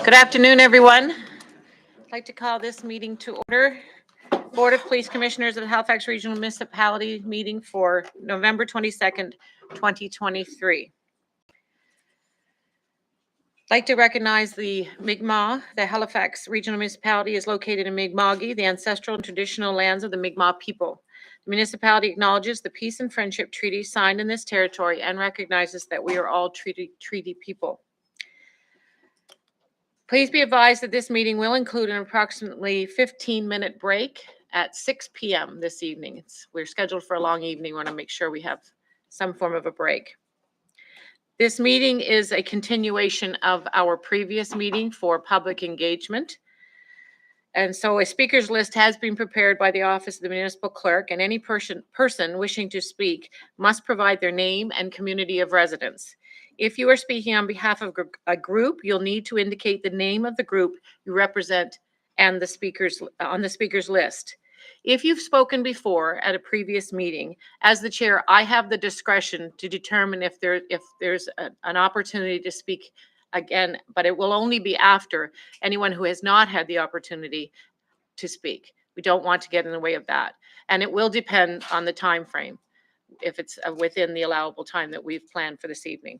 Good afternoon, everyone. I'd like to call this meeting to order. Board of Police Commissioners of the Halifax Regional Municipality meeting for November 22nd, 2023. I'd like to recognize the Mi'kmaq. The Halifax Regional Municipality is located in Mi'kma'ki, the ancestral and traditional lands of the Mi'kmaq people. The municipality acknowledges the peace and friendship treaty signed in this territory and recognizes that we are all treaty people. Please be advised that this meeting will include an approximately 15-minute break at 6 p.m. this evening. We're scheduled for a long evening. We want to make sure we have some form of a break. This meeting is a continuation of our previous meeting for public engagement. And so a speaker's list has been prepared by the Office of the Municipal Clerk, and any person wishing to speak must provide their name and community of residence. If you are speaking on behalf of a group, you'll need to indicate the name of the group you represent and the speakers on the speaker's list. If you've spoken before at a previous meeting, as the chair, I have the discretion to determine if there's an opportunity to speak again, but it will only be after anyone who has not had the opportunity to speak. We don't want to get in the way of that. And it will depend on the time frame, if it's within the allowable time that we've planned for this evening.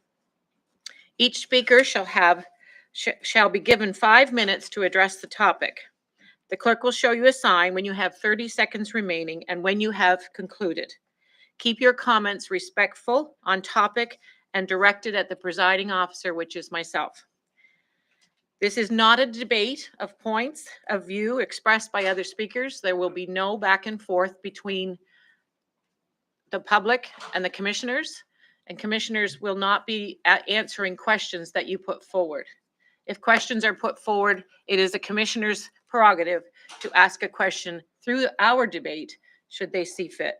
Each speaker shall be given 5 minutes to address the topic. The clerk will show you a sign when you have 30 seconds remaining and when you have concluded. Keep your comments respectful, on topic, and directed at the presiding officer, which is myself. This is not a debate of points of view expressed by other speakers. There will be no back and forth between the public and the commissioners, and commissioners will not be answering questions that you put forward. If questions are put forward, it is a commissioner's prerogative to ask a question through our debate, should they see fit.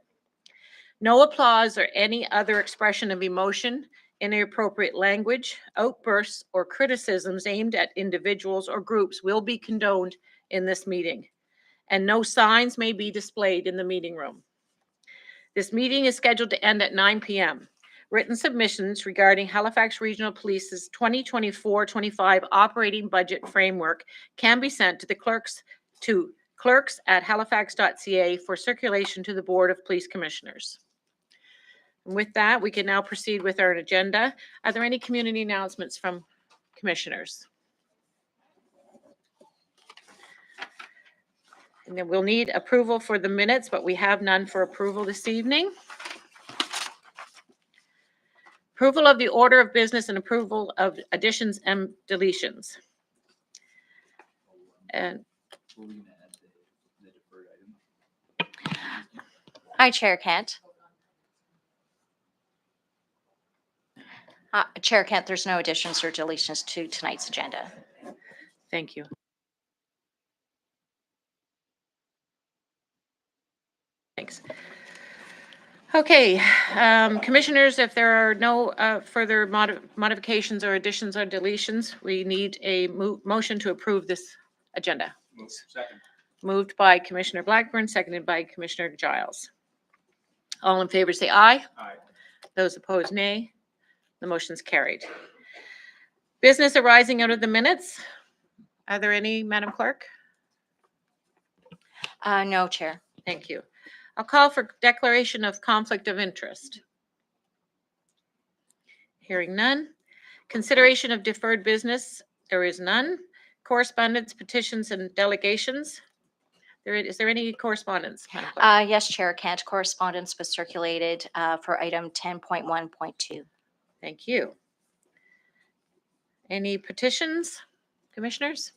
No applause or any other expression of emotion, inappropriate language, outbursts, or criticisms aimed at individuals or groups will be condoned in this meeting, and no signs may be displayed in the meeting room. This meeting is scheduled to end at 9 p.m. Written submissions regarding Halifax Regional Police's 2024-25 operating budget framework can be sent to the clerks@halifax.ca for circulation to the Board of Police Commissioners. And with that, we can now proceed with our agenda. Are there any community announcements from commissioners? And then we'll need approval for the minutes, but we have none for approval this evening. Approval of the order of business and approval of additions and deletions. And Hi, Chair Kent. Chair Kent, there's no additions or deletions to tonight's agenda. thank you. Thanks. Okay, commissioners, if there are no further modifications or additions or deletions, we need a motion to approve this agenda. Second. Moved by Commissioner Blackburn, seconded by Commissioner Giles. All in favor say aye. Aye. Those opposed, nay. The motion's carried. Business arising out of the minutes. Are there any, Madam Clerk? No, Chair. Thank you. I'll call for declaration of conflict of interest. Hearing none. Consideration of deferred business. There is none. Correspondence, petitions, and delegations. Is there any correspondence, Madam Clerk? Yes, Chair Kent. Correspondence was circulated for item 10.1.2. Thank you. Any petitions, commissioners?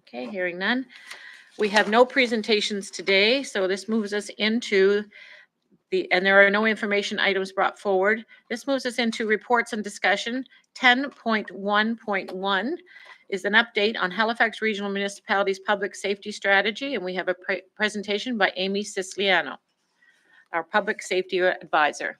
Okay, hearing none. We have no presentations today, so this moves us into and there are no information items brought forward. This moves us into reports and discussion. 10.1.1 is an update on Halifax Regional Municipality's public safety strategy, and we have a presentation by Amy Siciliano, our public safety advisor.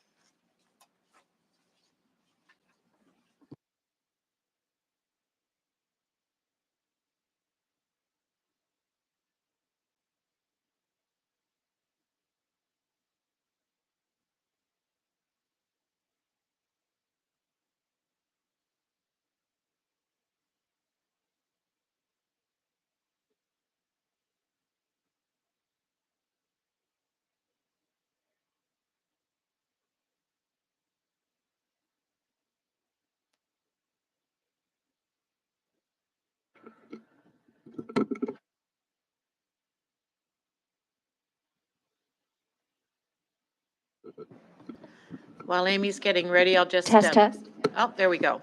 While Amy's getting ready, I'll just. Test. Oh, there we go.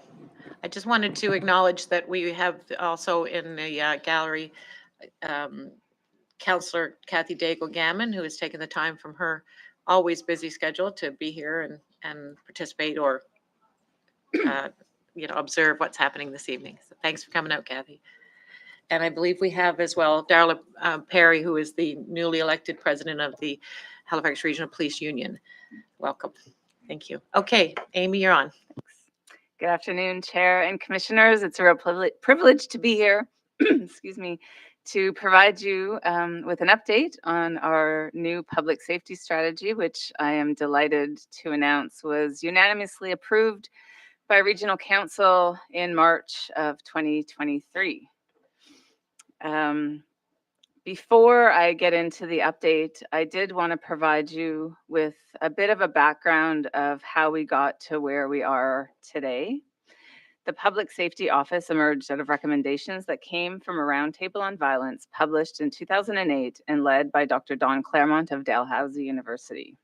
I just wanted to acknowledge that we have also in the gallery Counselor Kathy Daigle Gammon, who has taken the time from her always busy schedule to be here and participate or observe what's happening this evening. So thanks for coming out, Kathy. And I believe we have as well Darla Perry, who is the newly elected president of the Halifax Regional Police Union. Welcome. Thank you. Okay, Amy, you're on. Good afternoon, Chair and Commissioners. It's a real privilege to be here, excuse me, to provide you with an update on our new public safety strategy, which I am delighted to announce was unanimously approved by Regional Council in March of 2023. Before I get into the update, I did want to provide you with a bit of a background of how we got to where we are today. The Public Safety Office emerged out of recommendations that came from a roundtable on violence published in 2008 and led by Dr. Don Claremont of Dalhousie University.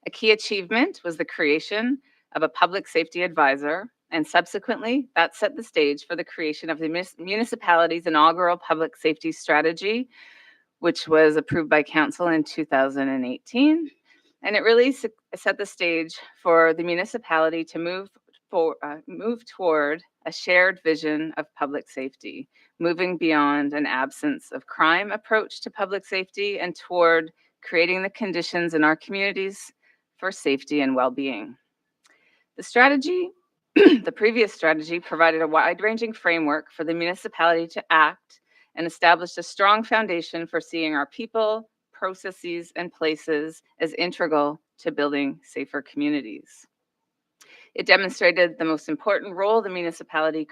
A key achievement was the creation of a public safety advisor, and subsequently that set the stage for the creation of the municipality's inaugural public safety strategy, which was approved by council in 2018. And it really set the stage for the municipality to move toward a shared vision of public safety, moving beyond an absence of crime approach to public safety and toward creating the conditions in our communities for safety and well-being. The strategy, the previous strategy, provided a wide-ranging framework for the municipality to act and established a strong foundation for seeing our people, processes, and places as integral to building safer communities. It demonstrated the most important role the municipality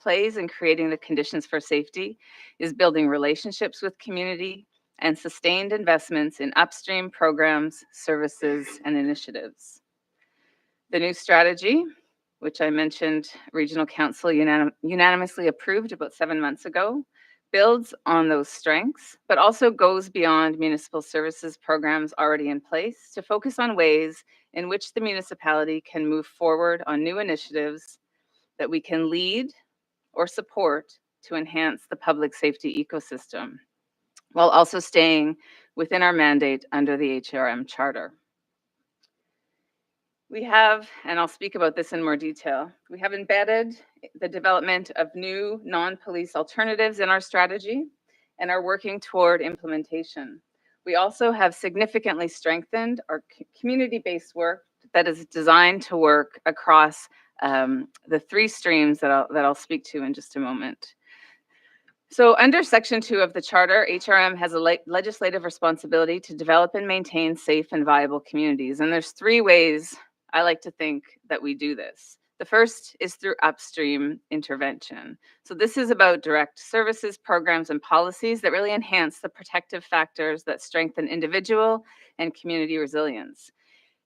plays in creating the conditions for safety is building relationships with community and sustained investments in upstream programs, services, and initiatives. The new strategy, which I mentioned Regional Council unanimously approved about 7 months ago, builds on those strengths, but also goes beyond municipal services programs already in place to focus on ways in which the municipality can move forward on new initiatives that we can lead or support to enhance the public safety ecosystem, while also staying within our mandate under the HRM Charter. We have, and I'll speak about this in more detail, we have embedded the development of new non-police alternatives in our strategy and are working toward implementation. We also have significantly strengthened our community-based work that is designed to work across the three streams that I'll speak to in just a moment. So under Section 2 of the Charter, HRM has a legislative responsibility to develop and maintain safe and viable communities. And there's three ways I like to think that we do this. The first is through upstream intervention. So this is about direct services, programs, and policies that really enhance the protective factors that strengthen individual and community resilience.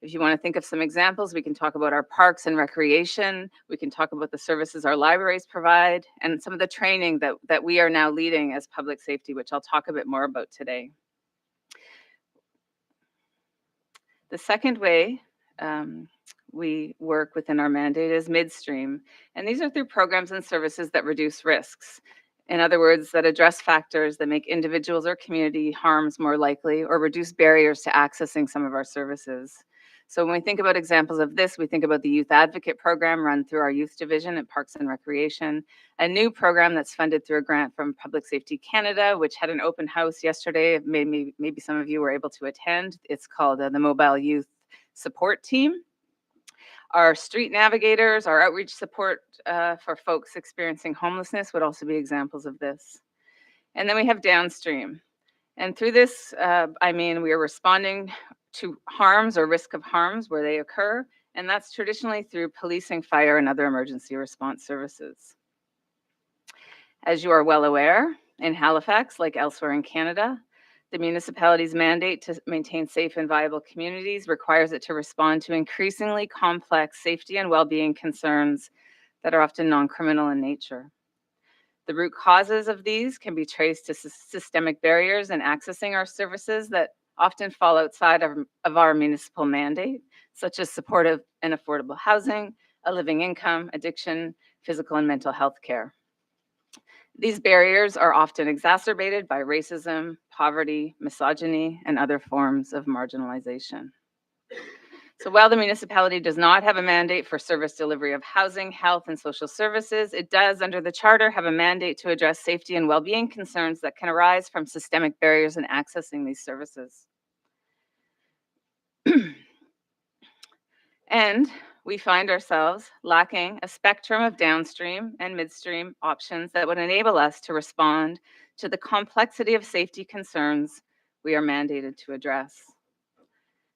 If you want to think of some examples, we can talk about our parks and recreation. We can talk about the services our libraries provide and some of the training that we are now leading as public safety, which I'll talk a bit more about today. The second way we work within our mandate is midstream. And these are through programs and services that reduce risks. In other words, that address factors that make individuals or community harms more likely or reduce barriers to accessing some of our services. So when we think about examples of this, we think about the Youth Advocate Program run through our Youth Division at Parks and Recreation, a new program that's funded through a grant from Public Safety Canada, which had an open house yesterday. Maybe some of you were able to attend. It's called the Mobile Youth Support Team. Our street navigators, our outreach support for folks experiencing homelessness would also be examples of this. And then we have downstream. And through this, I mean, we are responding to harms or risk of harms where they occur. And that's traditionally through policing, fire, and other emergency response services. As you are well aware, in Halifax, like elsewhere in Canada, the municipality's mandate to maintain safe and viable communities requires it to respond to increasingly complex safety and well-being concerns that are often non-criminal in nature. The root causes of these can be traced to systemic barriers in accessing our services that often fall outside of our municipal mandate, such as supportive and affordable housing, a living income, addiction, physical and mental health care. These barriers are often exacerbated by racism, poverty, misogyny, and other forms of marginalization. So while the municipality does not have a mandate for service delivery of housing, health, and social services, it does, under the charter, have a mandate to address safety and well-being concerns that can arise from systemic barriers in accessing these services. And we find ourselves lacking a spectrum of downstream and midstream options that would enable us to respond to the complexity of safety concerns we are mandated to address.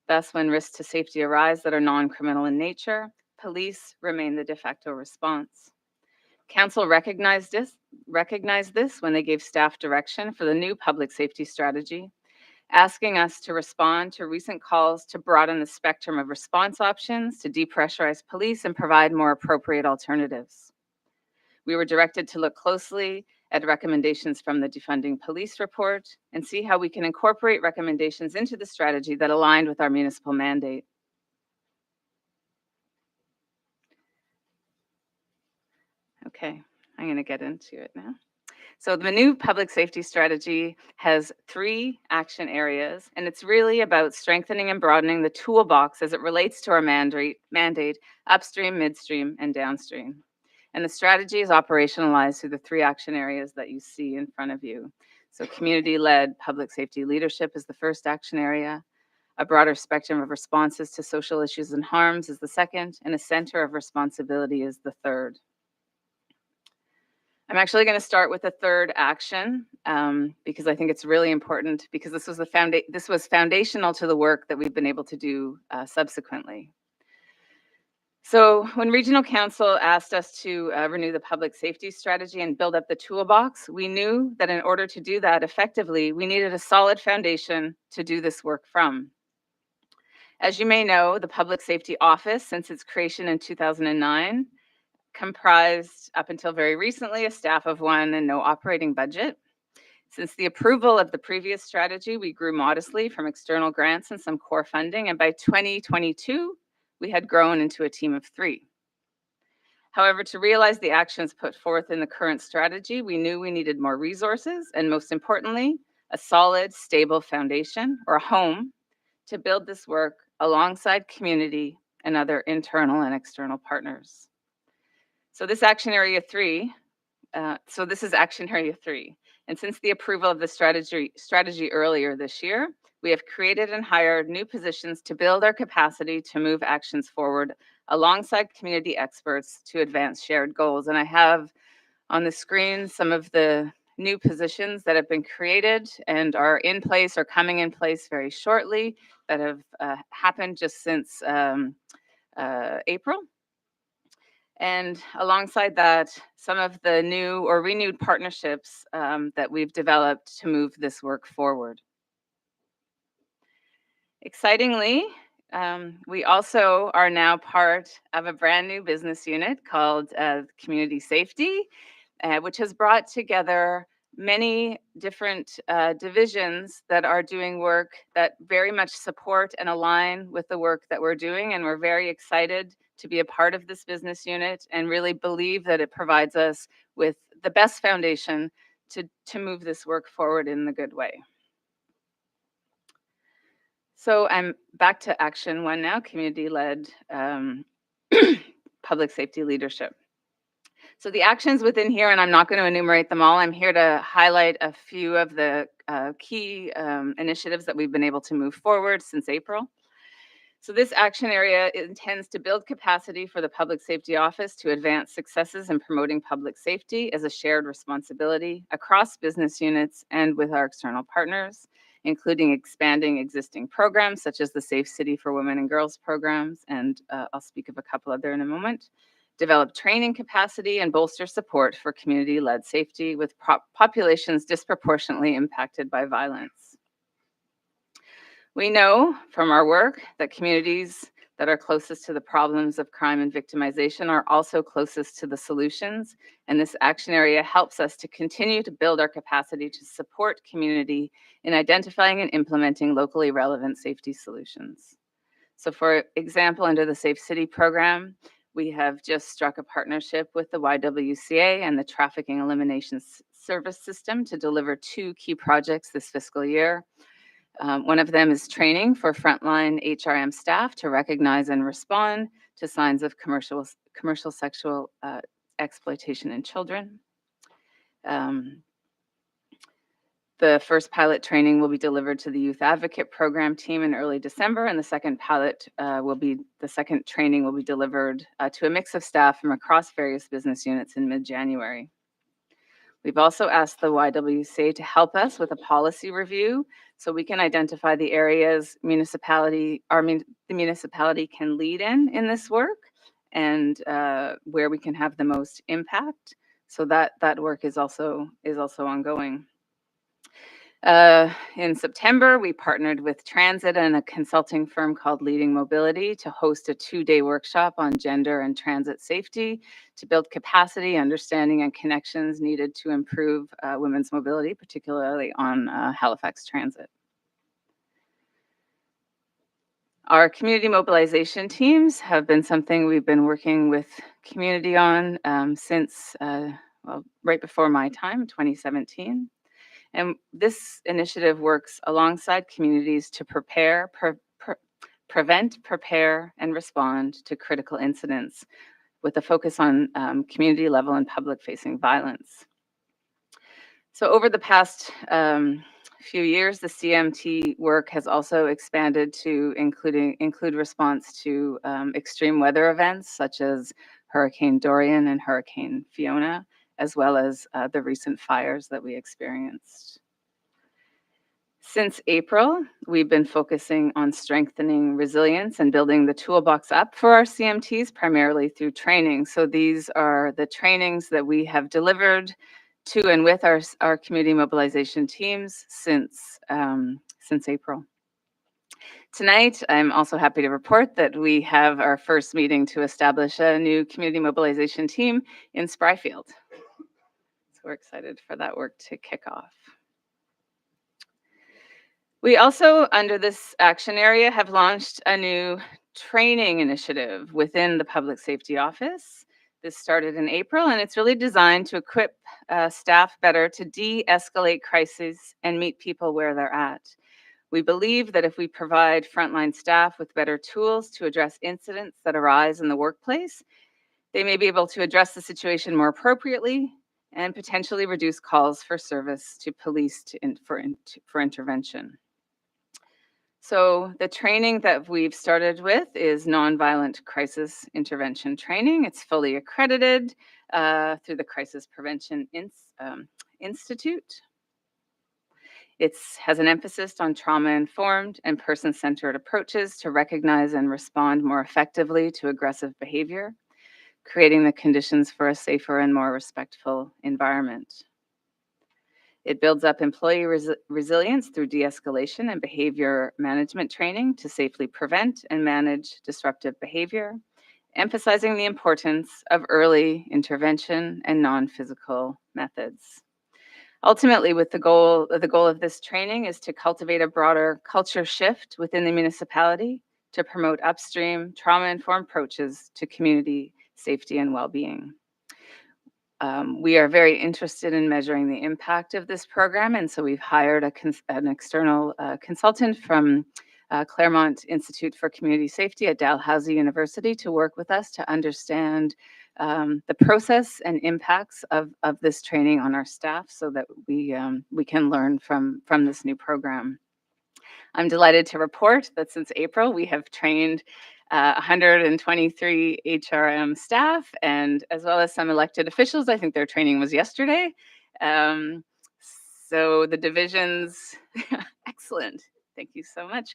Thus, when risks to safety arise that are non-criminal in nature, police remain the de facto response. Council recognized this when they gave staff direction for the new public safety strategy, asking us to respond to recent calls to broaden the spectrum of response options, to depressurize police, and provide more appropriate alternatives. We were directed to look closely at recommendations from the Defunding Police report and see how we can incorporate recommendations into the strategy that aligned with our municipal mandate. Okay, I'm going to get into it now. So the new public safety strategy has 3 action areas, and it's really about strengthening and broadening the toolbox as it relates to our mandate upstream, midstream, and downstream. And the strategy is operationalized through the 3 action areas that you see in front of you. So community-led public safety leadership is the first action area. A broader spectrum of responses to social issues and harms is the second, and a center of responsibility is the third. I'm actually going to start with the third action because I think it's really important, because this was foundational to the work that we've been able to do subsequently. So when Regional Council asked us to renew the public safety strategy and build up the toolbox, we knew that in order to do that effectively, we needed a solid foundation to do this work from. As you may know, the Public Safety Office, since its creation in 2009, comprised, up until very recently, a staff of 1 and no operating budget. Since the approval of the previous strategy, we grew modestly from external grants and some core funding, and by 2022, we had grown into a team of 3. However, to realize the actions put forth in the current strategy, we knew we needed more resources, and most importantly, a solid, stable foundation, or a home, to build this work alongside community and other internal and external partners. So this is action area 3. And since the approval of the strategy earlier this year, we have created and hired new positions to build our capacity to move actions forward alongside community experts to advance shared goals. And I have on the screen some of the new positions that have been created and are in place or coming in place very shortly, that have happened just since April. And alongside that, some of the new or renewed partnerships that we've developed to move this work forward. Excitingly, we also are now part of a brand new business unit called Community Safety, which has brought together many different divisions that are doing work that very much support and align with the work that we're doing. And we're very excited to be a part of this business unit and really believe that it provides us with the best foundation to move this work forward in the good way. So I'm back to action 1 now, community-led public safety leadership. So the actions within here, and I'm not going to enumerate them all, I'm here to highlight a few of the key initiatives that we've been able to move forward since April. So this action area intends to build capacity for the Public Safety Office to advance successes in promoting public safety as a shared responsibility across business units and with our external partners, including expanding existing programs such as the Safe City for Women and Girls programs, and I'll speak of a couple other in a moment. Develop training capacity and bolster support for community-led safety with populations disproportionately impacted by violence. We know from our work that communities that are closest to the problems of crime and victimization are also closest to the solutions. And this action area helps us to continue to build our capacity to support community in identifying and implementing locally relevant safety solutions. So for example, under the Safe City program, we have just struck a partnership with the YWCA and the Trafficking Elimination Service System to deliver 2 key projects this fiscal year. One of them is training for frontline HRM staff to recognize and respond to signs of commercial sexual exploitation in children. The first pilot training will be delivered to the Youth Advocate Program team in early December, and the second training will be delivered to a mix of staff from across various business units in mid-January. We've also asked the YWCA to help us with a policy review so we can identify the areas the municipality can lead in this work and where we can have the most impact. So that work is also ongoing. In September, we partnered with Transit and a consulting firm called Leading Mobility to host a 2-day workshop on gender and transit safety to build capacity, understanding, and connections needed to improve women's mobility, particularly on Halifax Transit. Our community mobilization teams have been something we've been working with community on since right before my time, 2017. And this initiative works alongside communities to prevent, prepare, and respond to critical incidents with a focus on community level and public-facing violence. So over the past few years, the CMT work has also expanded to include response to extreme weather events such as Hurricane Dorian and Hurricane Fiona, as well as the recent fires that we experienced. Since April, we've been focusing on strengthening resilience and building the toolbox up for our CMTs, primarily through training. So these are the trainings that we have delivered to and with our community mobilization teams since April. Tonight, I'm also happy to report that we have our first meeting to establish a new community mobilization team in Spryfield. So we're excited for that work to kick off. We also, under this action area, have launched a new training initiative within the Public Safety Office. This started in April, and it's really designed to equip staff better to de-escalate crises and meet people where they're at. We believe that if we provide frontline staff with better tools to address incidents that arise in the workplace, they may be able to address the situation more appropriately and potentially reduce calls for service to police for intervention. So the training that we've started with is Nonviolent Crisis Intervention Training. It's fully accredited through the Crisis Prevention Institute. It has an emphasis on trauma-informed and person-centered approaches to recognize and respond more effectively to aggressive behavior, creating the conditions for a safer and more respectful environment. It builds up employee resilience through de-escalation and behavior management training to safely prevent and manage disruptive behavior, emphasizing the importance of early intervention and non-physical methods. Ultimately, the goal of this training is to cultivate a broader culture shift within the municipality to promote upstream trauma-informed approaches to community safety and well-being. We are very interested in measuring the impact of this program, and so we've hired an external consultant from Claremont Institute for Community Safety at Dalhousie University to work with us to understand the process and impacts of this training on our staff so that we can learn from this new program. I'm delighted to report that since April, we have trained 123 HRM staff, and as well as some elected officials. I think their training was yesterday. So the divisions, excellent. Thank you so much,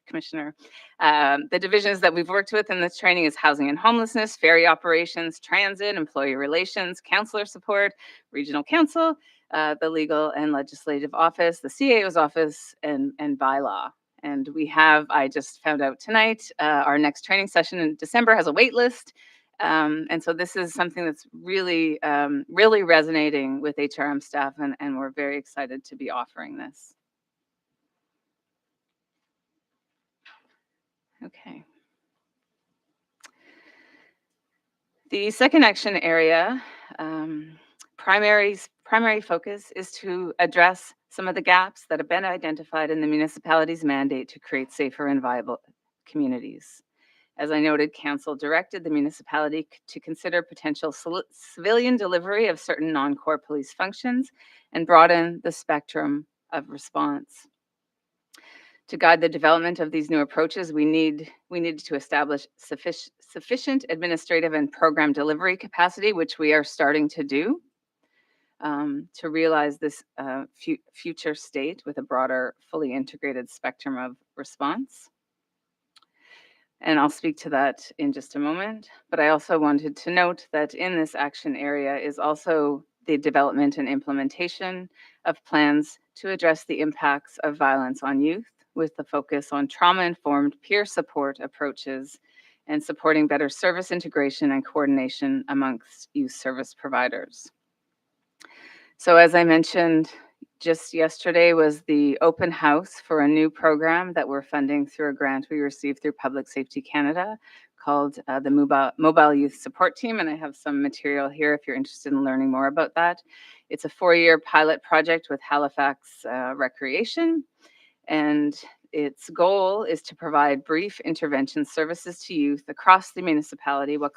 Commissioner. The divisions that we've worked with in this training is housing and homelessness, ferry operations, transit, employee relations, counselor support, regional council, the legal and legislative office, the CAO's office, and bylaw. And I just found out tonight, our next training session in December has a wait list. And so this is something that's really, really resonating with HRM staff, and we're very excited to be offering this. Okay. The second action area, primary focus is to address some of the gaps that have been identified in the municipality's mandate to create safer and viable communities. As I noted, Council directed the municipality to consider potential civilian delivery of certain non-core police functions and broaden the spectrum of response. To guide the development of these new approaches, we need to establish sufficient administrative and program delivery capacity, which we are starting to do, to realize this future state with a broader, fully integrated spectrum of response. And I'll speak to that in just a moment. But I also wanted to note that in this action area is also the development and implementation of plans to address the impacts of violence on youth, with the focus on trauma-informed peer support approaches and supporting better service integration and coordination amongst youth service providers. So as I mentioned, just yesterday was the open house for a new program that we're funding through a grant we received through Public Safety Canada called the Mobile Youth Support Team, and I have some material here if you're interested in learning more about that. It's a 4-year pilot project with Halifax Recreation, and its goal is to provide brief intervention services to youth across the municipality while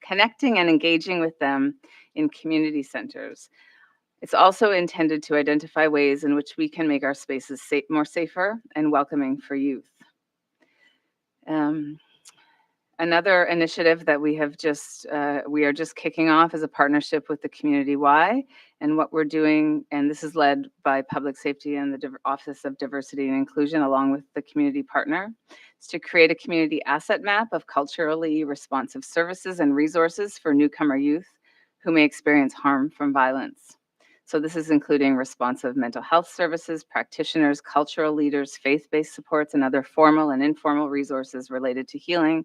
connecting and engaging with them in community centers. It's also intended to identify ways in which we can make our spaces more safer and welcoming for youth. Another initiative that we are just kicking off is a partnership with the Community Y, and what we're doing, and this is led by Public Safety and the Office of Diversity and Inclusion along with the community partner, is to create a community asset map of culturally responsive services and resources for newcomer youth who may experience harm from violence. So this is including responsive mental health services, practitioners, cultural leaders, faith-based supports, and other formal and informal resources related to healing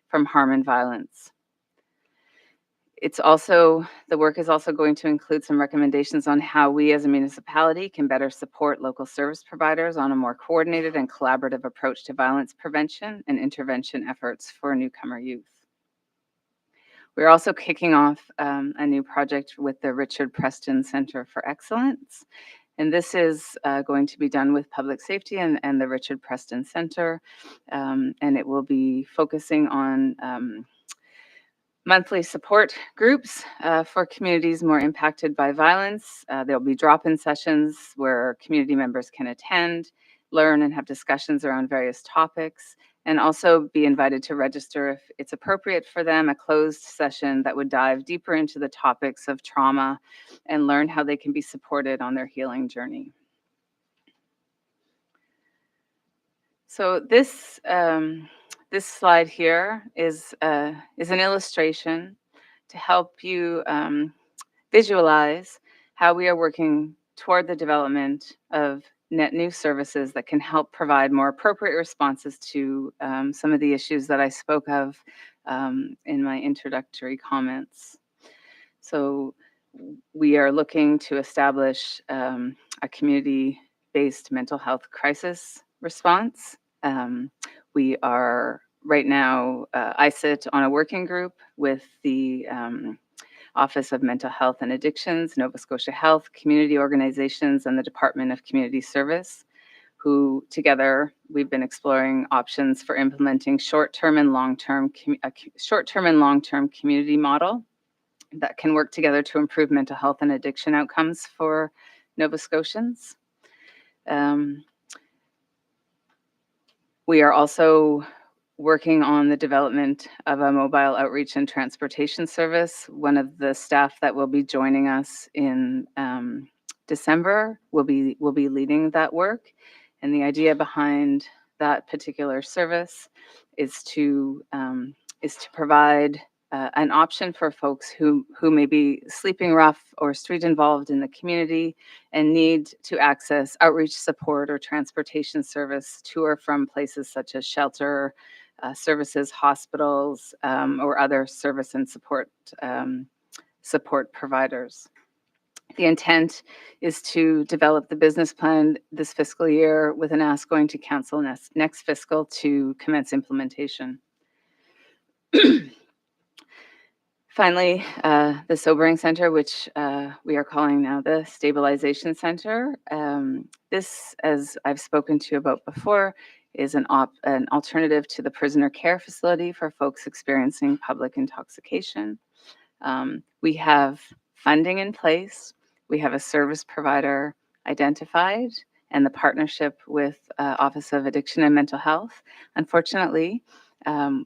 from harm and violence. The work is also going to include some recommendations on how we as a municipality can better support local service providers on a more coordinated and collaborative approach to violence prevention and intervention efforts for newcomer youth. We're also kicking off a new project with the Richard Preston Center for Excellence. And this is going to be done with Public Safety and the Richard Preston Center. And it will be focusing on monthly support groups for communities more impacted by violence. There'll be drop-in sessions where community members can attend, learn, and have discussions around various topics, and also be invited to register if it's appropriate for them, a closed session that would dive deeper into the topics of trauma and learn how they can be supported on their healing journey. So this slide here is an illustration to help you visualize how we are working toward the development of net new services that can help provide more appropriate responses to some of the issues that I spoke of in my introductory comments. So we are looking to establish a community-based mental health crisis response. We are right now, I sit on a working group with the Office of Mental Health and Addictions, Nova Scotia Health, community organizations, and the Department of Community Service, who together we've been exploring options for implementing short-term and long-term community model that can work together to improve mental health and addiction outcomes for Nova Scotians. We are also working on the development of a mobile outreach and transportation service. One of the staff that will be joining us in December will be leading that work. And the idea behind that particular service is to provide an option for folks who may be sleeping rough or street involved in the community and need to access outreach support or transportation service to or from places such as shelter services, hospitals, or other service and support providers. The intent is to develop the business plan this fiscal year with an ask going to council next fiscal to commence implementation. Finally, the Sobering Center, which we are calling now the Stabilization Center. This, as I've spoken to you about before, is an alternative to the prisoner care facility for folks experiencing public intoxication. We have funding in place. We have a service provider identified and the partnership with Office of Addiction and Mental Health. Unfortunately,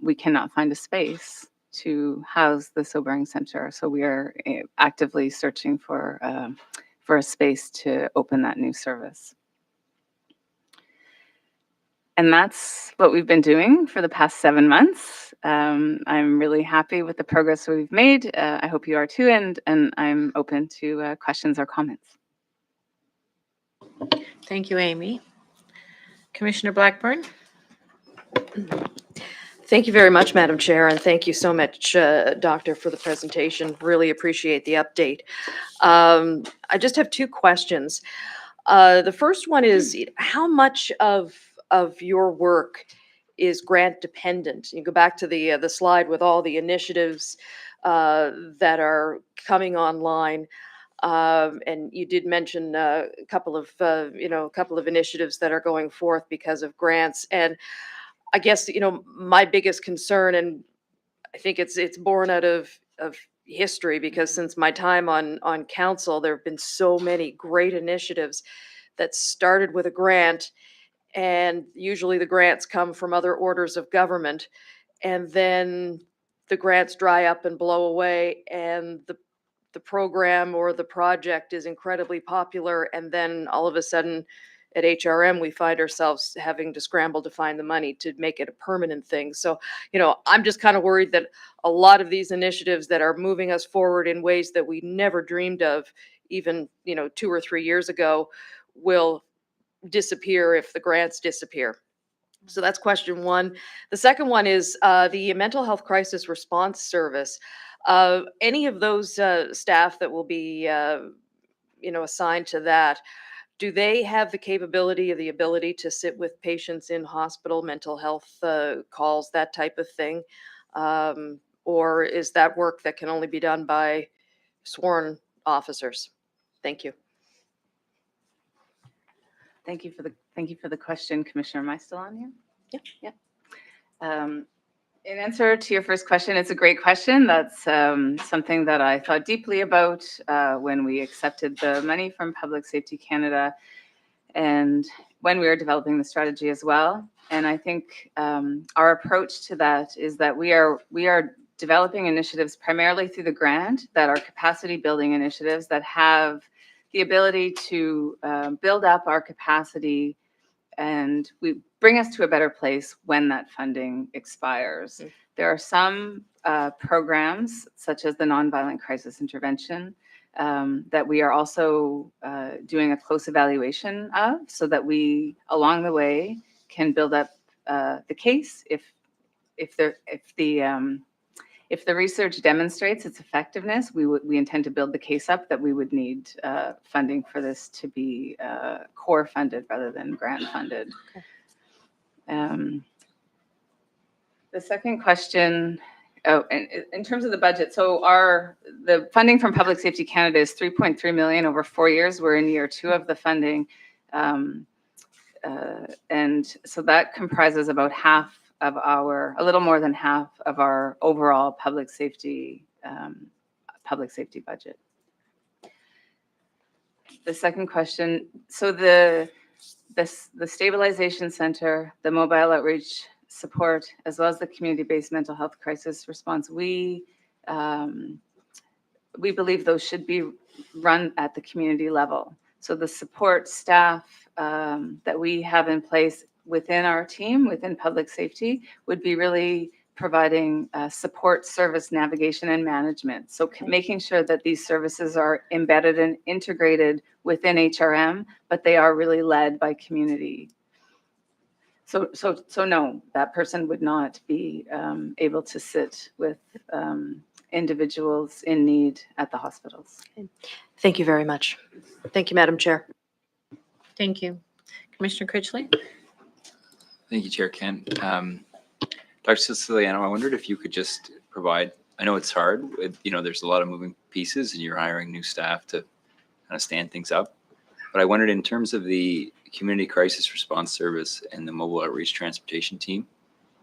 we cannot find a space to house the Sobering Center, so we are actively searching for a space to open that new service. And that's what we've been doing for the past 7 months. I'm really happy with the progress we've made. I hope you are too, and I'm open to questions or comments. Thank you, Amy. Commissioner Blackburn? Thank you very much, Madam Chair, and thank you so much, Doctor, for the presentation. Really appreciate the update. I just have 2 questions. The first one is, how much of your work is grant dependent? You go back to the slide with all the initiatives that are coming online. And you did mention a couple of initiatives that are going forth because of grants. And I guess, my biggest concern, and I think it's born out of history, because since my time on council, there have been so many great initiatives that started with a grant, and usually the grants come from other orders of government, and then the grants dry up and blow away, and the program or the project is incredibly popular, and then all of a sudden at HRM, we find ourselves having to scramble to find the money to make it a permanent thing. So, I'm just kind of worried that a lot of these initiatives that are moving us forward in ways that we never dreamed of, even, 2 or 3 years ago, will disappear if the grants disappear. So that's question 1. The second one is the Mental Health Crisis Response Service. Any of those staff that will be, assigned to that, do they have the capability or the ability to sit with patients in hospital, mental health calls, that type of thing? Or is that work that can only be done by sworn officers? Thank you. Thank you for the question, Commissioner. Am I still on here? Yeah. In answer to your first question, it's a great question. That's something that I thought deeply about when we accepted the money from Public Safety Canada and when we were developing the strategy as well. And I think our approach to that is that we are developing initiatives primarily through the grant that are capacity building initiatives that have the ability to build up our capacity and we bring us to a better place when that funding expires. Mm-hmm. There are some programs, such as the Nonviolent Crisis Intervention, that we are also doing a close evaluation of, so that we, along the way, can build up the case if the research demonstrates its effectiveness. We intend to build the case up that we would need funding for this to be core funded rather than grant funded. Okay. The second question, in terms of the budget, so the funding from Public Safety Canada is $3.3 million over 4 years. We're in year 2 of the funding, and so that comprises about a little more than half of our overall public safety budget. The second question, so the Stabilization Center, the mobile outreach support, as well as the community-based mental health crisis response, we believe those should be run at the community level. So the support staff that we have in place within our team, within public safety, would be really providing support service navigation and management. So making sure that these services are embedded and integrated within HRM, but they are really led by community. So no, that person would not be able to sit with individuals in need at the hospitals. Thank you very much. Thank you, Madam Chair. Thank you. Commissioner Critchley? Thank you, Chair Ken. Dr. Siciliano, I wondered if you could just provide, I know it's hard, there's a lot of moving pieces and you're hiring new staff to kind of stand things up. But I wondered in terms of the Community Crisis Response Service and the Mobile Outreach Transportation Team,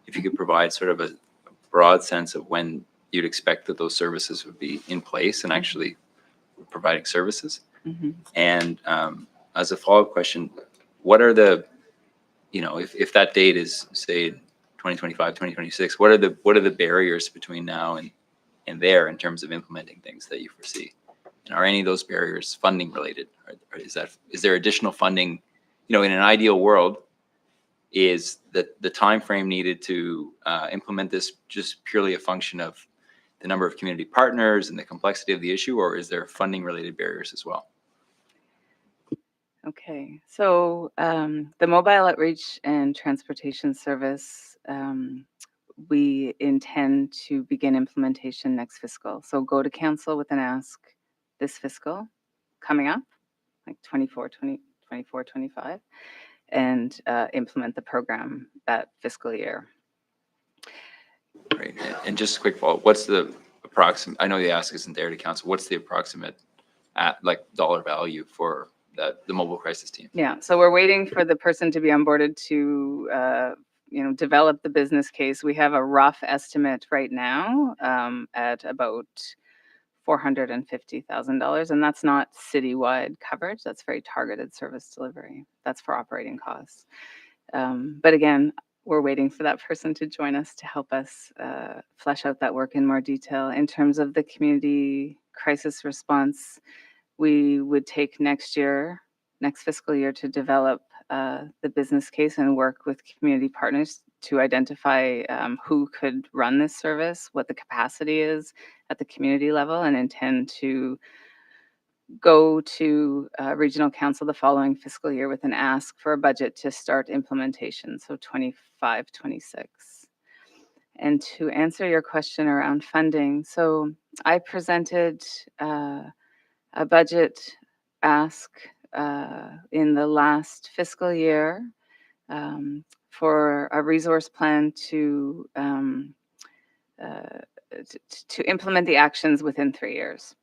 if you could provide sort of a broad sense of when you'd expect that those services would be in place and actually providing services. Mhm. And as a follow-up question, what are the, if that date is, say, 2025, 2026, what are the barriers between now and there in terms of implementing things that you foresee? And are any of those barriers funding related? Or is there additional funding? In an ideal world, is that the time frame needed to implement this just purely a function of the number of community partners and the complexity of the issue, or is there funding related barriers as well? Okay, so the Mobile Outreach and Transportation Service, we intend to begin implementation next fiscal. So go to council with an ask this fiscal coming up, like 24, 25, and implement the program that fiscal year. Right. And just a quick follow-up, what's the approximate, I know the ask isn't there to council, what's the approximate dollar value for the mobile crisis team? Yeah, so we're waiting for the person to be onboarded to develop the business case. We have a rough estimate right now at about $450,000, and that's not citywide coverage. That's very targeted service delivery. That's for operating costs. But again, we're waiting for that person to join us to help us flesh out that work in more detail. In terms of the community crisis response, we would take next fiscal year, to develop the business case and work with community partners to identify who could run this service, what the capacity is at the community level, and intend to go to regional council the following fiscal year with an ask for a budget to start implementation, so 25, 26. And to answer your question around funding, so I presented a budget ask in the last fiscal year for a resource plan to implement the actions within 3 years.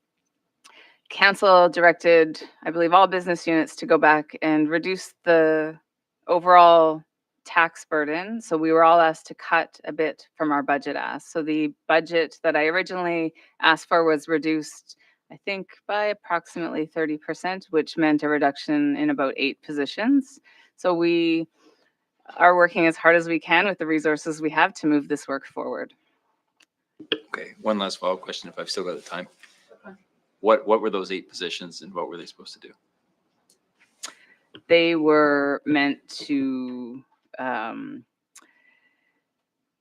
Council directed, I believe, all business units to go back and reduce the overall tax burden. So we were all asked to cut a bit from our budget ask. So the budget that I originally asked for was reduced, I think, by approximately 30%, which meant a reduction in about 8 positions. So we are working as hard as we can with the resources we have to move this work forward. Okay, one last follow-up question, if I've still got the time. What were those 8 positions and what were they supposed to do? They were meant to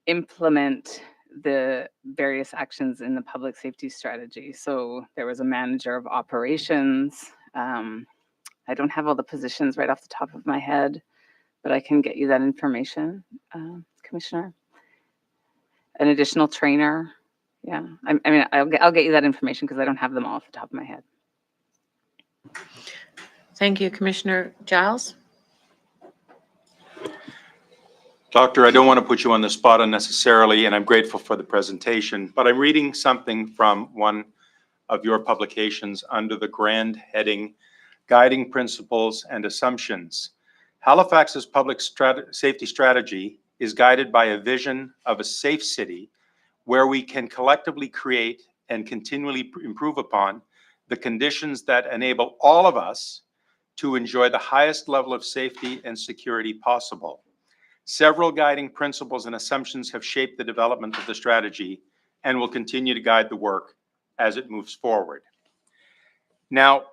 implement the various actions in the public safety strategy. So there was a manager of operations. I don't have all the positions right off the top of my head, but I can get you that information, Commissioner. An additional trainer. Yeah, I'll get you that information because I don't have them all off the top of my head. Thank you, Commissioner Giles. Doctor, I don't want to put you on the spot unnecessarily, and I'm grateful for the presentation, but I'm reading something from one of your publications under the grand heading, Guiding Principles and Assumptions. Halifax's public safety strategy is guided by a vision of a safe city where we can collectively create and continually improve upon the conditions that enable all of us to enjoy the highest level of safety and security possible. Several guiding principles and assumptions have shaped the development of the strategy and will continue to guide the work as it moves forward. Now,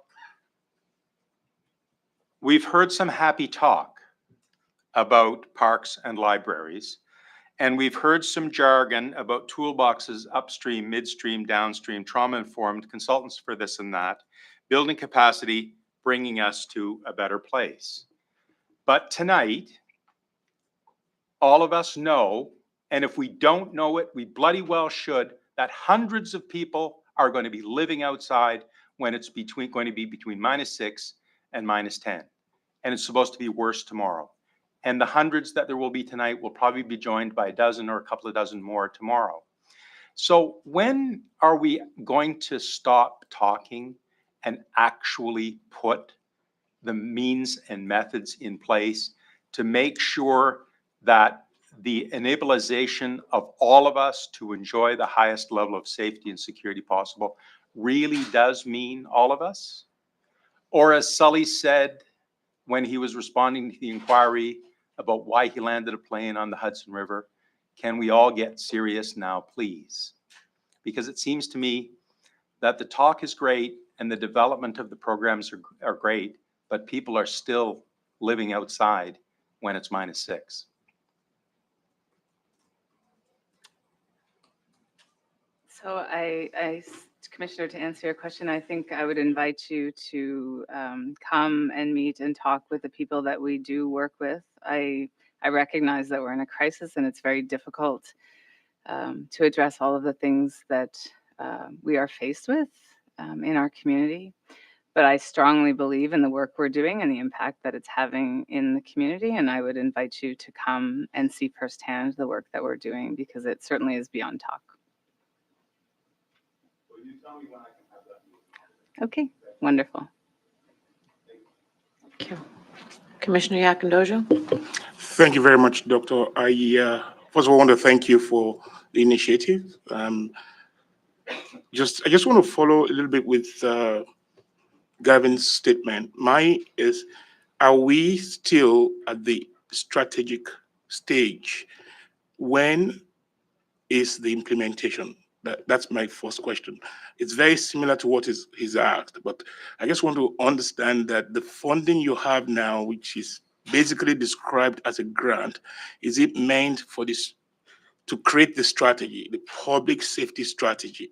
we've heard some happy talk about parks and libraries, And we've heard some jargon about toolboxes upstream, midstream, downstream, trauma-informed, consultants for this and that, building capacity, bringing us to a better place. But tonight, all of us know, and if we don't know it, we bloody well should, that hundreds of people are going to be living outside when it's going to be between -6 and -10. And it's supposed to be worse tomorrow. And the hundreds that there will be tonight will probably be joined by a dozen or a couple of dozen more tomorrow. So when are we going to stop talking and actually put the means and methods in place to make sure that the enableization of all of us to enjoy the highest level of safety and security possible really does mean all of us? Or as Sully said when he was responding to the inquiry about why he landed a plane on the Hudson River, can we all get serious now, please? Because it seems to me that the talk is great and the development of the programs are great, but people are still living outside when it's -6. So Commissioner, to answer your question, I think I would invite you to come and meet and talk with the people that we do work with. I recognize that we're in a crisis and it's very difficult to address all of the things that we are faced with in our community. But I strongly believe in the work we're doing and the impact that it's having in the community. And I would invite you to come and see firsthand the work that we're doing, because it certainly is beyond talk. Will you tell me when I can have that? Okay, wonderful. Thank you. Commissioner Yakandojo? Thank you very much, Doctor. I first of all want to thank you for the initiative. I just want to follow a little bit with Gavin's statement. Mine is, are we still at the strategic stage? When is the implementation? That's my first question. It's very similar to what he's asked, but I just want to understand that the funding you have now, which is basically described as a grant, is it meant for this to create the strategy, the public safety strategy?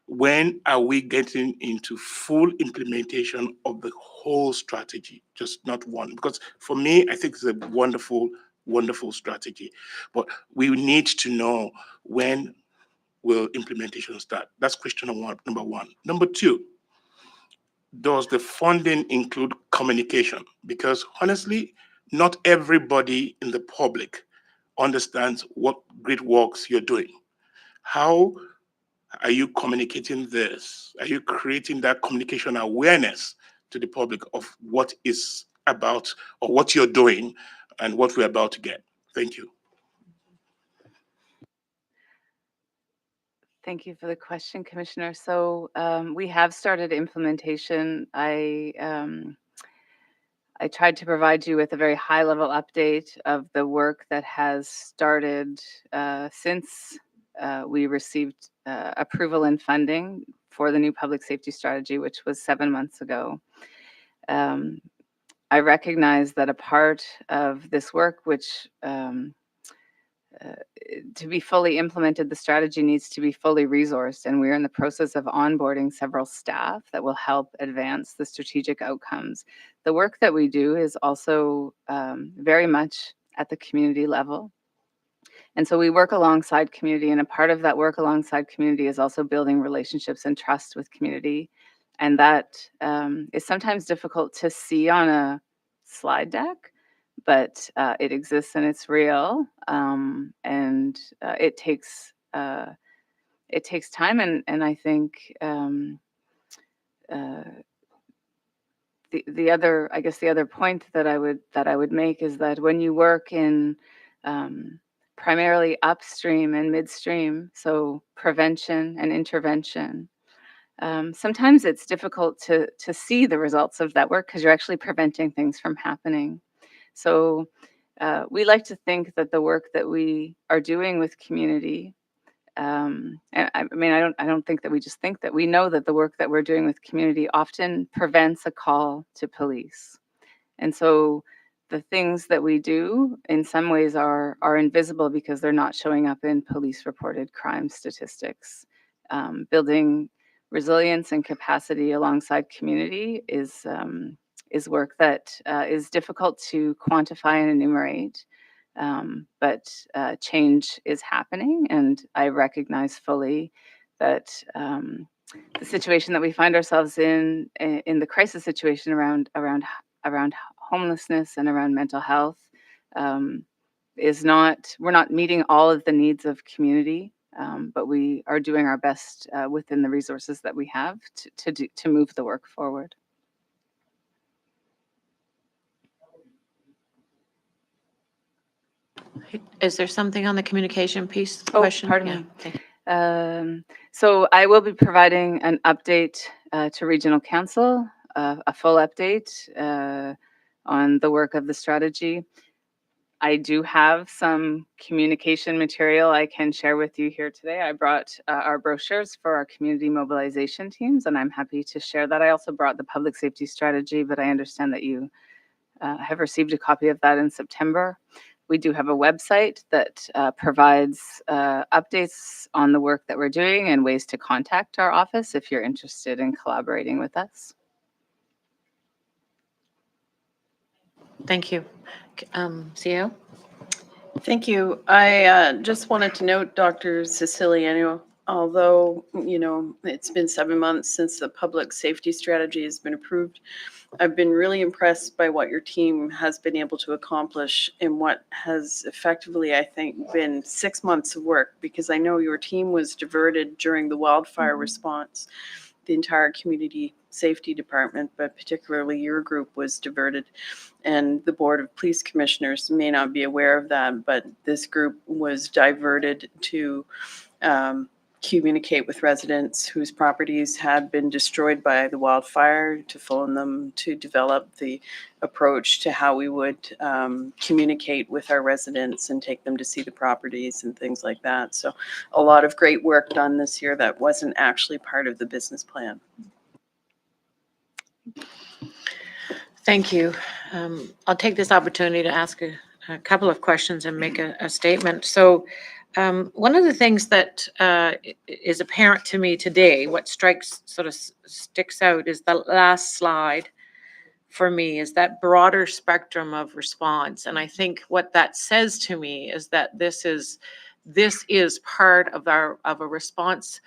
When are we getting into full implementation of the whole strategy, just not one? Because for me, I think it's a wonderful, wonderful strategy, but we need to know when will implementation start. That's question number one. Number two, does the funding include communication? Because honestly, not everybody in the public understands what great works you're doing. How are you communicating this? Are you creating that communication awareness to the public of what is about or what you're doing and what we're about to get? Thank you. Thank you for the question, Commissioner. So we have started implementation. I tried to provide you with a very high-level update of the work that has started since we received approval and funding for the new public safety strategy, which was 7 months ago. I recognize that a part of this work, which to be fully implemented, the strategy needs to be fully resourced, and we're in the process of onboarding several staff that will help advance the strategic outcomes. The work that we do is also very much at the community level. And so we work alongside community, and a part of that work alongside community is also building relationships and trust with community. And that is sometimes difficult to see on a slide deck, but it exists and it's real. And it takes time. And I think the other point that I would make is that when you work in primarily upstream and midstream, so prevention and intervention, sometimes it's difficult to see the results of that work because you're actually preventing things from happening. So we like to think that the work that we are doing with community, and I don't think that we just think that, we know that the work that we're doing with community often prevents a call to police. And so the things that we do in some ways are invisible because they're not showing up in police reported crime statistics. Building resilience and capacity alongside community is work that is difficult to quantify and enumerate. But change is happening, and I recognize fully that the situation that we find ourselves in the crisis situation around homelessness and around mental health, is not, we're not meeting all of the needs of community, but we are doing our best within the resources that we have to move the work forward. Is there something on the communication piece? Oh, Question? pardon Yeah, me. thank you. So I will be providing an update to Regional Council, a full update on the work of the strategy. I do have some communication material I can share with you here today. I brought our brochures for our community mobilization teams, and I'm happy to share that. I also brought the public safety strategy, but I understand that you have received a copy of that in September. We do have a website that provides updates on the work that we're doing and ways to contact our office if you're interested in collaborating with us. Thank you. CEO? Thank you. I just wanted to note, Dr. Siciliano, although, it's been 7 months since the public safety strategy has been approved, I've been really impressed by what your team has been able to accomplish in what has effectively, I think, been 6 months of work, because I know your team was diverted during the wildfire response. The entire community safety department, but particularly your group, was diverted. And the Board of Police Commissioners may not be aware of that, but this group was diverted to communicate with residents whose properties had been destroyed by the wildfire, to phone them, to develop the approach to how we would communicate with our residents and take them to see the properties and things like that. So a lot of great work done this year that wasn't actually part of the business plan. Thank you. I'll take this opportunity to ask a couple of questions and make a statement. So one of the things that is apparent to me today, what sticks out, is the last slide for me, is that broader spectrum of response. And I think what that says to me is that this is part of a response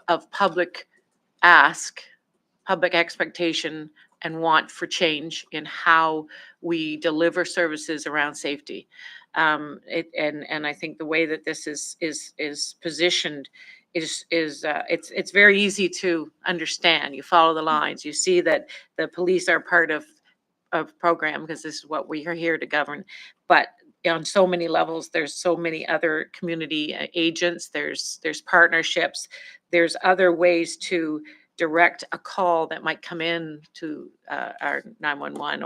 of public ask, public expectation, and want for change in how we deliver services around safety. And I think the way that this is positioned is it's very easy to understand. You follow the lines. You see that the police are part of program, because this is what we are here to govern. But on so many levels, there's so many other community agents. There's partnerships. There's other ways to direct a call that might come in to our 911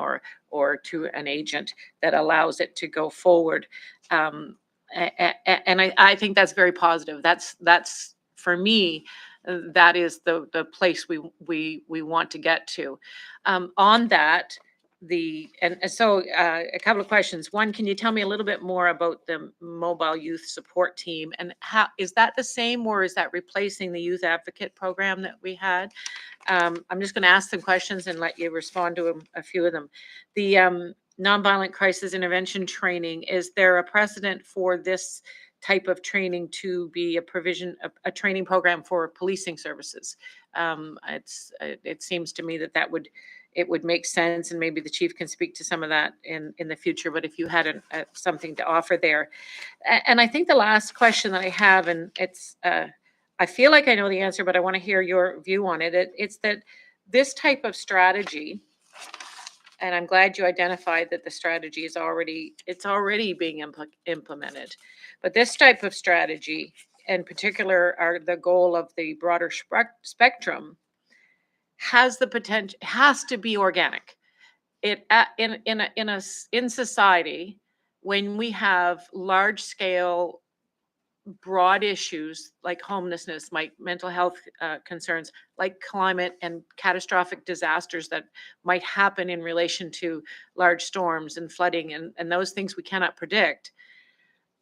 or to an agent that allows it to go forward. And I think that's very positive. That's for me, that is the place we want to get to. On that, so a couple of questions. One, can you tell me a little bit more about the mobile youth support team, and how is that the same, or is that replacing the youth advocate program that we had? I'm just going to ask some questions and let you respond to a few of them. The nonviolent crisis intervention training, is there a precedent for this type of training to be a training program for policing services? It seems to me that it would make sense, and maybe the chief can speak to some of that in the future, but if you had something to offer there. And I think the last question that I have, and it's, I feel like I know the answer, but I want to hear your view on it. It's that this type of strategy, and I'm glad you identified that the strategy is already being implemented, but this type of strategy, in particular, the goal of the broader spectrum, has the potential, has to be organic. In society, when we have large scale broad issues like homelessness, like mental health concerns, like climate and catastrophic disasters that might happen in relation to large storms and flooding and those things we cannot predict,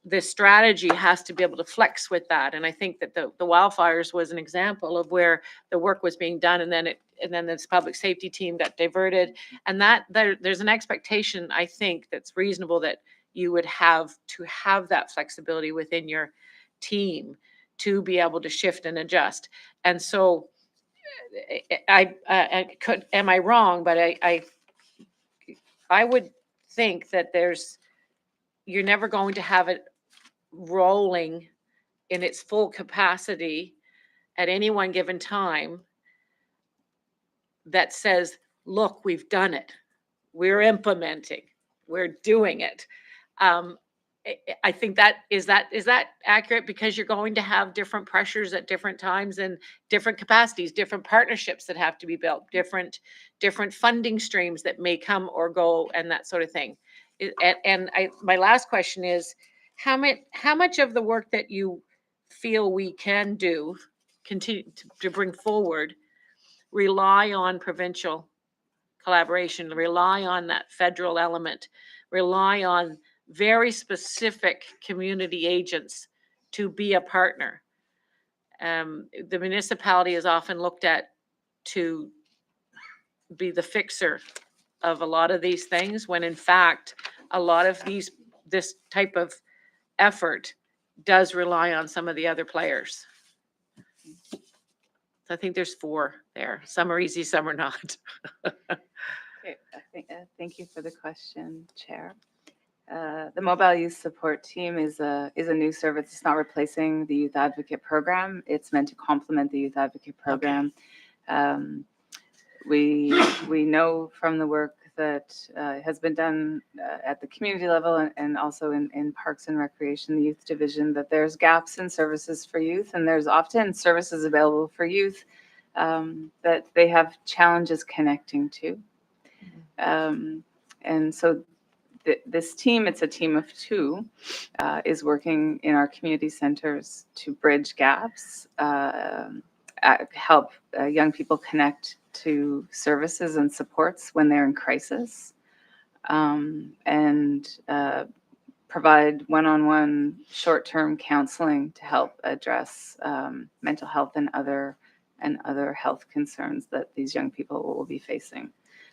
the strategy has to be able to flex with that. And I think that the wildfires was an example of where the work was being done, and then this public safety team got diverted. And that there's an expectation, I think, that's reasonable that you would have to have that flexibility within your team to be able to shift and adjust. And so I could, am I wrong? But I would think that you're never going to have it rolling in its full capacity at any one given time that says, look, we've done it. We're implementing. We're doing it. I think is that accurate? Because you're going to have different pressures at different times and different capacities, different partnerships that have to be built, different funding streams that may come or go, and that sort of thing. My last question is, how much of the work that you feel we can do, continue to bring forward, rely on provincial collaboration, rely on that federal element, rely on very specific community agents to be a partner? The municipality is often looked at to be the fixer of a lot of these things, when in fact, a lot of this type of effort does rely on some of the other players. So I think there's 4 there. Some are easy, some are not. Okay, thank you for the question, Chair. The Mobile Youth Support Team is a new service. It's not replacing the Youth Advocate Program. It's meant to complement the Youth Advocate Program. We know from the work that has been done at the community level and also in Parks and Recreation, the Youth Division, that there's gaps in services for youth, and there's often services available for youth that they have challenges connecting to. And so this team, it's a team of 2, is working in our community centers to bridge gaps, help young people connect to services and supports when they're in crisis, and provide one-on-one short-term counseling to help address mental health and other health concerns that these young people will be facing.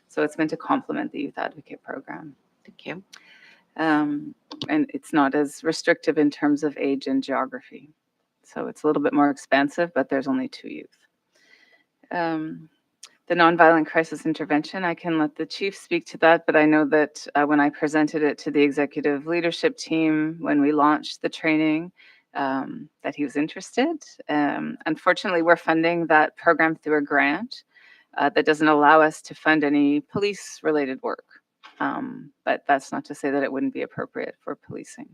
So it's meant to complement the Youth Advocate Program. Thank you. And it's not as restrictive in terms of age and geography. So it's a little bit more expansive, but there's only 2 youth. The nonviolent crisis intervention, I can let the chief speak to that, but I know that when I presented it to the executive leadership team, when we launched the training, that he was interested. Unfortunately, we're funding that program through a grant that doesn't allow us to fund any police-related work. But that's not to say that it wouldn't be appropriate for policing.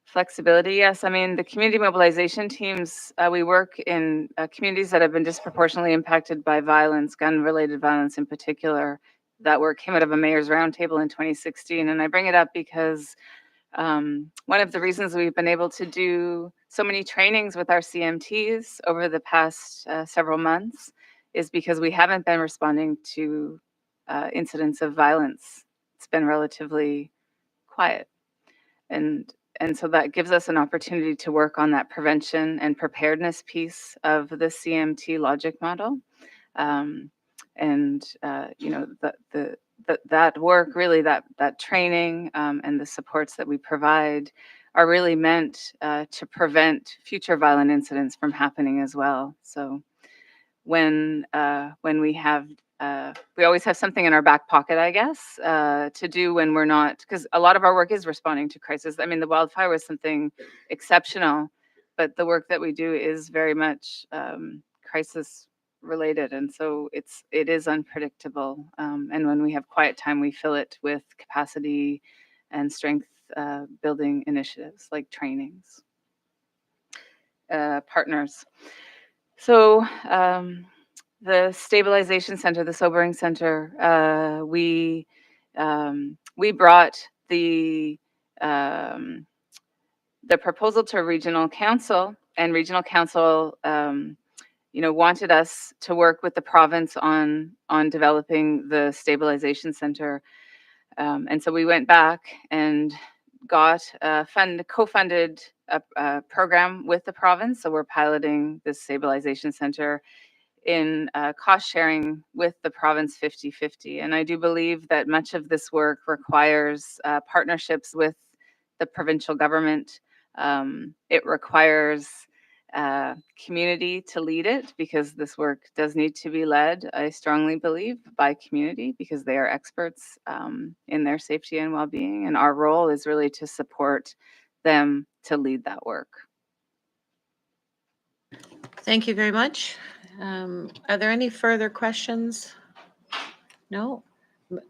Flexibility, yes. I mean, the community mobilization teams, we work in communities that have been disproportionately impacted by violence, gun-related violence in particular. That work came out of a mayor's roundtable in 2016. And I bring it up because one of the reasons we've been able to do so many trainings with our CMTs over the past several months is because we haven't been responding to incidents of violence. It's been relatively quiet. And so that gives us an opportunity to work on that prevention and preparedness piece of the CMT logic model. That work, really, that training and the supports that we provide are really meant to prevent future violent incidents from happening as well. So when we have we always have something in our back pocket, I guess, to do when we're not, because a lot of our work is responding to crisis. I mean, the wildfire was something exceptional, but the work that we do is very much crisis related. And so it is unpredictable. And when we have quiet time, we fill it with capacity and strength building initiatives like trainings. Partners. So, the stabilization center, the sobering center, we brought the the proposal to regional council, and regional council, wanted us to work with the province on developing the stabilization center. And so we went back and got co-funded a program with the province. So we're piloting this stabilization center in cost sharing with the province 50-50. And I do believe that much of this work requires partnerships with the provincial government. It requires community to lead it, because this work does need to be led, I strongly believe, by community, because they are experts in their safety and well-being. And our role is really to support them to lead that work. Thank you very much. Are there any further questions? No?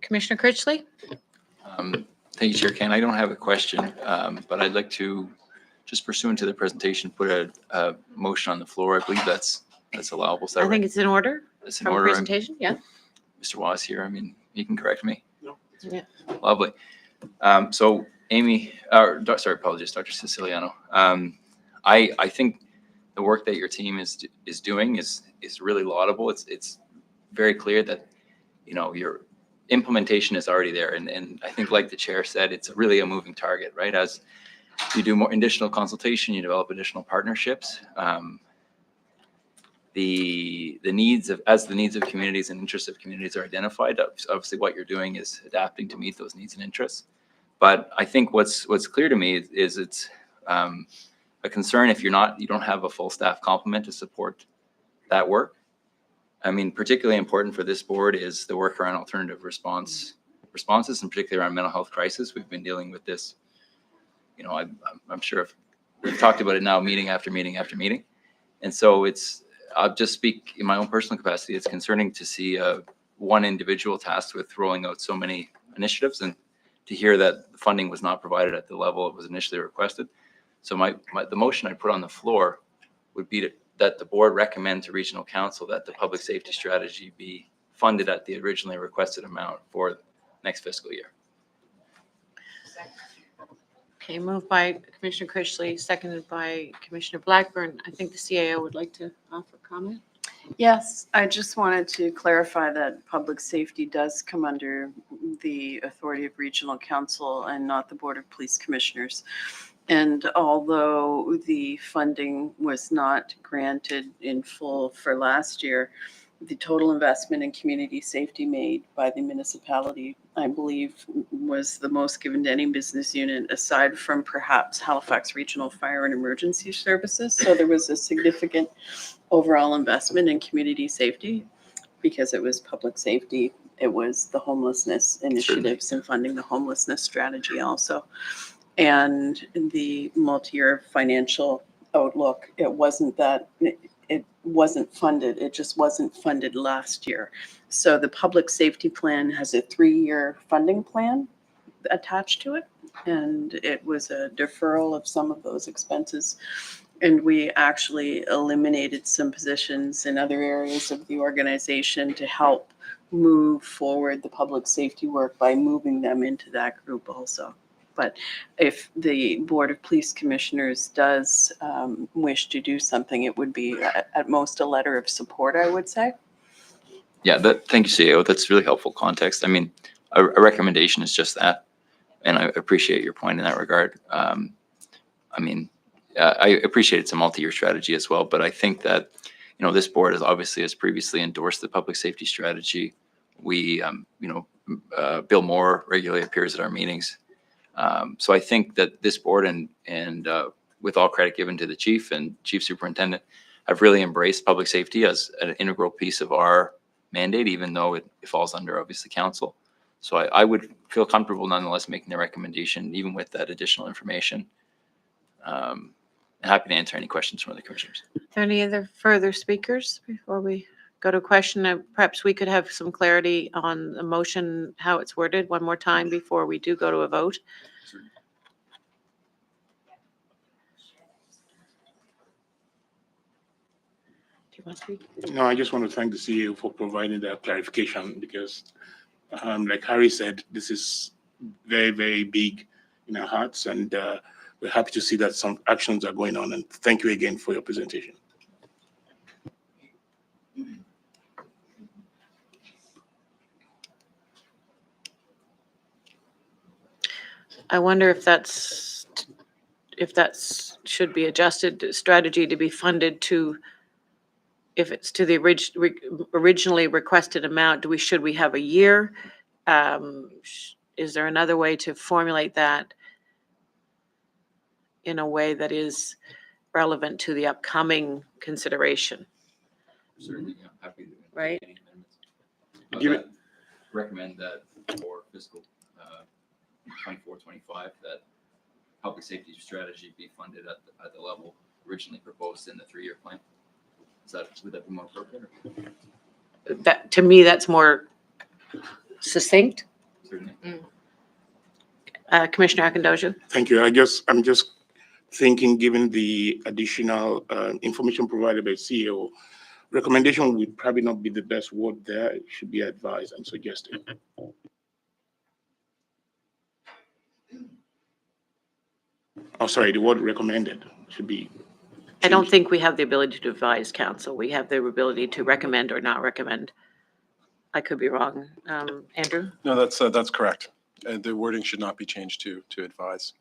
Commissioner Critchley? Thank you, Chair Kane. I don't have a question, but I'd like to, just pursuant to the presentation, put a motion on the floor. I believe that's allowable. Is that I right? think it's in order It's in from order. presentation, yeah. Mr. Wallace here. I mean, you can correct me. No. Yeah. Lovely. So Amy, sorry, apologies, Dr. Siciliano. I think the work that your team is doing is really laudable. It's very clear that, your implementation is already there. And I think, like the chair said, it's really a moving target, right? As you do more additional consultation, you develop additional partnerships. The needs of communities and interests of communities are identified. Obviously, what you're doing is adapting to meet those needs and interests. But I think what's clear to me is it's a concern if you don't have a full staff complement to support that work. I mean, particularly important for this board is the work around alternative responses, and particularly around mental health crisis. We've been dealing with this. I'm sure we've talked about it now, meeting after meeting after meeting, and so I'll just speak in my own personal capacity. It's concerning to see one individual tasked with rolling out so many initiatives, and to hear that the funding was not provided at the level it was initially requested. So the motion I put on the floor would be that the board recommend to regional council that the public safety strategy be funded at the originally requested amount for next fiscal year. Okay, moved by Commissioner Critchley, seconded by Commissioner Blackburn. I think the CAO would like to offer comment. Yes, I just wanted to clarify that public safety does come under the authority of regional council and not the Board of Police Commissioners. And although the funding was not granted in full for last year, the total investment in community safety made by the municipality, I believe, was the most given to any business unit aside from perhaps Halifax Regional Fire and Emergency Services. So there was a significant overall investment in community safety because it was public safety. It was the homelessness initiatives and funding the homelessness strategy also. And the multi-year financial outlook, it wasn't funded. It just wasn't funded last year. So the public safety plan has a 3-year funding plan attached to it. And it was a deferral of some of those expenses. And we actually eliminated some positions in other areas of the organization to help move forward the public safety work by moving them into that group also. But if the Board of Police Commissioners does wish to do something, it would be at most a letter of support, I would say. Yeah, thank you, CEO. That's really helpful context. I mean, a recommendation is just that, and I appreciate your point in that regard. I appreciate it's a multi-year strategy as well, but I think that, this board has previously endorsed the public safety strategy. We, Bill Moore regularly appears at our meetings. So I think that this board and with all credit given to the chief and chief superintendent, have really embraced public safety as an integral piece of our mandate, even though it falls under obviously council. So I would feel comfortable nonetheless making the recommendation, even with that additional information. Happy to answer any questions from the commissioners. Are there any other further speakers before we go to a question? Perhaps we could have some clarity on the motion, how it's worded one more time before we do go to a vote. Do you want to speak? No, I just want to thank the CEO for providing that clarification because, like Harry said, this is very, very big in our hearts. And we're happy to see that some actions are going on. And thank you again for your presentation. I wonder if should be adjusted strategy to be funded to, if it's to the originally requested amount, should we have a year? Is there another way to formulate that in a way that is relevant to the upcoming consideration? Certainly, yeah, happy to. Right. Any amendments. Give it- Recommend that for fiscal 24-25, that public safety strategy be funded at the level originally proposed in the 3-year plan. Would that be more appropriate? That, to me, that's more succinct. Certainly. Commissioner Akindoju? Thank you. I'm just thinking, given the additional information provided by CEO, recommendation would probably not be the best word there. It should be advised and suggested. Oh, sorry, the word recommended should be. I don't changed. think we have the ability to advise council. We have the ability to recommend or not recommend. I could be wrong. Andrew? No, that's correct. The wording should not be changed to advise.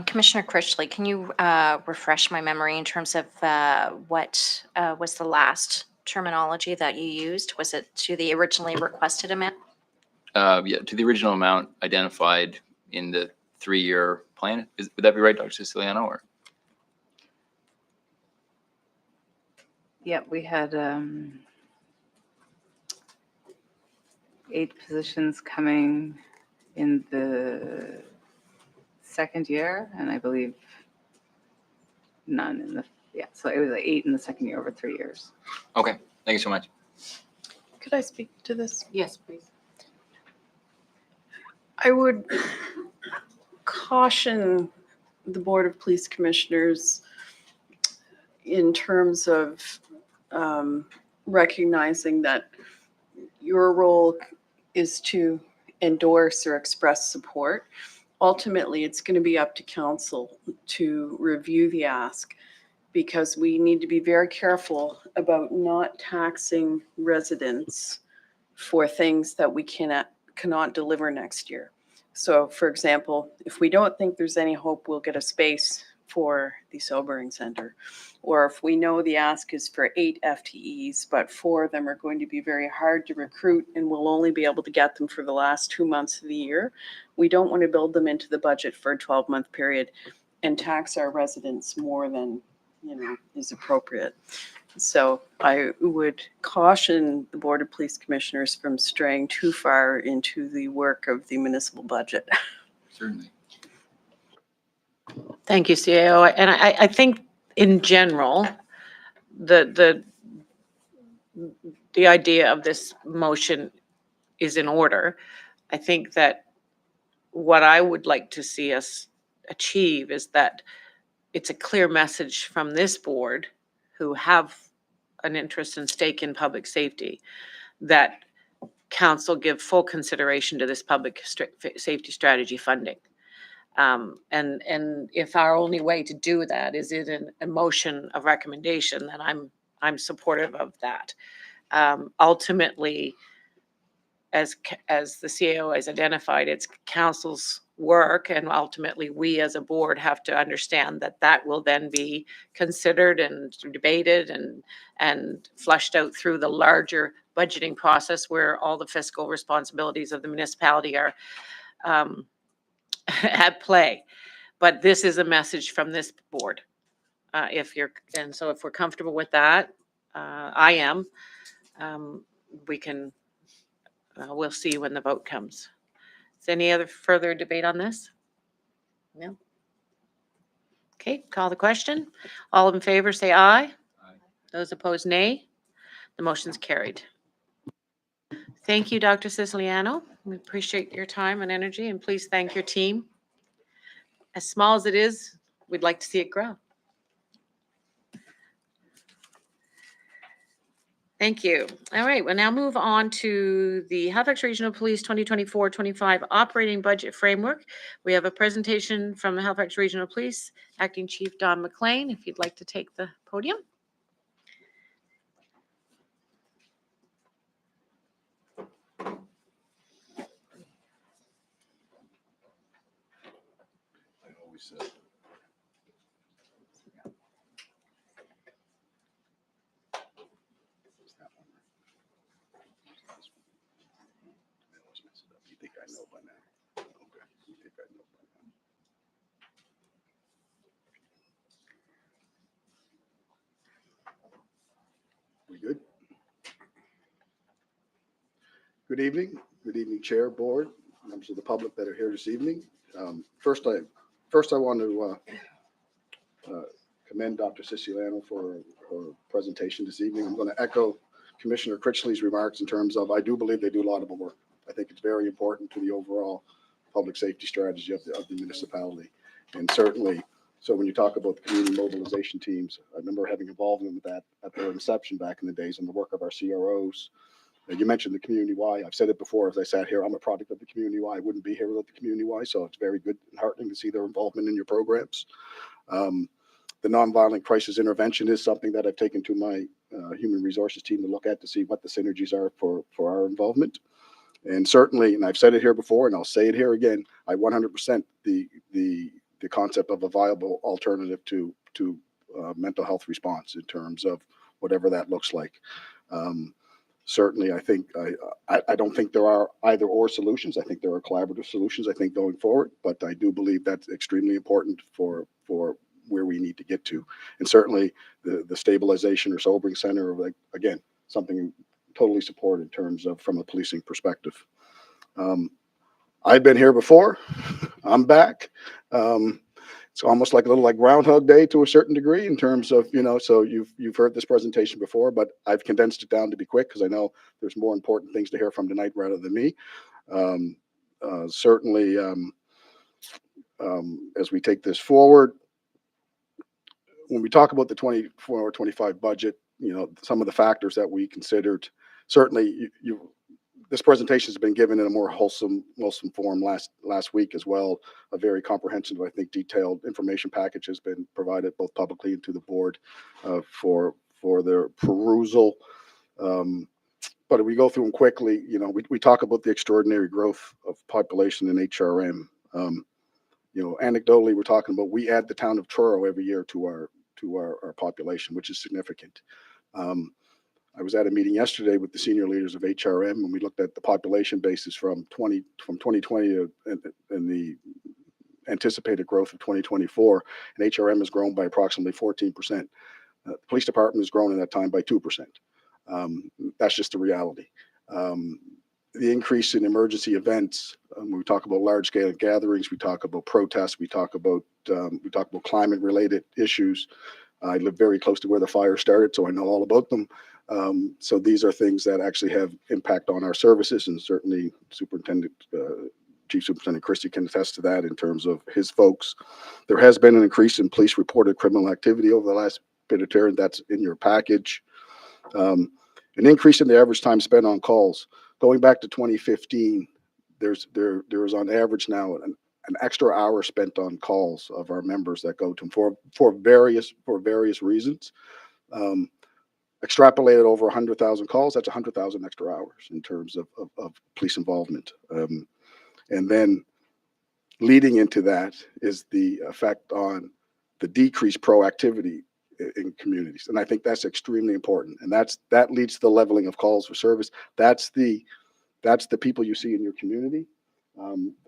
Commissioner Critchley, can you refresh my memory in terms of what was the last terminology that you used? Was it to the originally requested amount? Yeah, to the original amount identified in the 3-year plan. Would that be right, Dr. Siciliano, or? Yeah, we had 8 positions coming in the second year, and I believe none in the, so it was like 8 in the second year over 3 years. Okay, thank you so much. Could I speak to this? Yes, please. I would caution the Board of Police Commissioners in terms of recognizing that your role is to endorse or express support. Ultimately, it's going to be up to council to review the ask, because we need to be very careful about not taxing residents for things that we cannot deliver next year. So, for example, if we don't think there's any hope we'll get a space for the sobering center, or if we know the ask is for 8 FTEs, but 4 of them are going to be very hard to recruit and we'll only be able to get them for the last 2 months of the year, we don't want to build them into the budget for a 12-month period and tax our residents more than, is appropriate. So I would caution the Board of Police Commissioners from straying too far into the work of the municipal budget. Certainly. Thank you, CAO. And I think in general, the idea of this motion is in order. I think that what I would like to see us achieve is that it's a clear message from this board, who have an interest and stake in public safety, that council give full consideration to this public safety strategy funding. And if our only way to do that is in a motion of recommendation, then I'm supportive of that. Ultimately, as the CAO has identified, it's council's work, and ultimately we as a board have to understand that will then be considered and debated and flushed out through the larger budgeting process, where all the fiscal responsibilities of the municipality are at play. But this is a message from this board. So if we're comfortable with that, I am. We can. We'll see when the vote comes. Is any other further debate on this? No. Okay, call the question. All in favor, say aye. Aye. Those opposed, nay. The motion's carried. Thank you, Dr. Siciliano. We appreciate your time and energy, and please thank your team. As small as it is, we'd like to see it grow. Thank you. All right, we'll now move on to the Halifax Regional Police 2024-25 Operating Budget Framework. We have a presentation from the Halifax Regional Police, Acting Chief Don McLean, if you'd like to take the podium. We good? Good evening. Good evening, Chair, Board, members of the public that are here this evening. First, I want to commend Dr. Siciliano for her presentation this evening. I'm going to echo Commissioner Critchley's remarks in terms of, I do believe they do laudable work. I think it's very important to the overall public safety strategy of the municipality. And certainly, so when you talk about the community mobilization teams, I remember having involvement with that at their inception back in the days and the work of our CROs. You mentioned the Community Y. I've said it before as I sat here, I'm a product of the Community Y. I wouldn't be here without the Community Y, so it's very good and heartening to see their involvement in your programs. The nonviolent crisis intervention is something that I've taken to my human resources team to look at to see what the synergies are for our involvement. And certainly, and I've said it here before, and I'll say it here again, I 100% the concept of a viable alternative to mental health response in terms of whatever that looks like. Certainly, I think I don't think there are either or solutions. I think there are collaborative solutions, I think, going forward, but I do believe that's extremely important for where we need to get to. And certainly the stabilization or sobering center, like, again, something totally support in terms of from a policing perspective. I've been here before. I'm back. It's almost like a little like Groundhog Day to a certain degree in terms of, so you've heard this presentation before, but I've condensed it down to be quick because I know there's more important things to hear from tonight rather than me. Certainly, as we take this forward, when we talk about the 24-25 budget, some of the factors that we considered, certainly this presentation has been given in a more wholesome form last week as well. A very comprehensive, I think, detailed information package has been provided both publicly and to the board for their perusal. But if we go through them quickly, we talk about the extraordinary growth of population in HRM. Anecdotally, we're talking about we add the town of Truro every year to our population, which is significant. I was at a meeting yesterday with the senior leaders of HRM, and we looked at the population basis from 2020 and the anticipated growth of 2024, and HRM has grown by approximately 14%. The police department has grown in that time by 2%. That's just the reality. The increase in emergency events, we talk about large-scale gatherings, we talk about protests, we talk about climate-related issues. I live very close to where the fire started, so I know all about them. So these are things that actually have impact on our services, and certainly Chief Superintendent Christie can attest to that in terms of his folks. There has been an increase in police-reported criminal activity over the last bit of term. That's in your package. An increase in the average time spent on calls. Going back to 2015, there is on average now an extra hour spent on calls of our members that go to them for various reasons. Extrapolated over 100,000 calls, that's 100,000 extra hours in terms of police involvement. And then leading into that is the effect on the decreased proactivity in communities. And I think that's extremely important. And that leads to the leveling of calls for service. That's the people you see in your community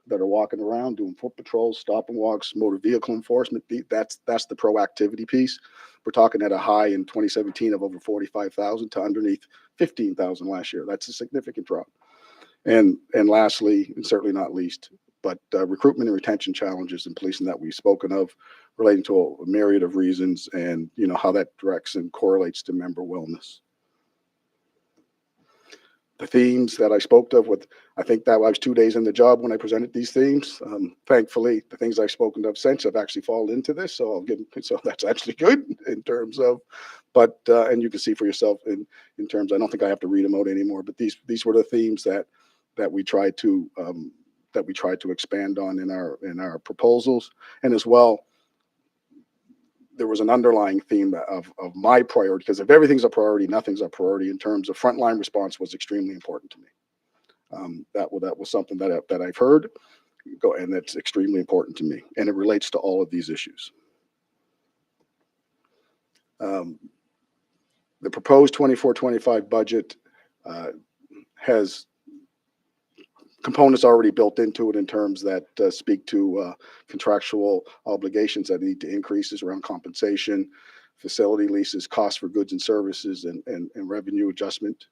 that are walking around doing foot patrols, stop and walks, motor vehicle enforcement. That's the proactivity piece. We're talking at a high in 2017 of over 45,000 to underneath 15,000 last year. That's a significant drop. And lastly, and certainly not least, but recruitment and retention challenges in policing that we've spoken of, relating to a myriad of reasons, and how that directs and correlates to member wellness. the themes that I spoke of with, I think that I was 2 days in the job when I presented these themes. Thankfully, the things I've spoken of since have actually fallen into this. So so that's actually good in terms of, but, and you can see for yourself in terms, I don't think I have to read them out anymore, but these were the themes that we tried to, expand on in our proposals. And as well, there was an underlying theme of my priority, because if everything's a priority, nothing's a priority in terms of frontline response was extremely important to me. That was something that I've heard, and that's extremely important to me, and it relates to all of these issues. The proposed 24-25 budget has components already built into it in terms that speak to contractual obligations that need to increases around compensation, facility leases, costs for goods and services, and revenue adjustment.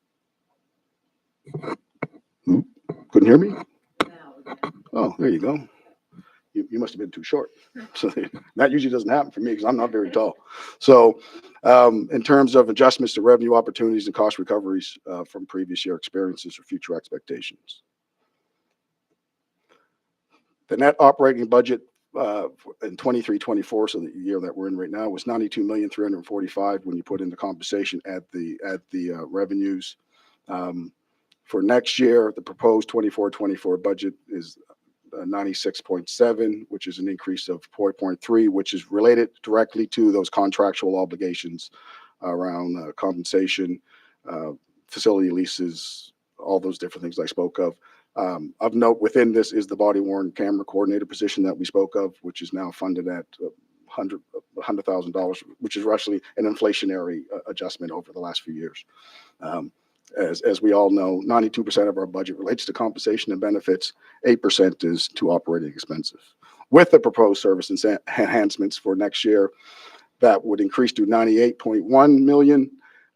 Couldn't hear me? Oh, there you go. You must have been too short. So that usually doesn't happen for me because I'm not very tall. So in terms of adjustments to revenue opportunities and cost recoveries from previous year experiences or future expectations. The net operating budget in 23-24, so the year that we're in right now, was 92,345,000 when you put in the compensation at the revenues. For next year, the proposed 24-24 budget is 96.7, which is an increase of 4.3, which is related directly to those contractual obligations around compensation, facility leases, all those different things I spoke of. Of note within this is the body worn camera coordinator position that we spoke of, which is now funded at $100,000, which is roughly an inflationary adjustment over the last few years. As we all know, 92% of our budget relates to compensation and benefits, 8% is to operating expenses. With the proposed service enhancements for next year, that would increase to 98.1 million,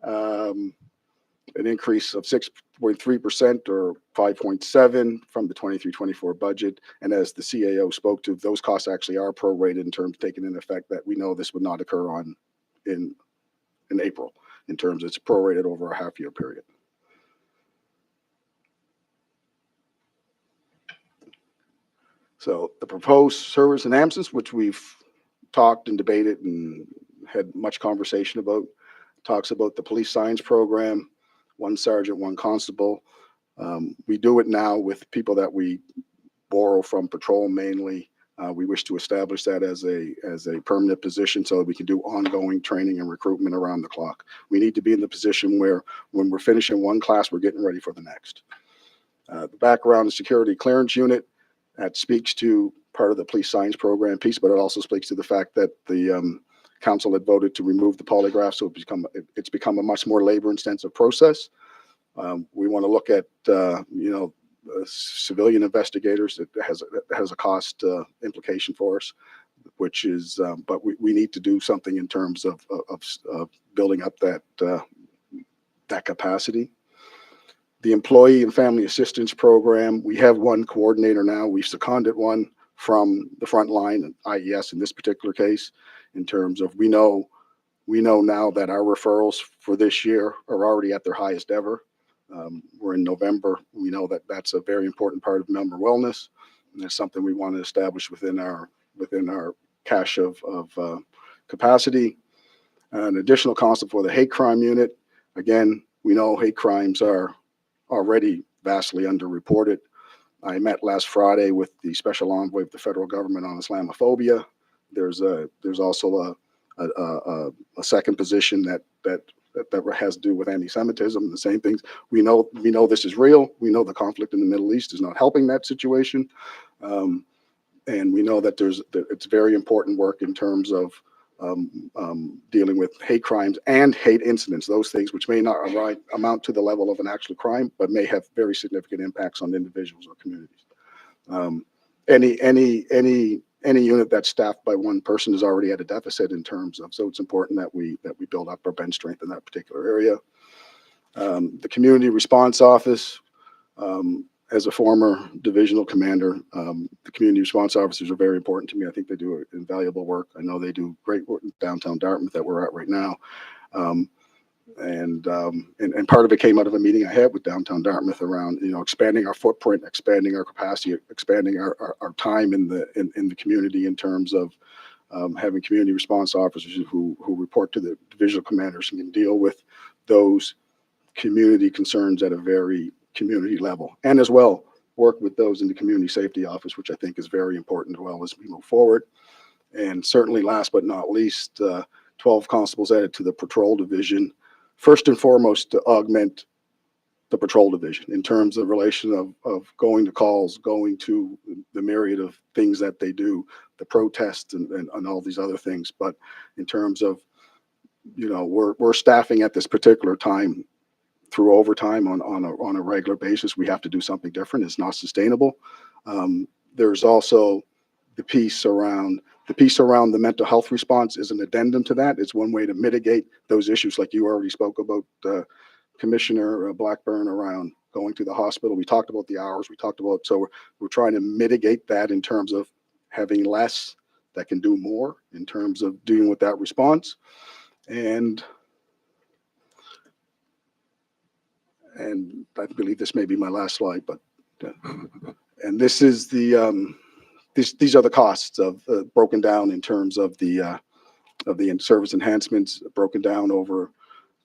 an increase of 6.3% or 5.7 from the 23-24 budget. And as the CAO spoke to, those costs actually are prorated in terms of taking into effect that we know this would not occur in April, in terms of it's prorated over a half-year period. So the proposed service enhancements, which we've talked and debated and had much conversation about, talks about the police science program, 1 sergeant, 1 constable. We do it now with people that we borrow from patrol mainly. We wish to establish that as a permanent position so that we can do ongoing training and recruitment around the clock. We need to be in the position where when we're finishing one class, we're getting ready for the next. The background security clearance unit, that speaks to part of the police science program piece, but it also speaks to the fact that the council had voted to remove the polygraph, so it's become a much more labor-intensive process. We want to look at civilian investigators. That has a cost implication for us, which is, but we need to do something in terms of building up that capacity. The employee and family assistance program, we have 1 coordinator now. We've seconded 1 from the front line, IES in this particular case, in terms of we know now that our referrals for this year are already at their highest ever. We're in November. We know that that's a very important part of member wellness, and it's something we want to establish within our cache of capacity. An additional concept for the hate crime unit. Again, we know hate crimes are already vastly underreported. I met last Friday with the special envoy of the federal government on Islamophobia. There's also a second position that has to do with anti-Semitism, the same things. We know this is real. We know the conflict in the Middle East is not helping that situation. And we know that it's very important work in terms of dealing with hate crimes and hate incidents, those things which may not amount to the level of an actual crime, but may have very significant impacts on individuals or communities. Any unit that's staffed by 1 person is already at a deficit in terms of, so it's important that we build up our bench strength in that particular area. The community response office, as a former divisional commander, the community response officers are very important to me. I think they do invaluable work. I know they do great work in downtown Dartmouth that we're at right now. And part of it came out of a meeting I had with downtown Dartmouth around, expanding our footprint, expanding our capacity, expanding our time in the community in terms of having community response officers who report to the divisional commanders and can deal with those community concerns at a very community level, and as well work with those in the community safety office, which I think is very important as well as we move forward. And certainly last but not least, 12 constables added to the patrol division, first and foremost to augment the patrol division in terms of relation of going to calls, going to the myriad of things that they do, the protests and all these other things. But in terms of, we're staffing at this particular time through overtime on a regular basis. We have to do something different. It's not sustainable. There's also the piece around the mental health response is an addendum to that. It's one way to mitigate those issues, like you already spoke about, Commissioner Blackburn, around going to the hospital. We talked about the hours. So we're trying to mitigate that in terms of having less that can do more in terms of dealing with that response. And I believe this may be my last slide, but and this is these are the costs of broken down in terms of the service enhancements broken down over.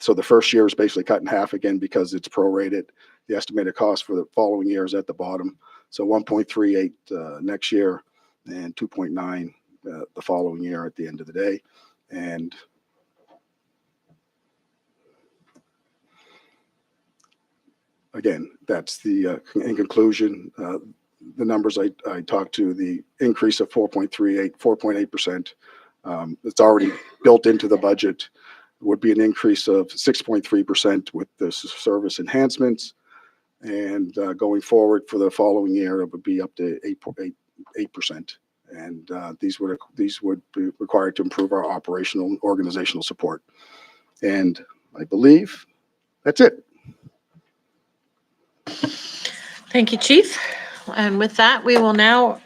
So the first year is basically cut in half again because it's prorated. The estimated cost for the following year is at the bottom. So 1.38 next year and 2.9 the following year at the end of the day. And again, that's the in conclusion, the numbers I talked to, the increase of 4.8%. It's already built into the budget. Would be an increase of 6.3% with the service enhancements, and going forward for the following year, it would be up to 8%. And these would be required to improve our operational and organizational support. And I believe that's it. Thank you, Chief. And with that, we will now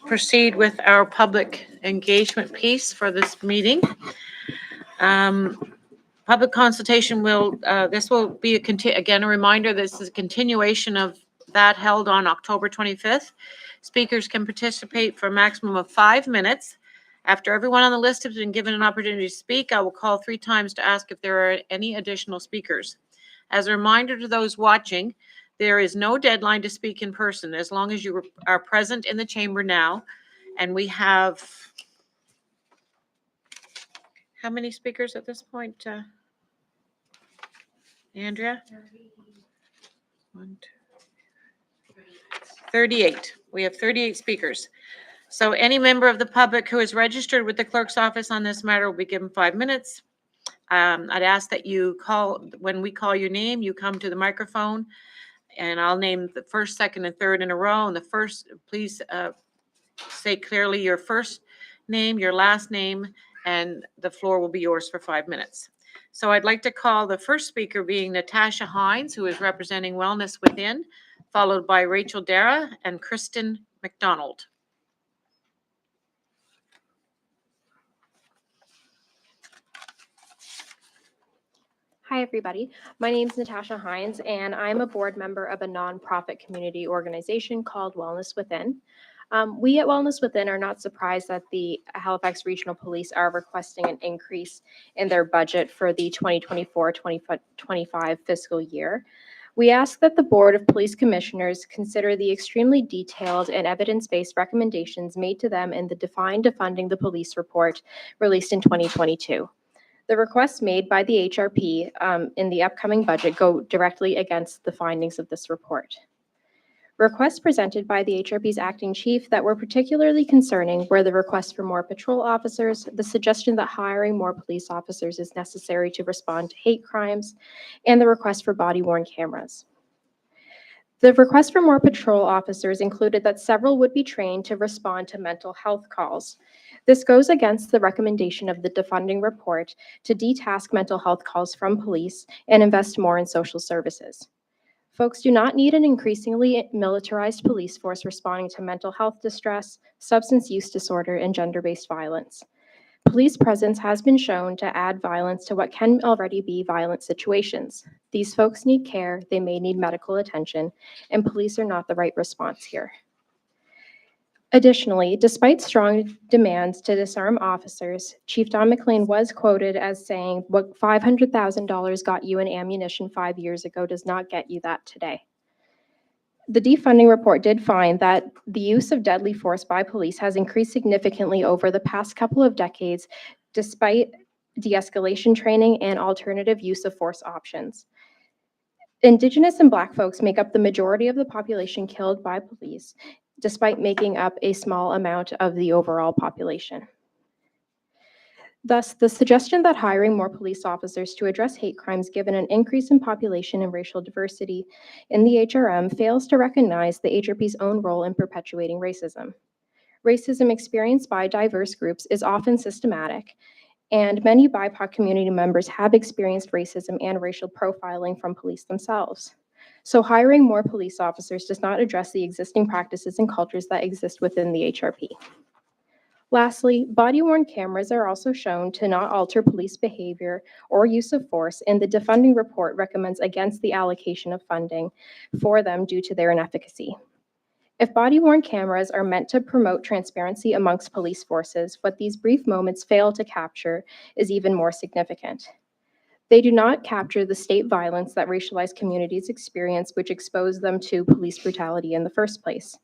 proceed with our public engagement piece for this meeting. Public consultation this will be again, a reminder, this is a continuation of that held on October 25th. Speakers can participate for a maximum of 5 minutes. After everyone on the list has been given an opportunity to speak, I will call 3 times to ask if there are any additional speakers. As a reminder to those watching, there is no deadline to speak in person as long as you are present in the chamber now. And we have, how many speakers at this point, Andrea? 38. We have 38 speakers. So any member of the public who is registered with the clerk's office on this matter will be given 5 minutes. I'd ask that you when we call your name, you come to the microphone, and I'll name the first, second, and third in a row. And the first, please say clearly your first name, your last name, and the floor will be yours for 5 minutes. So I'd like to call the first speaker being Natasha Hines, who is representing Wellness Within, followed by Rachel Dara and Kristen McDonald. Hi, everybody. My name is Natasha Hines, and I'm a board member of a nonprofit community organization called Wellness Within. We at Wellness Within are not surprised that the Halifax Regional Police are requesting an increase in their budget for the 2024-2025 fiscal year. We ask that the Board of Police Commissioners consider the extremely detailed and evidence-based recommendations made to them in the Defined Defunding the Police report released in 2022. The requests made by the HRP in the upcoming budget go directly against the findings of this report. Requests presented by the HRP's acting chief that were particularly concerning were the request for more patrol officers, the suggestion that hiring more police officers is necessary to respond to hate crimes, and the request for body-worn cameras. The request for more patrol officers included that several would be trained to respond to mental health calls. This goes against the recommendation of the defunding report to detask mental health calls from police and invest more in social services. Folks do not need an increasingly militarized police force responding to mental health distress, substance use disorder, and gender-based violence. Police presence has been shown to add violence to what can already be violent situations. These folks need care, they may need medical attention, and police are not the right response here. Additionally, despite strong demands to disarm officers, Chief Don McLean was quoted as saying, "What $500,000 got you in ammunition 5 years ago does not get you that today." The defunding report did find that the use of deadly force by police has increased significantly over the past couple of decades, despite de-escalation training and alternative use of force options. Indigenous and Black folks make up the majority of the population killed by police, despite making up a small amount of the overall population. Thus, the suggestion that hiring more police officers to address hate crimes given an increase in population and racial diversity in the HRM fails to recognize the HRP's own role in perpetuating racism. Racism experienced by diverse groups is often systematic, and many BIPOC community members have experienced racism and racial profiling from police themselves. So hiring more police officers does not address the existing practices and cultures that exist within the HRP. Lastly, body-worn cameras are also shown to not alter police behavior or use of force, and the defunding report recommends against the allocation of funding for them due to their inefficacy. If body-worn cameras are meant to promote transparency amongst police forces, what these brief moments fail to capture is even more significant. They do not capture the state violence that racialized communities experience, which expose them to police brutality in the first place.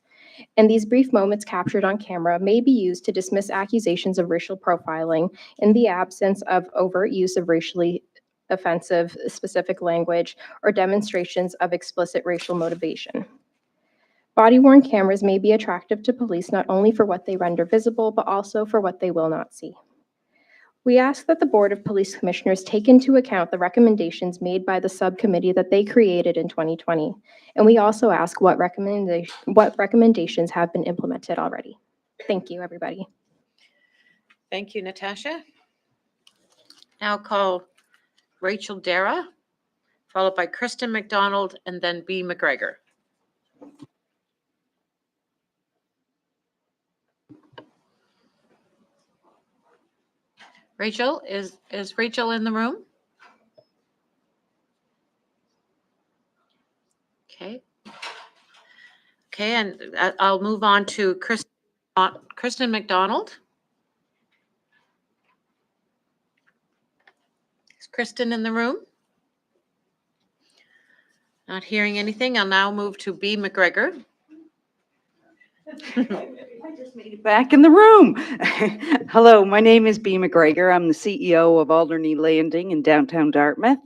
And these brief moments captured on camera may be used to dismiss accusations of racial profiling in the absence of overt use of racially offensive specific language or demonstrations of explicit racial motivation. Body-worn cameras may be attractive to police not only for what they render visible, but also for what they will not see. We ask that the Board of Police Commissioners take into account the recommendations made by the subcommittee that they created in 2020. And we also ask what recommendations have been implemented already. Thank you, everybody. Thank you, Natasha. Now call Rachel Dara, followed by Kristen McDonald, and then B. McGregor. Rachel, is Rachel in the room? Okay. Okay, and I'll move on to Kristen McDonald. Is Kristen in the room? Not hearing anything. I'll now move to B. McGregor. I just made it back in the room. Hello, my name is B. McGregor. I'm the CEO of Alderney Landing in downtown Dartmouth,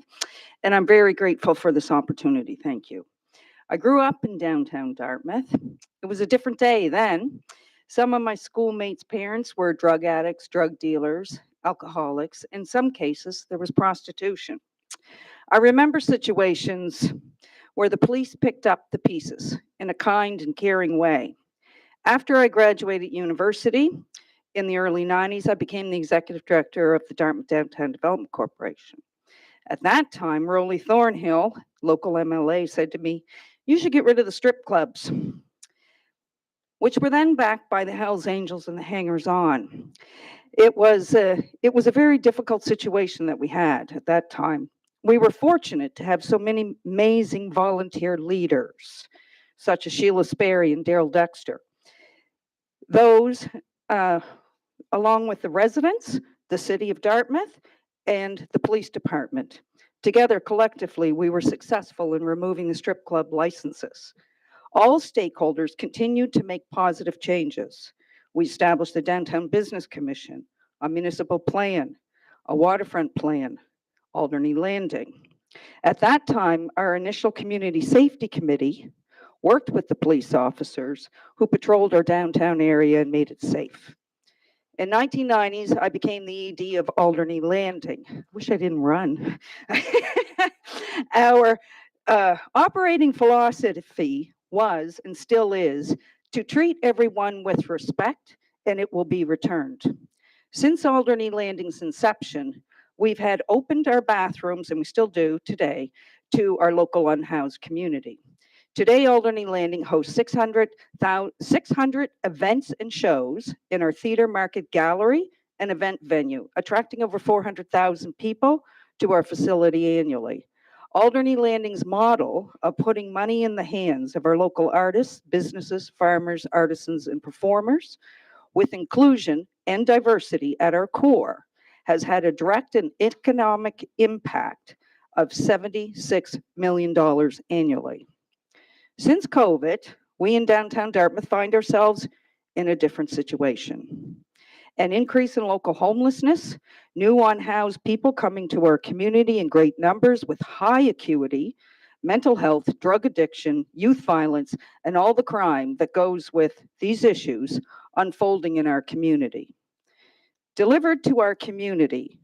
and I'm very grateful for this opportunity. Thank you. I grew up in downtown Dartmouth. It was a different day then. Some of my schoolmates' parents were drug addicts, drug dealers, alcoholics. In some cases, there was prostitution. I remember situations where the police picked up the pieces in a kind and caring way. After I graduated university in the early 90s, I became the executive director of the Dartmouth Downtown Development Corporation. At that time, Rolly Thornhill, local MLA, said to me, "You should get rid of the strip clubs," which were then backed by the Hells Angels and the Hangers On. It was a very difficult situation that we had at that time. We were fortunate to have so many amazing volunteer leaders, such as Sheila Sperry and Daryl Dexter. Those, along with the residents, the city of Dartmouth, and the police department. Together, collectively, we were successful in removing the strip club licenses. All stakeholders continued to make positive changes. We established the Downtown Business Commission, a municipal plan, a waterfront plan, Alderney Landing. At that time, our initial community safety committee worked with the police officers who patrolled our downtown area and made it safe. In 1990s, I became the ED of Alderney Landing. Wish I didn't run. Our operating philosophy was, and still is, to treat everyone with respect, and it will be returned. Since Alderney Landing's inception, we've had opened our bathrooms, and we still do today, to our local unhoused community. Today, Alderney Landing hosts 600 events and shows in our Theatre Market Gallery an event venue, attracting over 400,000 people to our facility annually. Alderney Landing's model of putting money in the hands of our local artists, businesses, farmers, artisans, and performers, with inclusion and diversity at our core, has had a direct and economic impact of $76 million annually. Since COVID, we in downtown Dartmouth find ourselves in a different situation. An increase in local homelessness, new unhoused people coming to our community in great numbers with high acuity, mental health, drug addiction, youth violence, and all the crime that goes with these issues unfolding in our community. Delivered to our community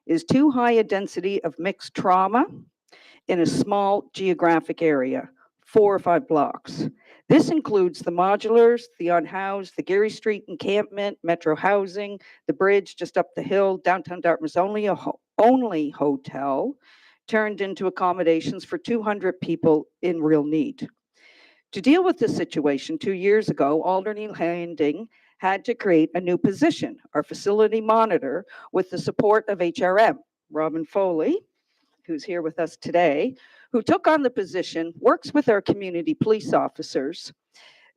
is too high a density of mixed trauma in a small geographic area, 4 or 5 blocks. This includes the modulars, the unhoused, the Gary Street encampment, Metro Housing, the bridge just up the hill, downtown Dartmouth's only hotel, turned into accommodations for 200 people in real need. To deal with this situation, 2 years ago, Alderney Landing had to create a new position, our facility monitor, with the support of HRM. Robin Foley, who's here with us today, who took on the position, works with our community police officers,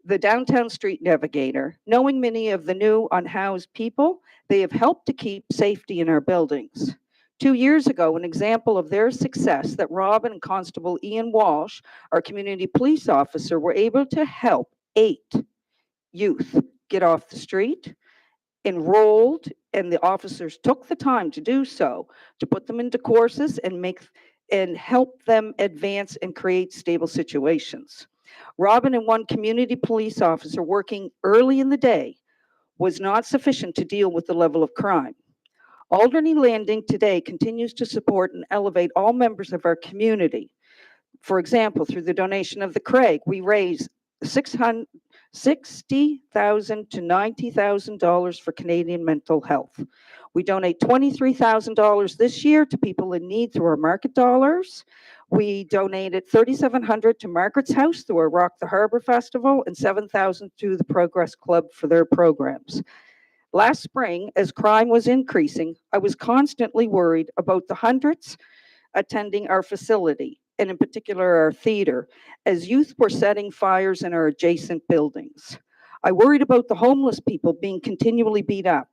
the downtown street navigator. Knowing many of the new unhoused people, they have helped to keep safety in our buildings. 2 years ago, an example of their success that Robin and Constable Ian Walsh, our community police officer, were able to help 8 youth get off the street, enrolled, and the officers took the time to do so, to put them into courses and help them advance and create stable situations. Robin and one community police officer working early in the day was not sufficient to deal with the level of crime. Alderney Landing today continues to support and elevate all members of our community. For example, through the donation of the Craig, we raise $60,000 to $90,000 for Canadian mental health. We donate $23,000 this year to people in need through our market dollars. We donated $3,700 to Margaret's House through our Rock the Harbour Festival and $7,000 to the Progress Club for their programs. Last spring, as crime was increasing, I was constantly worried about the hundreds attending our facility, and in particular our theater, as youth were setting fires in our adjacent buildings. I worried about the homeless people being continually beat up,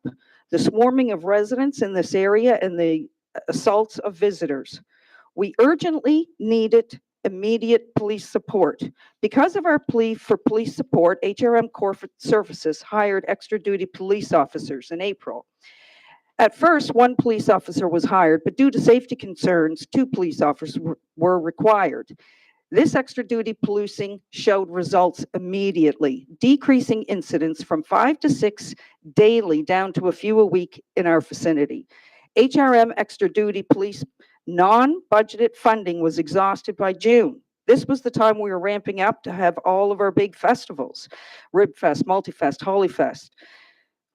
the swarming of residents in this area, and the assaults of visitors. We urgently needed immediate police support. Because of our plea for police support, HRM Corporate Services hired extra duty police officers in April. At first, 1 police officer was hired, but due to safety concerns, 2 police officers were required. This extra duty policing showed results immediately, decreasing incidents from 5 to 6 daily down to a few a week in our vicinity. HRM extra duty police non-budgeted funding was exhausted by June. This was the time we were ramping up to have all of our big festivals, Ribfest, Multifest, Hollyfest,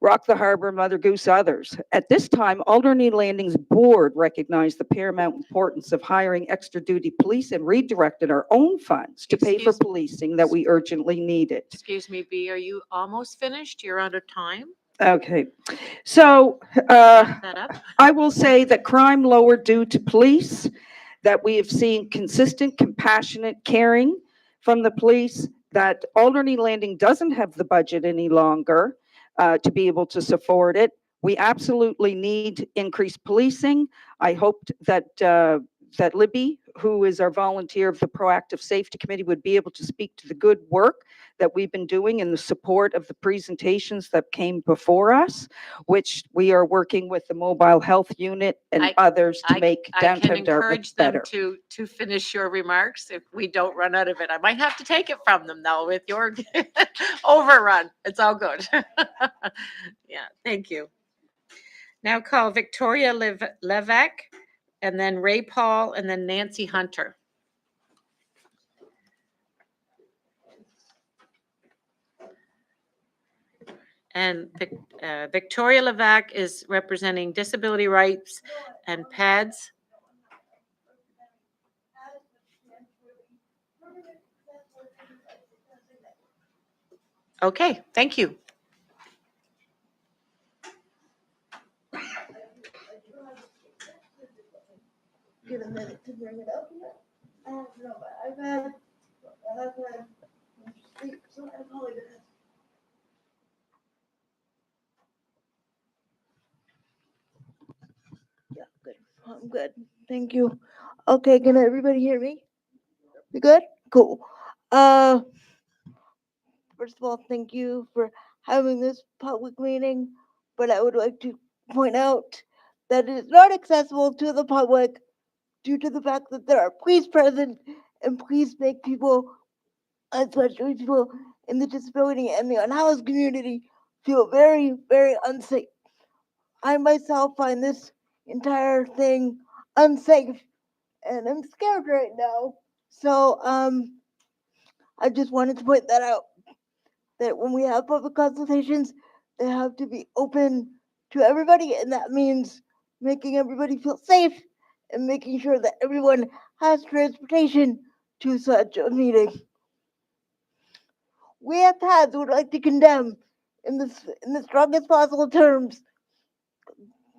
Rock the Harbour, Mother Goose, others. At this time, Alderney Landing's board recognized the paramount importance of hiring extra duty police and redirected our own funds to pay for Excuse- policing that we urgently needed. Excuse me, B, are you almost finished? You're out of time? Okay, so Wrap that up. I will say that crime lowered due to police, that we have seen consistent, compassionate caring from the police, that Alderney Landing doesn't have the budget any longer to be able to support it. We absolutely need increased policing. I hoped that that Libby, who is our volunteer of the Proactive Safety Committee, would be able to speak to the good work that we've been doing in the support of the presentations that came before us, which we are working with the Mobile Health Unit and others to make I can downtown Dartmouth encourage them better. to finish your remarks if we don't run out of it. I might have to take it from them though with your overrun. It's all good. Yeah, thank you. Now call Victoria Levesque, and then Ray Paul, and then Nancy Hunter. And Victoria Levesque is representing Disability Rights and PADS. Okay, thank you. get a minute to bring it up yet. I don't know, but I've had sleep, so I apologize. Yeah, good. I'm good. Thank you. Okay, can everybody hear me? You good? Cool. Uh, First of all, thank you for having this public meeting, but I would like to point out that it is not accessible to the public due to the fact that there are police present, and police make people, especially people in the disability and the unhoused community, feel very, very unsafe. I myself find this entire thing unsafe, and I'm scared right now. So, I just wanted to point that out, that when we have public consultations, they have to be open to everybody, and that means making everybody feel safe and making sure that everyone has transportation to such a meeting. We at PADS would like to condemn in the strongest possible terms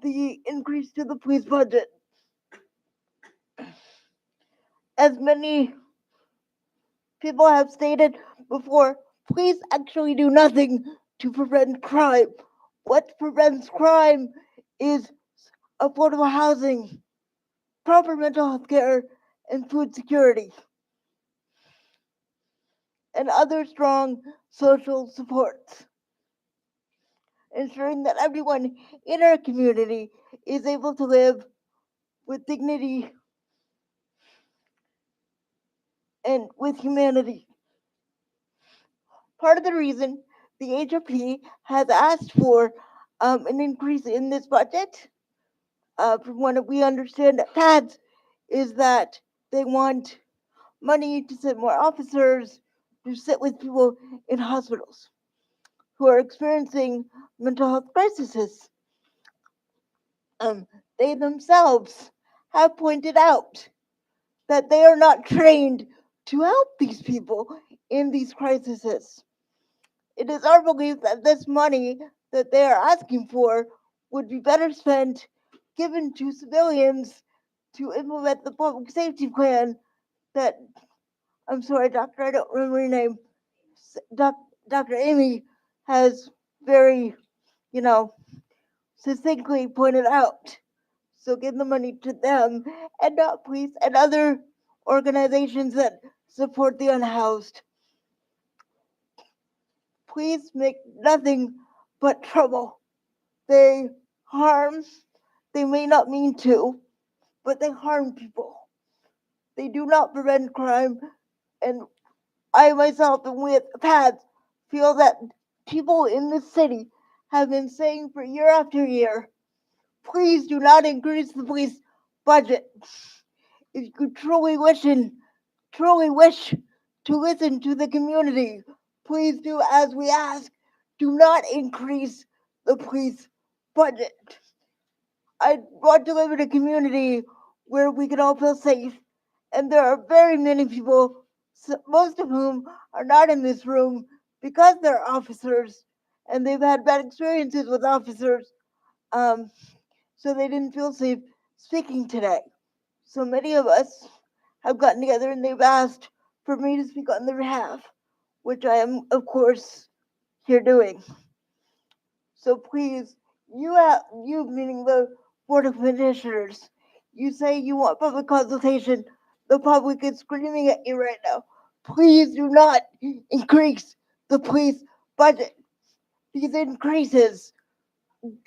the increase to the police budget. As many people have stated before, police actually do nothing to prevent crime. What prevents crime is affordable housing, proper mental health care, and food security, and other strong social supports. Ensuring that everyone in our community is able to live with dignity and with humanity. Part of the reason the HOP has asked for an increase in this budget, from what we understand at PADS, is that they want money to send more officers to sit with people in hospitals who are experiencing mental health crises. They themselves have pointed out that they are not trained to help these people in these crises. It is our belief that this money that they are asking for would be better spent given to civilians to implement the public safety plan that, I'm sorry, doctor, I don't remember your name, Dr. Amy has very, succinctly pointed out. So give the money to them and not police and other organizations that support the unhoused. Police make nothing but trouble. They harm, they may not mean to, but they harm people. They do not prevent crime, and I myself and we at PADS feel that people in this city have been saying for year after year, please do not increase the police budget. If you truly wish to listen to the community, please do as we ask. Do not increase the police budget. I want to live in a community where we can all feel safe, and there are very many people, most of whom are not in this room because they're officers and they've had bad experiences with officers, so they didn't feel safe speaking today. So many of us have gotten together and they've asked for me to speak on their behalf, which I am, of course, here doing. So please, you meaning the Board of Commissioners, you say you want public consultation. The public is screaming at you right now. Please do not increase the police budget. These increases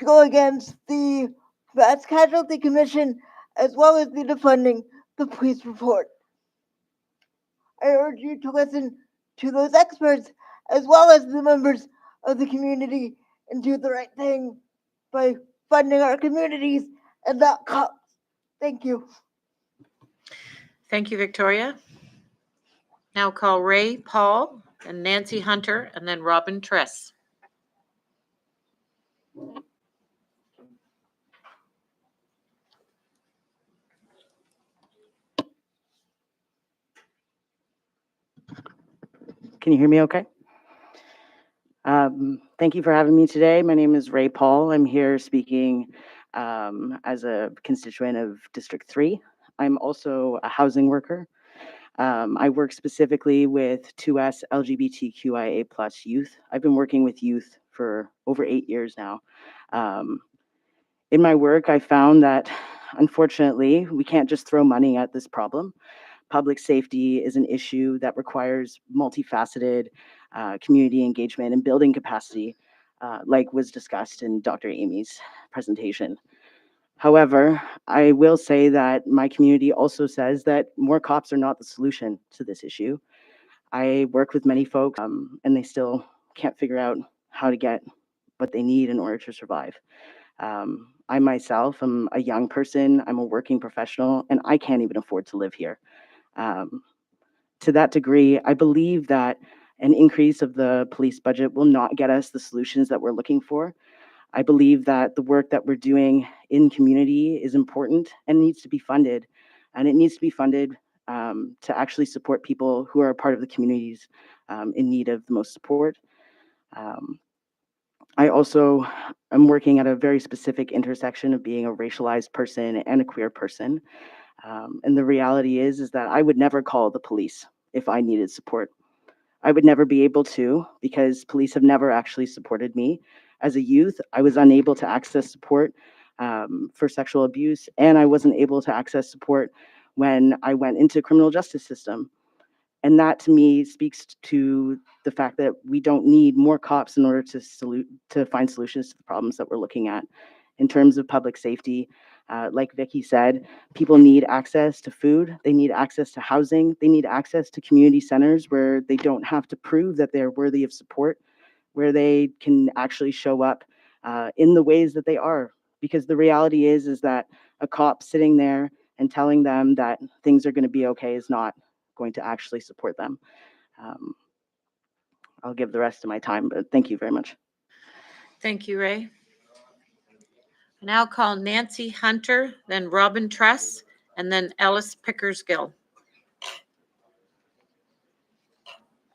go against the Mass Casualty Commission as well as the defunding the police report. I urge you to listen to those experts as well as the members of the community and do the right thing by funding our communities and not cops. Thank you. Thank you, Victoria. Now call Ray Paul and Nancy Hunter and then Robin Tress. Can you hear me okay? Thank you for having me today. My name is Ray Paul. I'm here speaking as a constituent of District 3. I'm also a housing worker. I work specifically with 2S LGBTQIA plus youth. I've been working with youth for over 8 years now. In my work, I found that unfortunately, we can't just throw money at this problem. Public safety is an issue that requires multifaceted community engagement and building capacity, like was discussed in Dr. Amy's presentation. However, I will say that my community also says that more cops are not the solution to this issue. I work with many folks, and they still can't figure out how to get what they need in order to survive. I myself am a young person, I'm a working professional, and I can't even afford to live here. To that degree, I believe that an increase of the police budget will not get us the solutions that we're looking for. I believe that the work that we're doing in community is important and needs to be funded. And it needs to be funded to actually support people who are a part of the communities in need of the most support. I also am working at a very specific intersection of being a racialized person and a queer person. And the reality is that I would never call the police if I needed support. I would never be able to because police have never actually supported me. As a youth, I was unable to access support for sexual abuse, and I wasn't able to access support when I went into the criminal justice system. And that to me speaks to the fact that we don't need more cops in order to find solutions to the problems that we're looking at. In terms of public safety, like Vicky said, people need access to food, they need access to housing, they need access to community centers where they don't have to prove that they're worthy of support, where they can actually show up in the ways that they are. Because the reality is that a cop sitting there and telling them that things are going to be okay is not going to actually support them. I'll give the rest of my time, but thank you very much. Thank you, Ray. I now call Nancy Hunter, then Robin Truss, and then Ellis Pickersgill.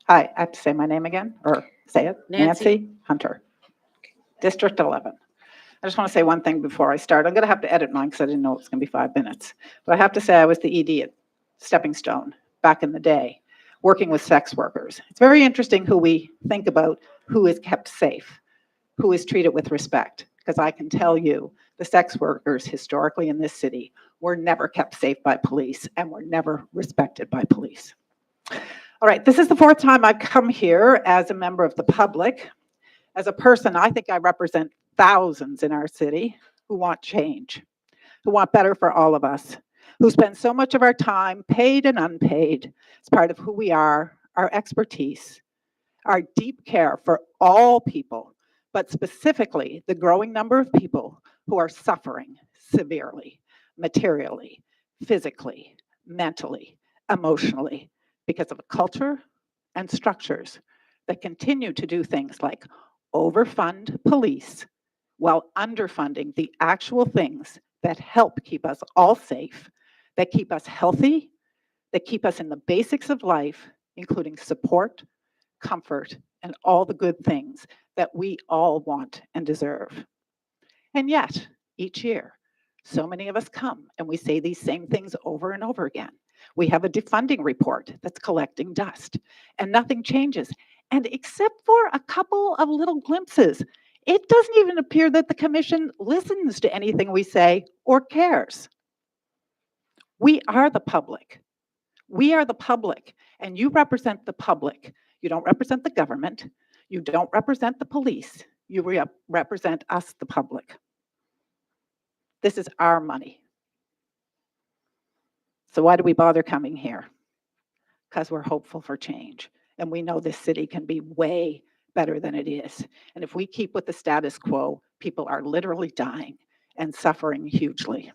Hi, I have to say my name again, or say it. Nancy. Nancy Hunter, District 11. I just want to say one thing before I start. I'm going to have to edit mine because I didn't know it was going to be 5 minutes. But I have to say I was the ED at Stepping Stone back in the day, working with sex workers. It's very interesting who we think about who is kept safe, who is treated with respect. Because I can tell you, the sex workers historically in this city were never kept safe by police and were never respected by police. All right, this is the 4th time I've come here as a member of the public. As a person, I think I represent thousands in our city who want change, who want better for all of us, who spend so much of our time, paid and unpaid, as part of who we are, our expertise, our deep care for all people, but specifically the growing number of people who are suffering severely, materially, physically, mentally, emotionally, because of a culture and structures that continue to do things like overfund police while underfunding the actual things that help keep us all safe, that keep us healthy, that keep us in the basics of life, including support, comfort, and all the good things that we all want and deserve. And yet, each year, so many of us come and we say these same things over and over again. We have a defunding report that's collecting dust, and nothing changes. And except for a couple of little glimpses, it doesn't even appear that the commission listens to anything we say or cares. We are the public. We are the public, and you represent the public. You don't represent the government. You don't represent the police. You represent us, the public. This is our money. So why do we bother coming here? Because we're hopeful for change. And we know this city can be way better than it is. And if we keep with the status quo, people are literally dying and suffering hugely.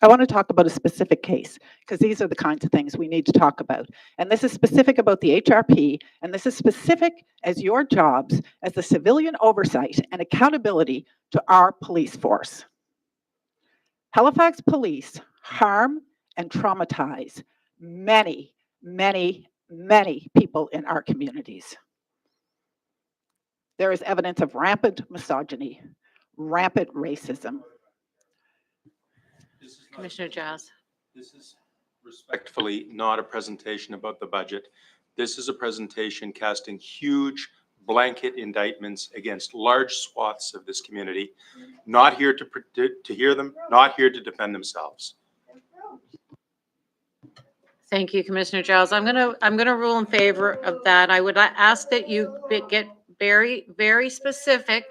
I want to talk about a specific case because these are the kinds of things we need to talk about. And this is specific about the HRP, and this is specific as your jobs as the civilian oversight and accountability to our police force. Halifax police harm and traumatize many, many, many people in our communities. There is evidence of rampant misogyny, rampant racism, Commissioner Giles. This is respectfully not a presentation about the budget. This is a presentation casting huge blanket indictments against large swaths of this community, not here to hear them, not here to defend themselves. Thank you, Commissioner Giles. I'm gonna rule in favor of that. I would ask that you get very, very specific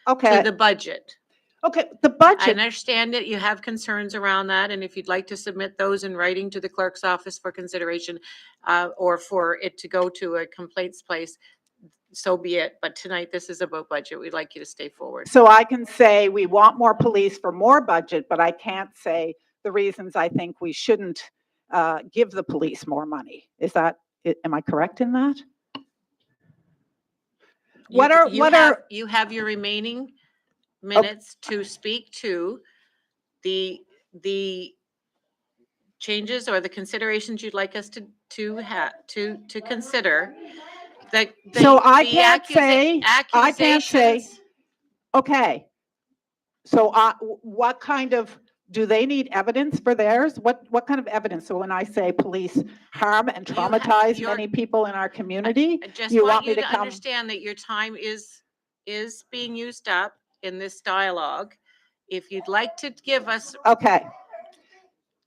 to Okay, the budget. okay, the I budget, understand that you have concerns around that, and if you'd like to submit those in writing to the clerk's office for consideration, or for it to go to a complaints place, so be it. But tonight, this is about budget. We'd like you to stay forward. so I can say we want more police for more budget, but I can't say the reasons I think we shouldn't give the police more money. Is that, am I correct in that? What You have your remaining minutes to speak to the changes or the considerations you'd like us to consider. So I can't say, accusations. okay. So what kind of, do they need evidence for theirs? What kind of evidence? So when I say police harm and traumatize many people in our community, I just you want want me you to to come? understand that your time is being used up in this dialogue. If you'd like to give us. Okay.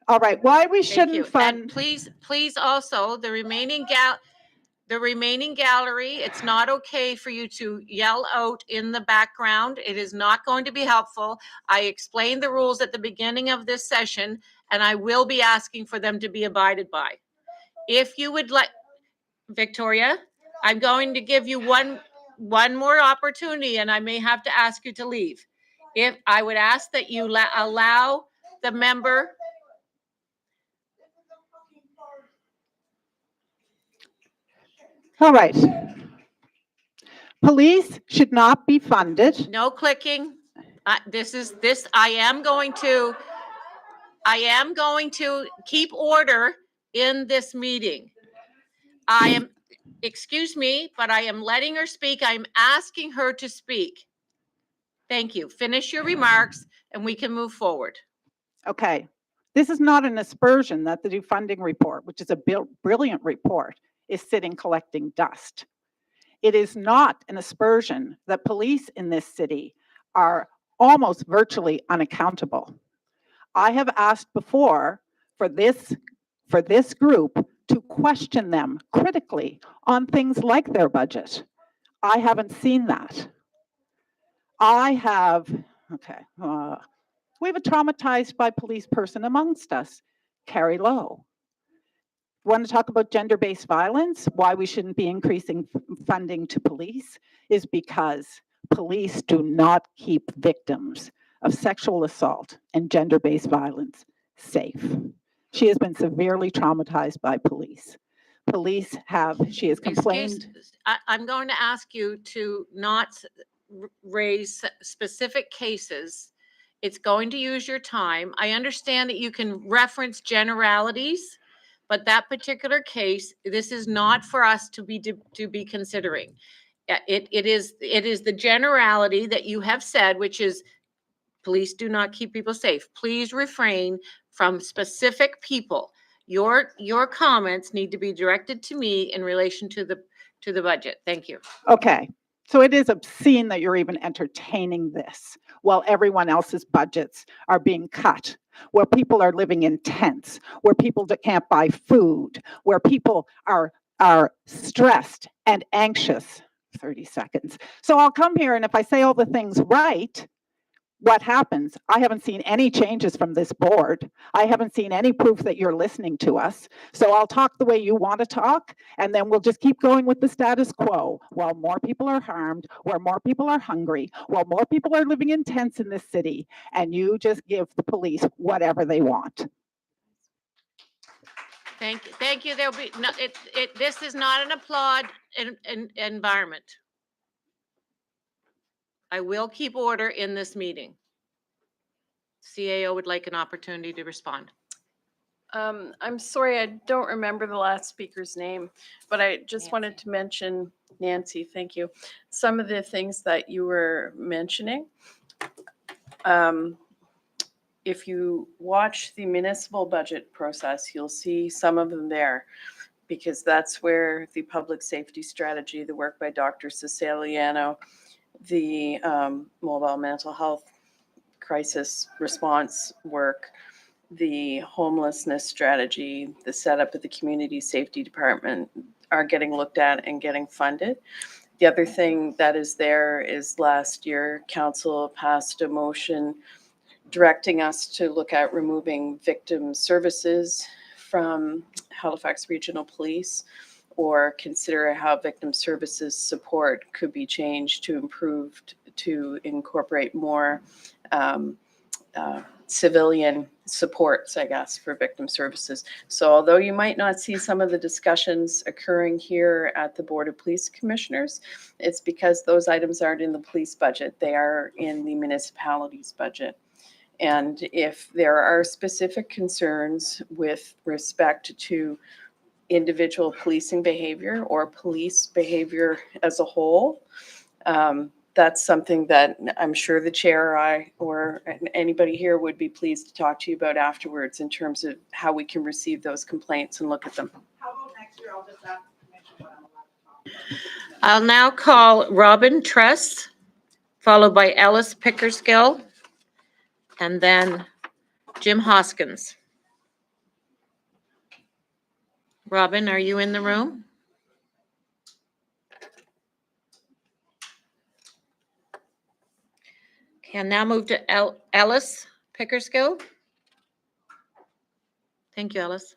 All right, why we Thank you. shouldn't And fund, please also, the remaining gallery, it's not okay for you to yell out in the background. It is not going to be helpful. I explained the rules at the beginning of this session, and I will be asking for them to be abided by. If you would like, Victoria, I'm going to give you one more opportunity, and I may have to ask you to leave. If I would ask that you allow the member. all right. Police should not be funded. No clicking. I am going to keep order in this meeting. Excuse me, but I am letting her speak. I'm asking her to speak. Thank you. Finish your remarks and we can move forward. Okay, this is not an aspersion that the defunding report, which is a brilliant report, is sitting collecting dust. It is not an aspersion that police in this city are almost virtually unaccountable. I have asked before for this group to question them critically on things like their budget. I haven't seen that. We have a traumatized by police person amongst us, Carrie Lowe. Want to talk about gender-based violence? Why we shouldn't be increasing funding to police is because police do not keep victims of sexual assault and gender-based violence safe. She has been severely traumatized by police. She has complained. I'm going to ask you to not raise specific cases. It's going to use your time. I understand that you can reference generalities, but that particular case, this is not for us to be considering. It is the generality that you have said, which is police do not keep people safe. Please refrain from specific people. Your comments need to be directed to me in relation to the budget. Thank you. Okay, so it is obscene that you're even entertaining this while everyone else's budgets are being cut, where people are living in tents, where people can't buy food, where people are stressed and anxious. 30 seconds. So I'll come here and if I say all the things right, what happens? I haven't seen any changes from this board. I haven't seen any proof that you're listening to us. So I'll talk the way you want to talk, and then we'll just keep going with the status quo while more people are harmed, where more people are hungry, while more people are living in tents in this city, and you just give the police whatever they want. Thank you. Thank you. There'll be no, this is not an applaud environment. I will keep order in this meeting. CAO would like an opportunity to respond. I'm sorry, I don't remember the last speaker's name, but I just wanted to mention, Nancy, thank you, some of the things that you were mentioning. if you watch the municipal budget process, you'll see some of them there, because that's where the public safety strategy, the work by Dr. Siciliano, the mobile mental health crisis response work, the homelessness strategy, the setup of the community safety department are getting looked at and getting funded. The other thing that is there is last year, council passed a motion directing us to look at removing victim services from Halifax Regional Police, or consider how victim services support could be changed to improve, to incorporate more civilian supports, I guess, for victim services. So although you might not see some of the discussions occurring here at the Board of Police Commissioners, it's because those items aren't in the police budget. They are in the municipality's budget. And if there are specific concerns with respect to individual policing behavior or police behavior as a whole, that's something that I'm sure the chair or I or anybody here would be pleased to talk to you about afterwards in terms of how we can receive those complaints and look at them. How about next year, I'll just ask the commission when I'm allowed to talk. I'll now call Robin Tress, followed by Ellis Pickersgill, and then Jim Hoskins. Robin, are you in the room? Okay, I'll now move to Ellis Pickersgill. Thank you, Ellis.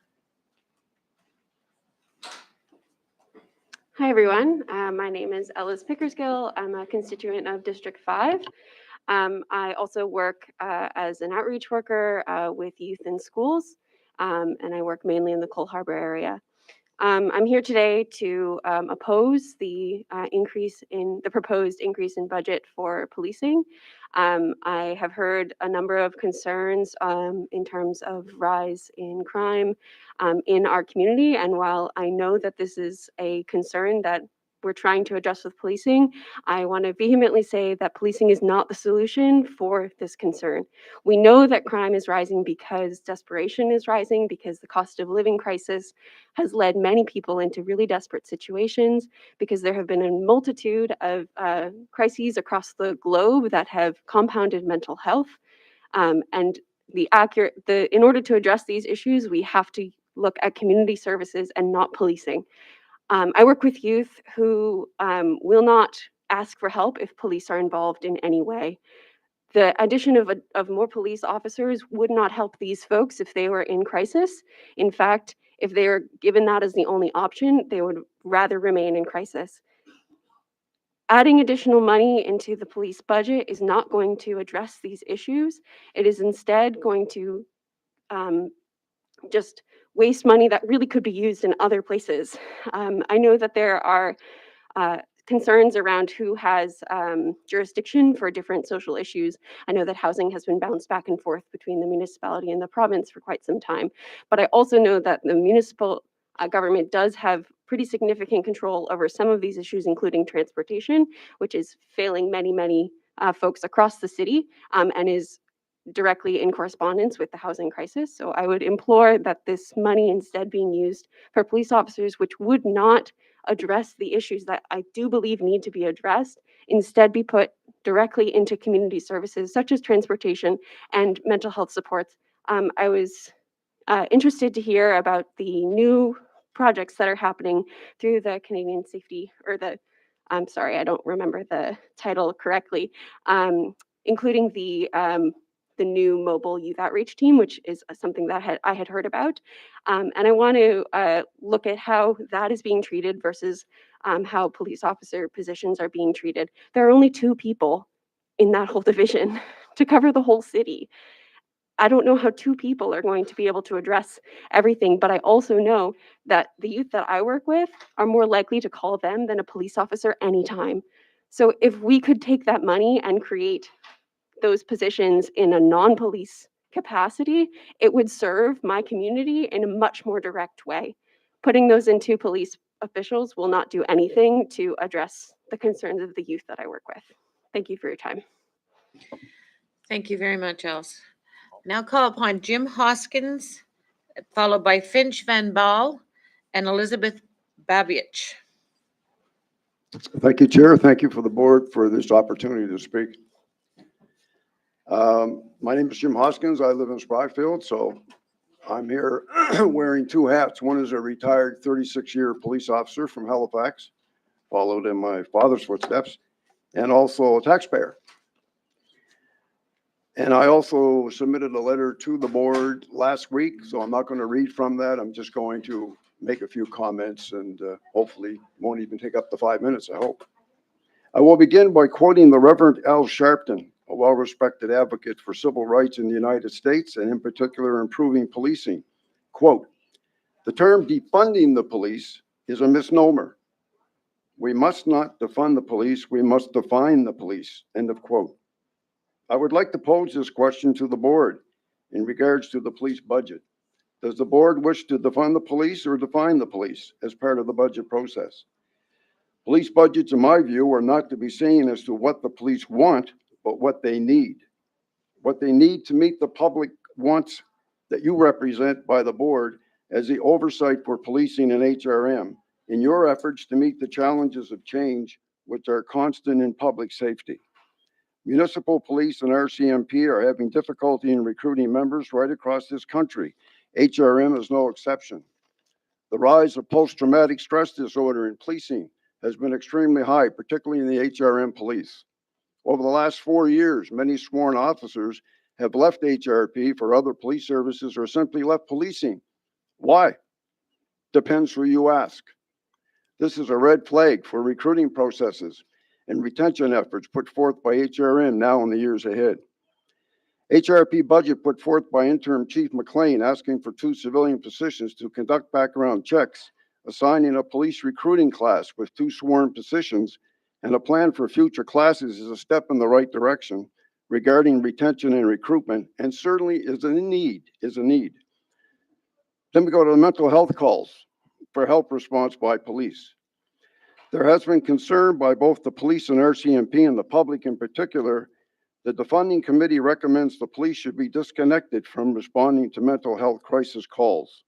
Hi, everyone. My name is Ellis Pickersgill. I'm a constituent of District 5. I also work as an outreach worker with youth in schools, and I work mainly in the Cole Harbour area. I'm here today to oppose the proposed increase in budget for policing. I have heard a number of concerns in terms of rise in crime in our community. And while I know that this is a concern that we're trying to address with policing, I want to vehemently say that policing is not the solution for this concern. We know that crime is rising because desperation is rising, because the cost of living crisis has led many people into really desperate situations, because there have been a multitude of crises across the globe that have compounded mental health. And in order to address these issues, we have to look at community services and not policing. I work with youth who will not ask for help if police are involved in any way. The addition of more police officers would not help these folks if they were in crisis. In fact, if they were given that as the only option, they would rather remain in crisis. Adding additional money into the police budget is not going to address these issues. It is instead going to just waste money that really could be used in other places. I know that there are concerns around who has jurisdiction for different social issues. I know that housing has been bounced back and forth between the municipality and the province for quite some time. But I also know that the municipal government does have pretty significant control over some of these issues, including transportation, which is failing many folks across the city and is directly in correspondence with the housing crisis. So I would implore that this money instead being used for police officers, which would not address the issues that I do believe need to be addressed, instead be put directly into community services such as transportation and mental health supports. I was interested to hear about the new projects that are happening through the Canadian Safety, or I'm sorry, I don't remember the title correctly, including the new mobile youth outreach team, which is something that I had heard about. And I want to look at how that is being treated versus how police officer positions are being treated. There are only 2 people in that whole division to cover the whole city. I don't know how 2 people are going to be able to address everything, but I also know that the youth that I work with are more likely to call them than a police officer anytime. So if we could take that money and create those positions in a non-police capacity, it would serve my community in a much more direct way. Putting those into police officials will not do anything to address the concerns of the youth that I work with. Thank you for your time. Thank you very much, Alice. Now call upon Jim Hoskins, followed by Finch Van Baal and Elizabeth Babiich. Thank you, Chair. Thank you for the board for this opportunity to speak. My name is Jim Hoskins. I live in Spryfield, so I'm here wearing two hats. One is a retired 36-year police officer from Halifax, followed in my father's footsteps, and also a taxpayer. And I also submitted a letter to the board last week, so I'm not going to read from that. I'm just going to make a few comments and hopefully won't even take up the 5 minutes, I hope. I will begin by quoting the Reverend Al Sharpton, a well-respected advocate for civil rights in the United States and in particular improving policing. Quote, "The term defunding the police is a misnomer. We must not defund the police, we must define the police." End of quote. I would like to pose this question to the board in regards to the police budget. Does the board wish to defund the police or define the police as part of the budget process? Police budgets, in my view, are not to be seen as to what the police want, but what they need. What they need to meet the public wants that you represent by the board as the oversight for policing and HRM in your efforts to meet the challenges of change which are constant in public safety. Municipal police and RCMP are having difficulty in recruiting members right across this country. HRM is no exception. The rise of post-traumatic stress disorder in policing has been extremely high, particularly in the HRM police. Over the last 4 years, many sworn officers have left HRP for other police services or simply left policing. Why? Depends who you ask. This is a red flag for recruiting processes and retention efforts put forth by HRM now in the years ahead. HRP budget put forth by Interim Chief McLean asking for 2 civilian positions to conduct background checks, assigning a police recruiting class with 2 sworn positions, and a plan for future classes is a step in the right direction regarding retention and recruitment, and certainly is a need. Then we go to the mental health calls for help response by police. There has been concern by both the police and RCMP and the public in particular that the funding committee recommends the police should be disconnected from responding to mental health crisis calls.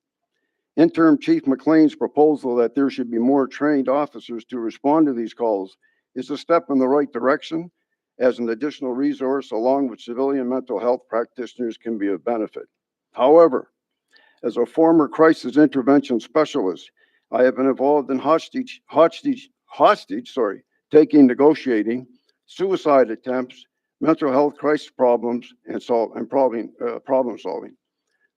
Interim Chief McLean's proposal that there should be more trained officers to respond to these calls is a step in the right direction, as an additional resource along with civilian mental health practitioners can be of benefit. However, as a former crisis intervention specialist, I have been involved in hostage taking, negotiating, suicide attempts, mental health crisis problems, and problem solving.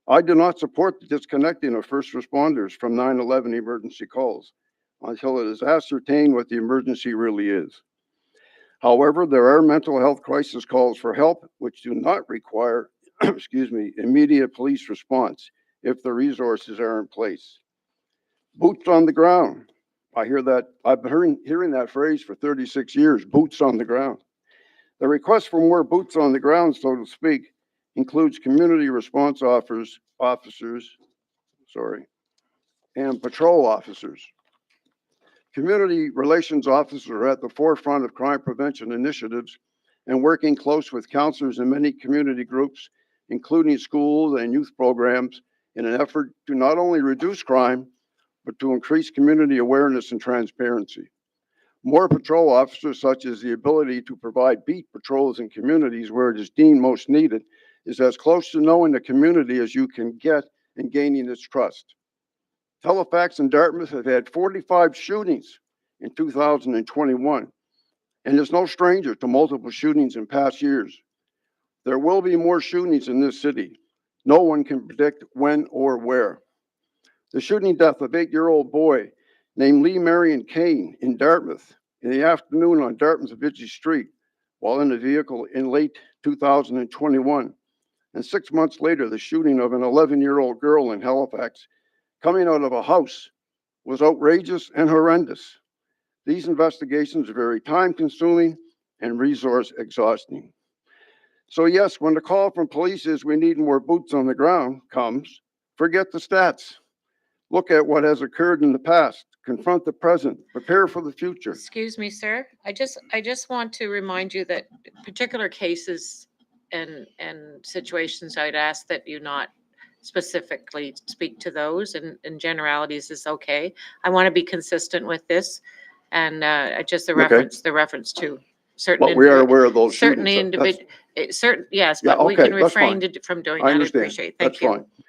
I do not support the disconnecting of first responders from 9/11 emergency calls until it is ascertained what the emergency really is. However, there are mental health crisis calls for help which do not require, immediate police response if the resources are in place. Boots on the ground. I hear that. I've been hearing that phrase for 36 years, boots on the ground. The request for more boots on the ground, so to speak, includes community response officers, and patrol officers. Community relations officers are at the forefront of crime prevention initiatives and working close with counselors in many community groups, including schools and youth programs, in an effort to not only reduce crime, but to increase community awareness and transparency. More patrol officers, such as the ability to provide beat patrols in communities where it is deemed most needed, is as close to knowing the community as you can get and gaining its trust. Halifax and Dartmouth have had 45 shootings in 2021, and is no stranger to multiple shootings in past years. There will be more shootings in this city. No one can predict when or where. The shooting death of 8-year-old boy named Lee Marion Kane in Dartmouth in the afternoon on Dartmouth-Vichy Street while in a vehicle in late 2021. And 6 months later, the shooting of an 11-year-old girl in Halifax coming out of a house was outrageous and horrendous. These investigations are very time-consuming and resource exhausting. So yes, when the call from police is we need more boots on the ground comes, forget the stats. Look at what has occurred in the past, confront the present, prepare for the future. Excuse me, sir. I just want to remind you that particular cases and situations, I'd ask that you not specifically speak to those, and generalities is okay. I want to be consistent with this, and just Okay. the reference to certain. But we are aware of those Certain shootings. That's- certain, yes, Yeah, but we okay, can that's refrain fine. from doing I that. I understand. appreciate, That's thank you. fine.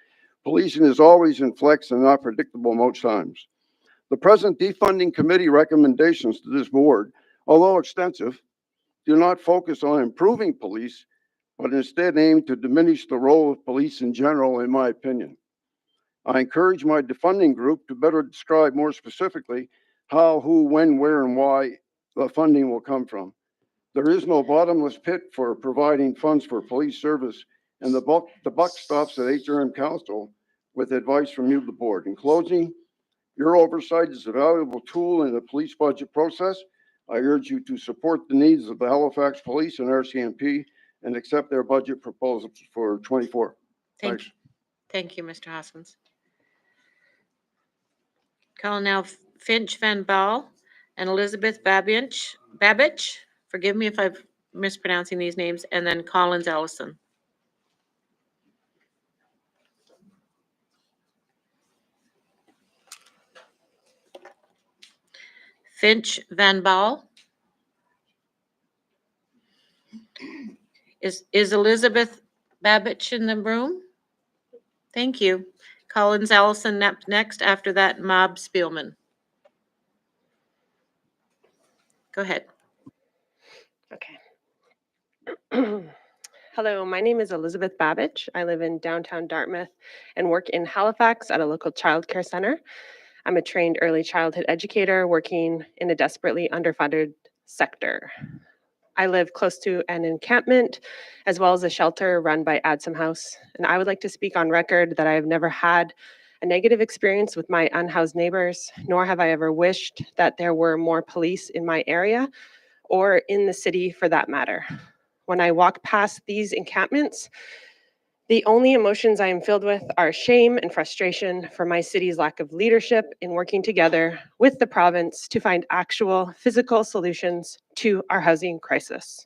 Policing is always in flux and not predictable most times. The present defunding committee recommendations to this board, although extensive, do not focus on improving police, but instead aim to diminish the role of police in general, in my opinion. I encourage my defunding group to better describe more specifically how, who, when, where, and why the funding will come from. There is no bottomless pit for providing funds for police service, and the buck stops at HRM Council with advice from you, the board. In closing, your oversight is a valuable tool in the police budget process. I urge you to support the needs of the Halifax Police and RCMP and accept their budget proposals for 24. Thanks. Thank you, Mr. Hoskins. Calling now Finch Van Baal and Elizabeth Babich. Forgive me if I'm mispronouncing these names, and then Collins Ellison. Finch Van Baal. Is Elizabeth Babich in the room? Thank you. Collins Ellison next. After that, Mob Spielman. Go ahead. Okay. Hello, my name is Elizabeth Babich. I live in downtown Dartmouth and work in Halifax at a local childcare center. I'm a trained early childhood educator working in a desperately underfunded sector. I live close to an encampment as well as a shelter run by Adsum House. And I would like to speak on record that I have never had a negative experience with my unhoused neighbors, nor have I ever wished that there were more police in my area or in the city for that matter. When I walk past these encampments, the only emotions I am filled with are shame and frustration for my city's lack of leadership in working together with the province to find actual physical solutions to our housing crisis.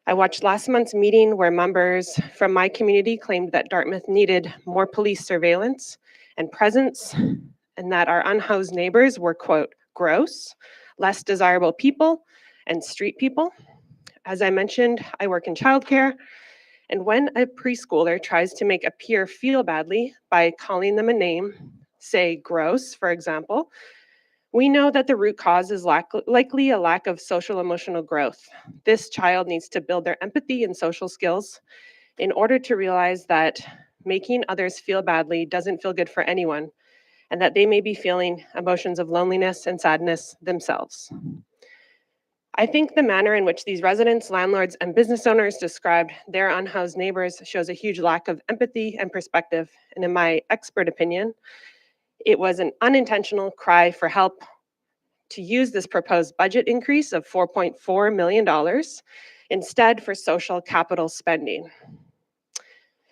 I watched last month's meeting where members from my community claimed that Dartmouth needed more police surveillance and presence, and that our unhoused neighbors were, quote, gross, less desirable people, and street people. As I mentioned, I work in childcare. And when a preschooler tries to make a peer feel badly by calling them a name, say gross, for example, we know that the root cause is likely a lack of social emotional growth. This child needs to build their empathy and social skills in order to realize that making others feel badly doesn't feel good for anyone, and that they may be feeling emotions of loneliness and sadness themselves. I think the manner in which these residents, landlords, and business owners described their unhoused neighbors shows a huge lack of empathy and perspective. And in my expert opinion, it was an unintentional cry for help to use this proposed budget increase of $4.4 million instead for social capital spending.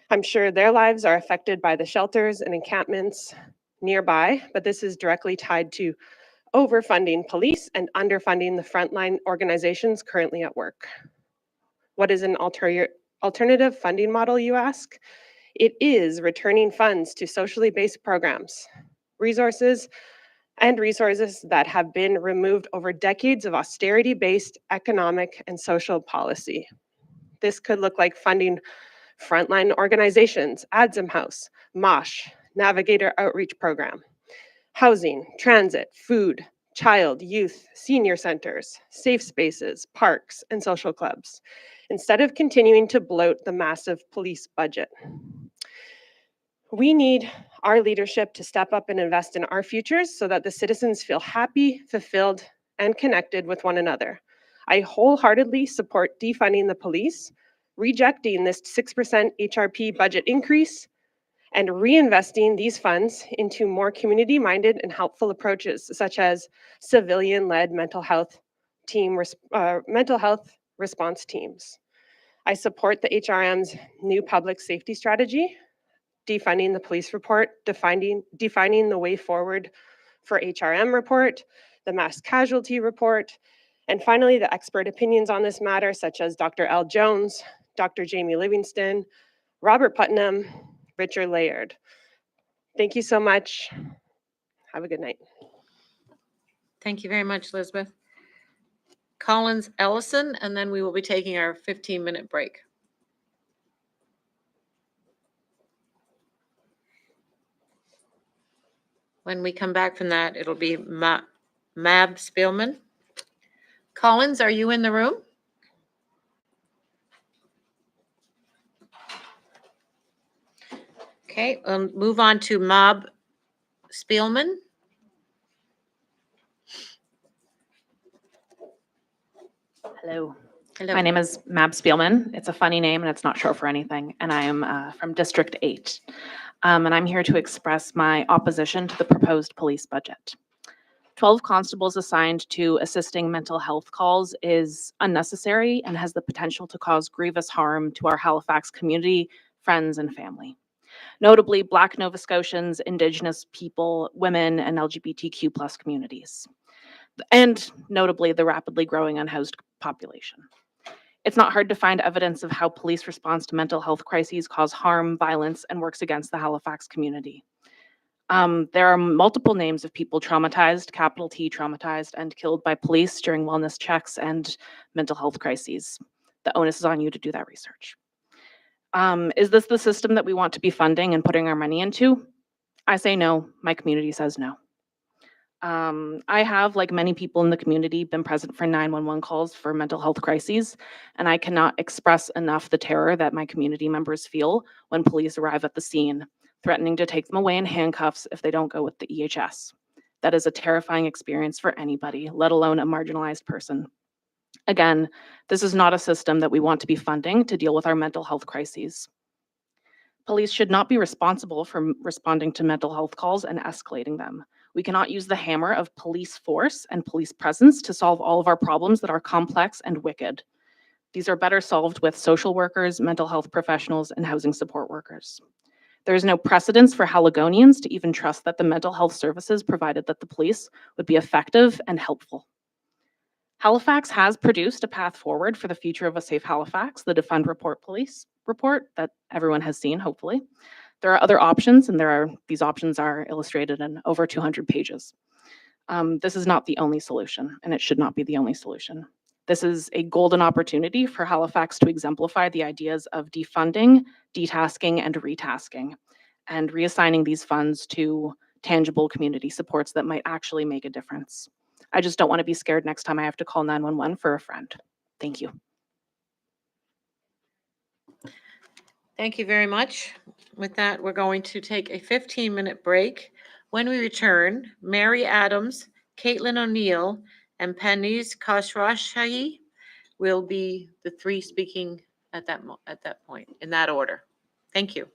I'm sure their lives are affected by the shelters and encampments nearby, but this is directly tied to overfunding police and underfunding the frontline organizations currently at work. What is an alternative funding model, you ask? It is returning funds to socially based programs, resources that have been removed over decades of austerity-based economic and social policy. This could look like funding frontline organizations, Adsum House, MOSH, Navigator Outreach Program, housing, transit, food, child, youth, senior centers, safe spaces, parks, and social clubs, instead of continuing to bloat the massive police budget. We need our leadership to step up and invest in our futures so that the citizens feel happy, fulfilled, and connected with one another. I wholeheartedly support defunding the police, rejecting this 6% HRP budget increase, and reinvesting these funds into more community-minded and helpful approaches, such as civilian-led mental health response teams. I support the HRM's new public safety strategy, defunding the police report, defining the way forward for HRM report, the mass casualty report, and finally, the expert opinions on this matter, such as Dr. L. Jones, Dr. Jamie Livingston, Robert Putnam, Richard Layard. Thank you so much. Have a good night. Thank you very much, Elizabeth. Collins Ellison, and then we will be taking our 15-minute break. When we come back from that, it'll be Mab Spielman. Collins, are you in the room? Okay, move on to Mab Spielman. Hello. Hello. My name is Mab Spielman. It's a funny name and it's not short for anything. And I am from District 8. And I'm here to express my opposition to the proposed police budget. 12 constables assigned to assisting mental health calls is unnecessary and has the potential to cause grievous harm to our Halifax community, friends, and family. Notably, Black Nova Scotians, Indigenous people, women, and LGBTQ+ communities. And notably, the rapidly growing unhoused population. It's not hard to find evidence of how police response to mental health crises cause harm, violence, and works against the Halifax community. There are multiple names of people traumatized, capital T traumatized, and killed by police during wellness checks and mental health crises. The onus is on you to do that research. Is this the system that we want to be funding and putting our money into? I say no. My community says no. I have, like many people in the community, been present for 911 calls for mental health crises, and I cannot express enough the terror that my community members feel when police arrive at the scene, threatening to take them away in handcuffs if they don't go with the EHS. That is a terrifying experience for anybody, let alone a marginalized person. Again, this is not a system that we want to be funding to deal with our mental health crises. Police should not be responsible for responding to mental health calls and escalating them. We cannot use the hammer of police force and police presence to solve all of our problems that are complex and wicked. These are better solved with social workers, mental health professionals, and housing support workers. There is no precedence for Haligonians to even trust that the mental health services provided that the police would be effective and helpful. Halifax has produced a path forward for the future of a safe Halifax, the Defund Report Police report that everyone has seen, hopefully. There are other options, and these options are illustrated in over 200 pages. This is not the only solution, and it should not be the only solution. This is a golden opportunity for Halifax to exemplify the ideas of defunding, detasking, and retasking, and reassigning these funds to tangible community supports that might actually make a difference. I just don't want to be scared next time I have to call 911 for a friend. Thank you. Thank you very much. With that, we're going to take a 15-minute break. When we return, Mary Adams, Caitlin O'Neill, and Paniz Khosrowshahi will be the three speaking at that point, in that order. Thank you.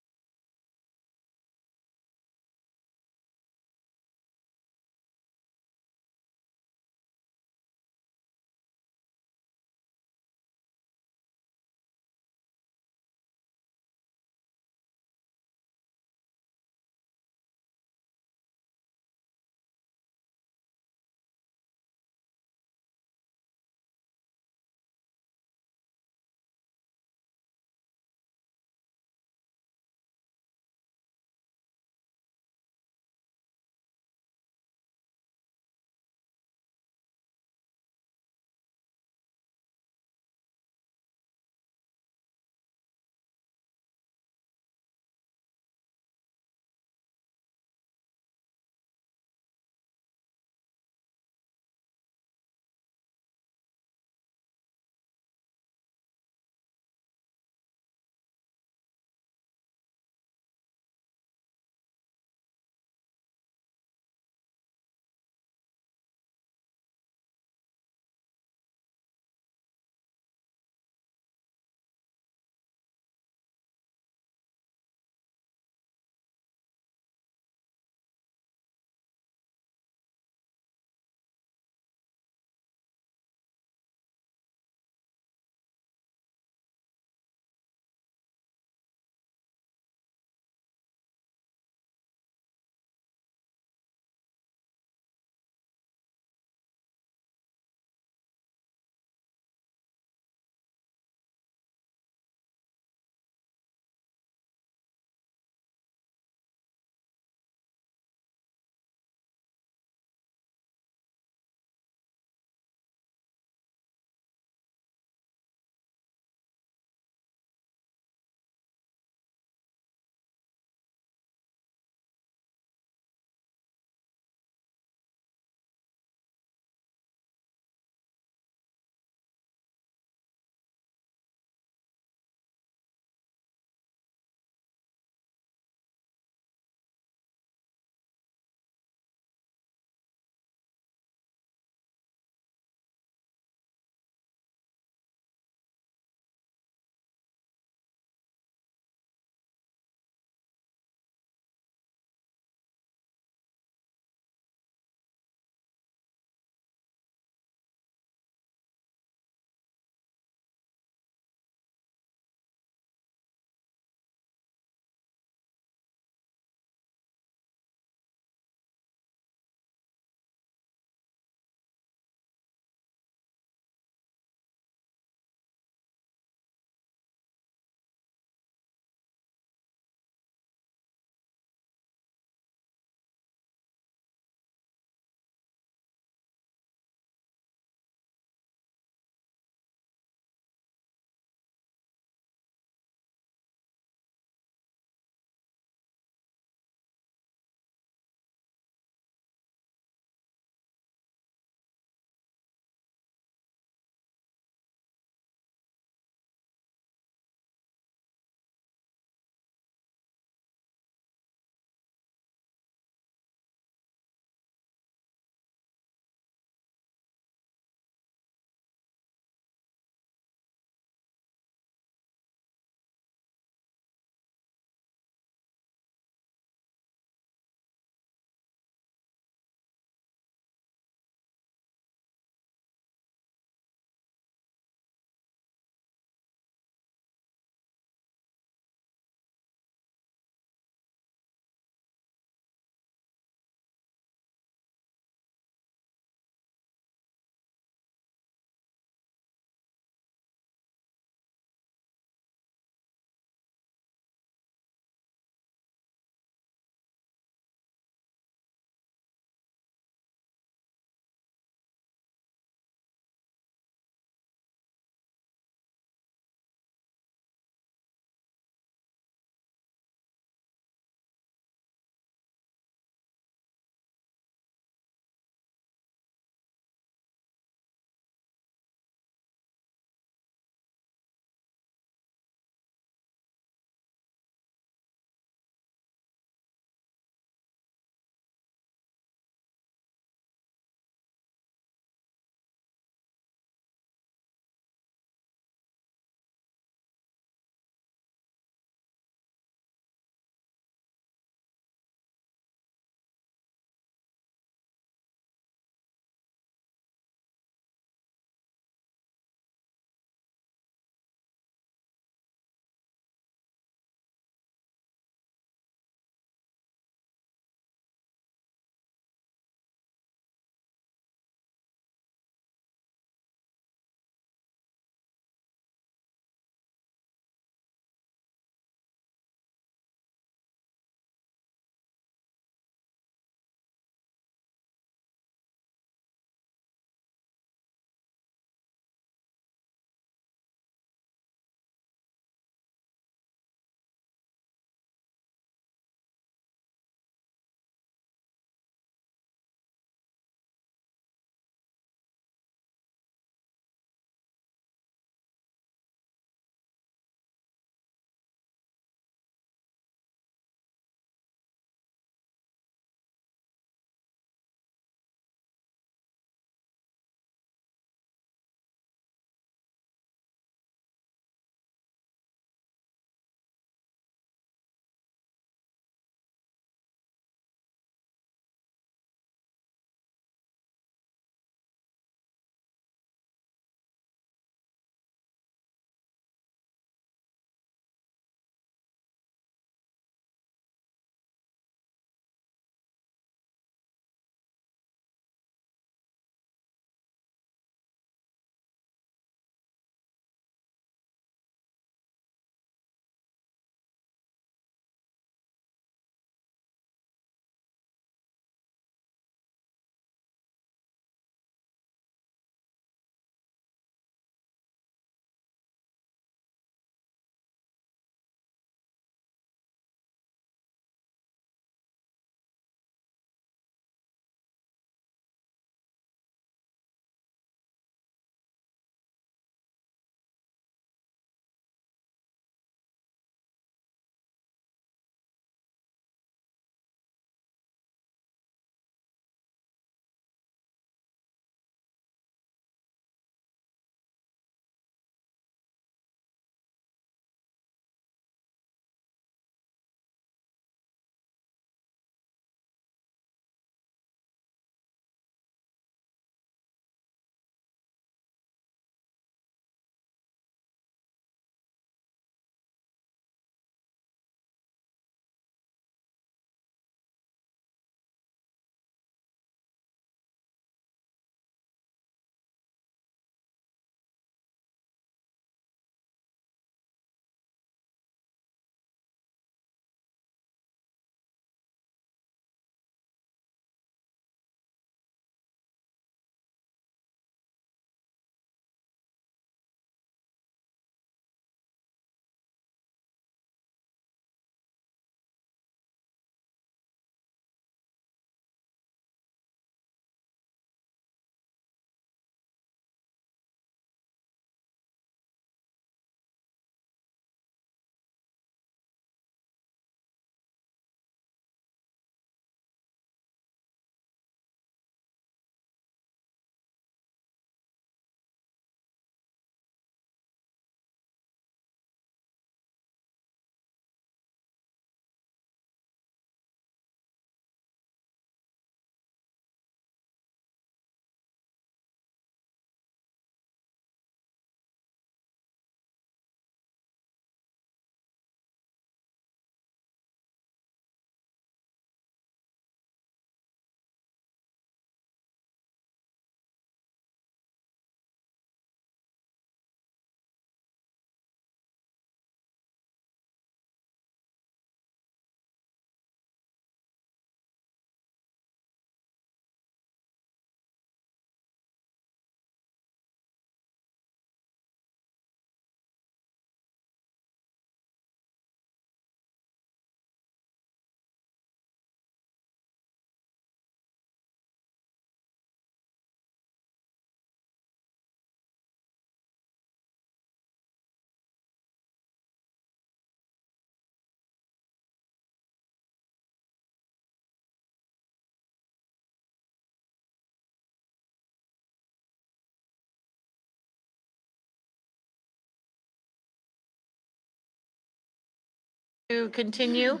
To continue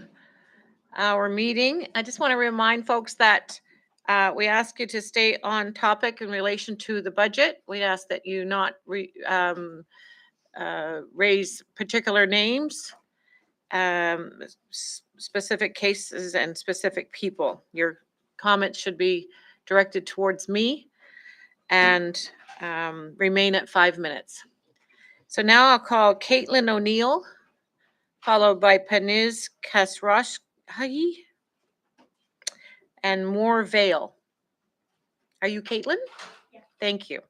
our meeting, I just want to remind folks that we ask you to stay on topic in relation to the budget. We ask that you not raise particular names, specific cases, and specific people. Your comments should be directed towards me and remain at 5 minutes. So now I'll call Caitlin O'Neill, followed by Paniz Kasrashki and Moore Vale. Are you Caitlin? Yes. Thank you.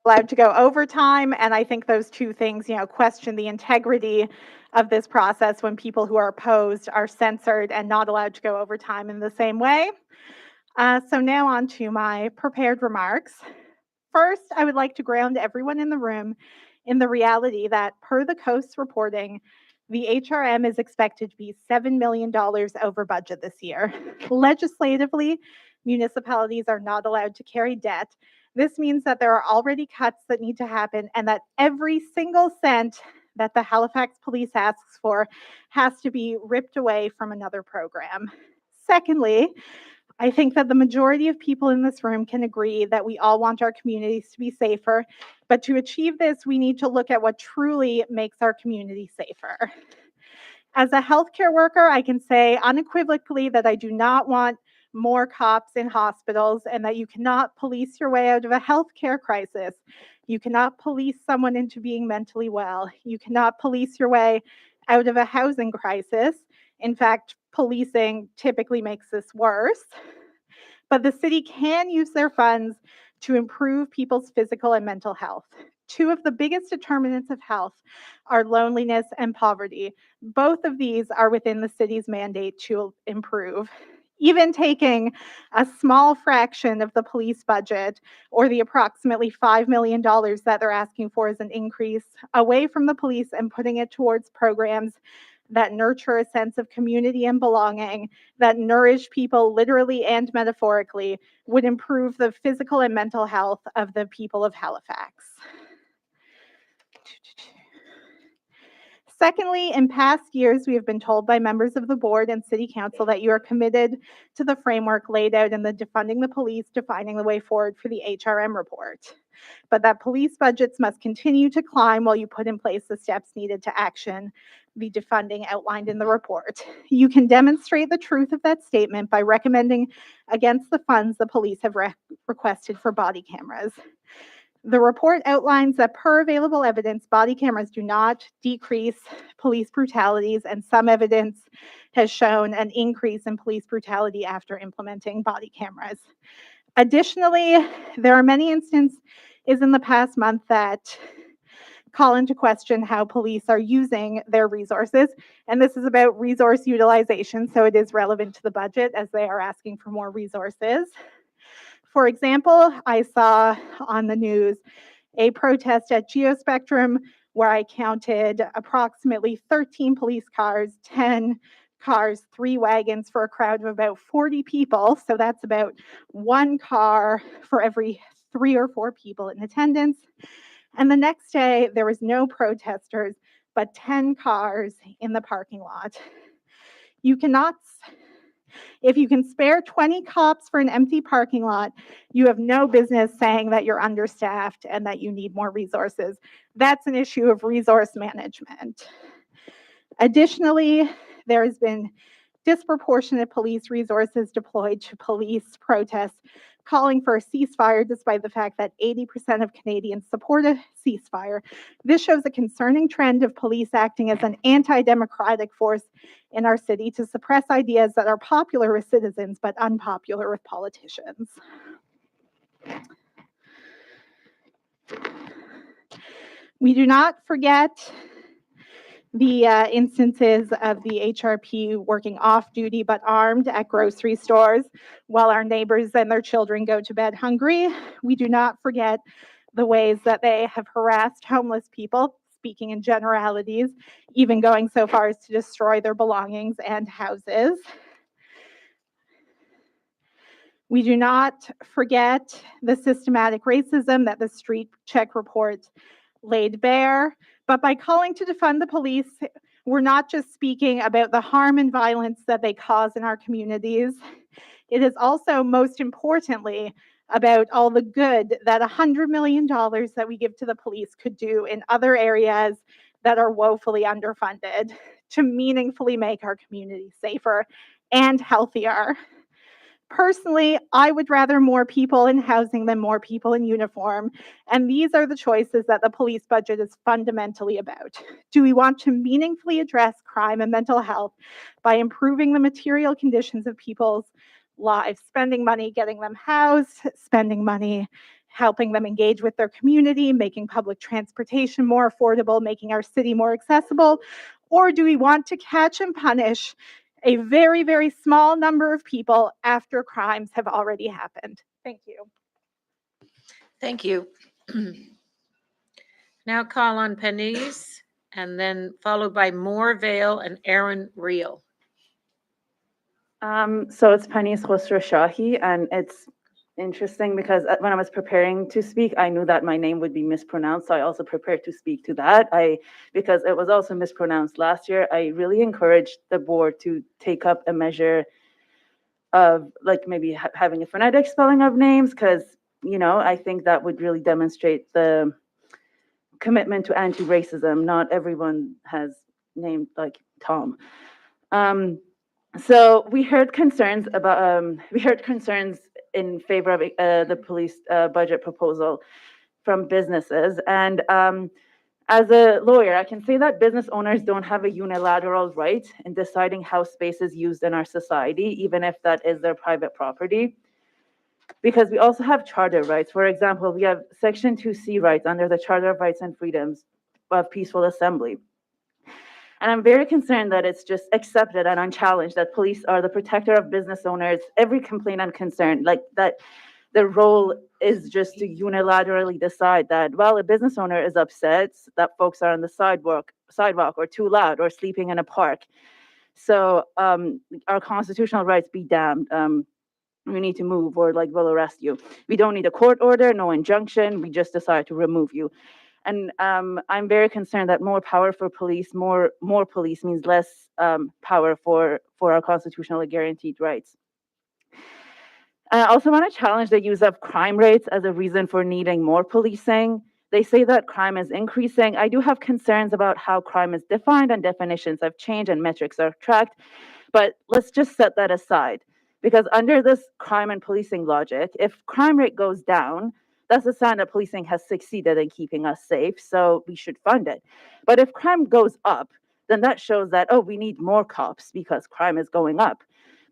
Allowed to go overtime, and I think those two things, question the integrity of this process when people who are opposed are censored and not allowed to go overtime in the same way. So now on to my prepared remarks. First, I would like to ground everyone in the room in the reality that per the Coast's reporting, the HRM is expected to be $7 million over budget this year. Legislatively, municipalities are not allowed to carry debt. This means that there are already cuts that need to happen and that every single cent that the Halifax Police asks for has to be ripped away from another program. Secondly, I think that the majority of people in this room can agree that we all want our communities to be safer, but to achieve this, we need to look at what truly makes our community safer. As a healthcare worker, I can say unequivocally that I do not want more cops in hospitals and that you cannot police your way out of a healthcare crisis. You cannot police someone into being mentally well. You cannot police your way out of a housing crisis. In fact, policing typically makes this worse. But the city can use their funds to improve people's physical and mental health. Two of the biggest determinants of health are loneliness and poverty. Both of these are within the city's mandate to improve. Even taking a small fraction of the police budget, or the approximately $5 million that they're asking for as an increase, away from the police and putting it towards programs that nurture a sense of community and belonging, that nourish people literally and metaphorically, would improve the physical and mental health of the people of Halifax. Secondly, in past years, we have been told by members of the board and city council that you are committed to the framework laid out in the Defunding the Police, Defining the Way Forward for the HRM report, but that police budgets must continue to climb while you put in place the steps needed to action the defunding outlined in the report. You can demonstrate the truth of that statement by recommending against the funds the police have requested for body cameras. The report outlines that per available evidence, body cameras do not decrease police brutalities, and some evidence has shown an increase in police brutality after implementing body cameras. Additionally, there are many instances in the past month that call into question how police are using their resources, and this is about resource utilization, so it is relevant to the budget as they are asking for more resources. For example, I saw on the news a protest at GeoSpectrum where I counted approximately 13 police cars, 10 cars, 3 wagons for a crowd of about 40 people. So that's about 1 car for every 3 or 4 people in attendance. And the next day, there was no protesters, but 10 cars in the parking lot. You cannot. If you can spare 20 cops for an empty parking lot, you have no business saying that you're understaffed and that you need more resources. That's an issue of resource management. Additionally, there has been disproportionate police resources deployed to police protests calling for a ceasefire, despite the fact that 80% of Canadians support a ceasefire. This shows a concerning trend of police acting as an anti-democratic force in our city to suppress ideas that are popular with citizens but unpopular with politicians. We do not forget the instances of the HRP working off-duty but armed at grocery stores while our neighbors and their children go to bed hungry. We do not forget the ways that they have harassed homeless people, speaking in generalities, even going so far as to destroy their belongings and houses. We do not forget the systematic racism that the Street Check report laid bare, but by calling to defund the police, we're not just speaking about the harm and violence that they cause in our communities. It is also, most importantly, about all the good that $100 million that we give to the police could do in other areas that are woefully underfunded to meaningfully make our communities safer and healthier. Personally, I would rather more people in housing than more people in uniform, and these are the choices that the police budget is fundamentally about. Do we want to meaningfully address crime and mental health by improving the material conditions of people's lives, spending money getting them housed, spending money helping them engage with their community, making public transportation more affordable, making our city more accessible? Or do we want to catch and punish a very, very small number of people after crimes have already happened? Thank you. Thank you. Now call on Penise and then followed by Moore Vale and Aaron Reel. So it's Panis Khosrow Shahi, and it's interesting because when I was preparing to speak, I knew that my name would be mispronounced. So I also prepared to speak to that. Because it was also mispronounced last year, I really encouraged the board to take up a measure of like maybe having a phonetic spelling of names, because, you know, I think that would really demonstrate the commitment to anti-racism. Not everyone has named like Tom. So we heard concerns in favor of the police budget proposal from businesses. And as a lawyer, I can say that business owners don't have a unilateral right in deciding how space is used in our society, even if that is their private property. Because we also have charter rights. For example, we have Section 2C rights under the Charter of Rights and Freedoms of Peaceful Assembly. And I'm very concerned that it's just accepted and unchallenged that police are the protector of business owners. Every complaint and concern, like that, their role is just to unilaterally decide that, well, a business owner is upset that folks are on the sidewalk or too loud or sleeping in a park. So our constitutional rights be damned. We need to move or like we'll arrest you. We don't need a court order, no injunction. We just decide to remove you. And I'm very concerned that more power for police, more police means less power for our constitutionally guaranteed rights. I also want to challenge the use of crime rates as a reason for needing more policing. They say that crime is increasing. I do have concerns about how crime is defined, and definitions have changed and metrics are tracked. But let's just set that aside, because under this crime and policing logic, if crime rate goes down, that's a sign that policing has succeeded in keeping us safe, so we should fund it. But if crime goes up, then that shows that, oh, we need more cops because crime is going up.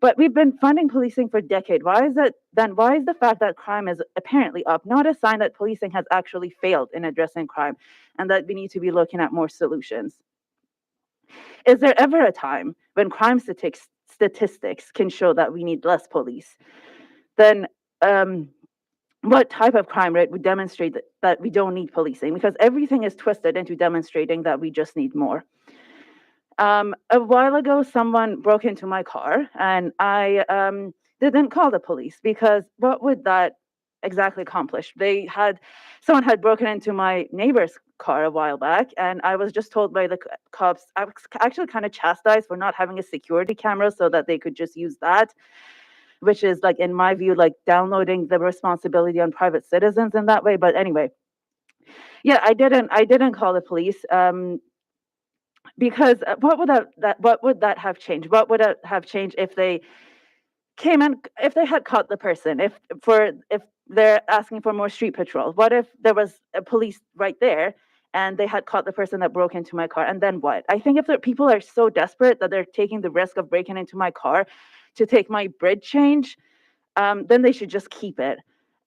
But we've been funding policing for decades. Why is the fact that crime is apparently up not a sign that policing has actually failed in addressing crime and that we need to be looking at more solutions? Is there ever a time when crime statistics can show that we need less police? Then what type of crime rate would demonstrate that we don't need policing? Because everything is twisted into demonstrating that we just need more. A while ago, someone broke into my car, and I didn't call the police, because what would that exactly accomplish? Someone had broken into my neighbor's car a while back, and I was just told by the cops, I was actually kind of chastised for not having a security camera so that they could just use that, which is, like, in my view, like downloading the responsibility on private citizens in that way. But anyway, yeah, I didn't call the police. Because what would that have changed? What would it have changed if they came and if they had caught the person? If they're asking for more street patrol, what if there was a police right there and they had caught the person that broke into my car? And then what? I think if the people are so desperate that they're taking the risk of breaking into my car to take my bridge change, then they should just keep it.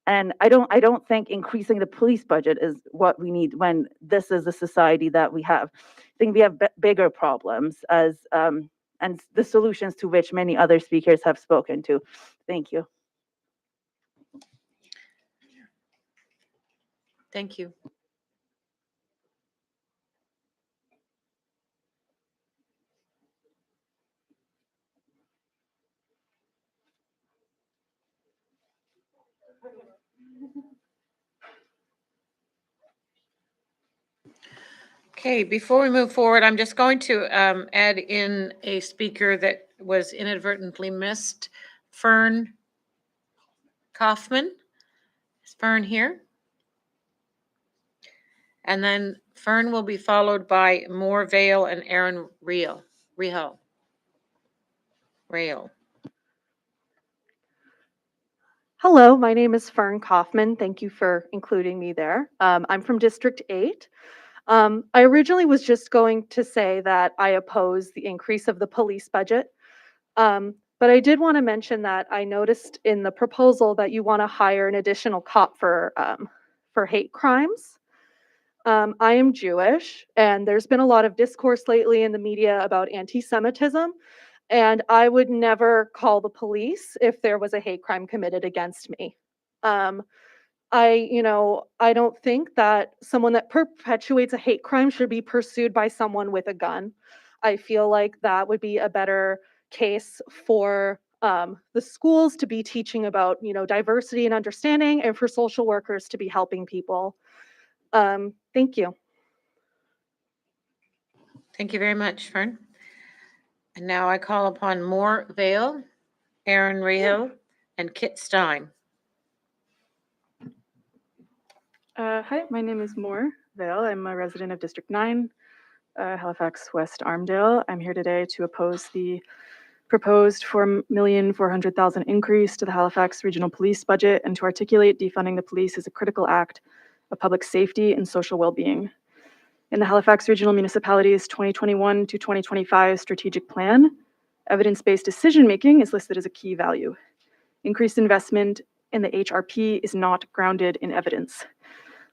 And I don't think increasing the police budget is what we need when this is the society that we have. I think we have bigger problems and the solutions to which many other speakers have spoken to. Thank you. Thank you. Okay, before we move forward, I'm just going to add in a speaker that was inadvertently missed. Fern Kaufman. Is Fern here? And then Fern will be followed by Moore Vale and Aaron Real. Hello, my name is Fern Kaufman. Thank you for including me there. I'm from District 8. I originally was just going to say that I oppose the increase of the police budget. But I did want to mention that I noticed in the proposal that you want to hire an additional cop for hate crimes. I am Jewish, and there's been a lot of discourse lately in the media about anti-Semitism. And I would never call the police if there was a hate crime committed against me. I don't think that someone that perpetuates a hate crime should be pursued by someone with a gun. I feel like that would be a better case for the schools to be teaching about, diversity and understanding, and for social workers to be helping people. Thank you. Thank you very much, Fern. And now I call upon Moore Vale, Aaron Real, and Kit Stein. Hi, my name is Moore Vale. I'm a resident of District 9, Halifax West Armdale. I'm here today to oppose the proposed $4,400,000 increase to the Halifax Regional Police budget and to articulate defunding the police as a critical act of public safety and social well-being. In the Halifax Regional Municipality's 2021 to 2025 strategic plan, evidence-based decision-making is listed as a key value. Increased investment in the HRP is not grounded in evidence.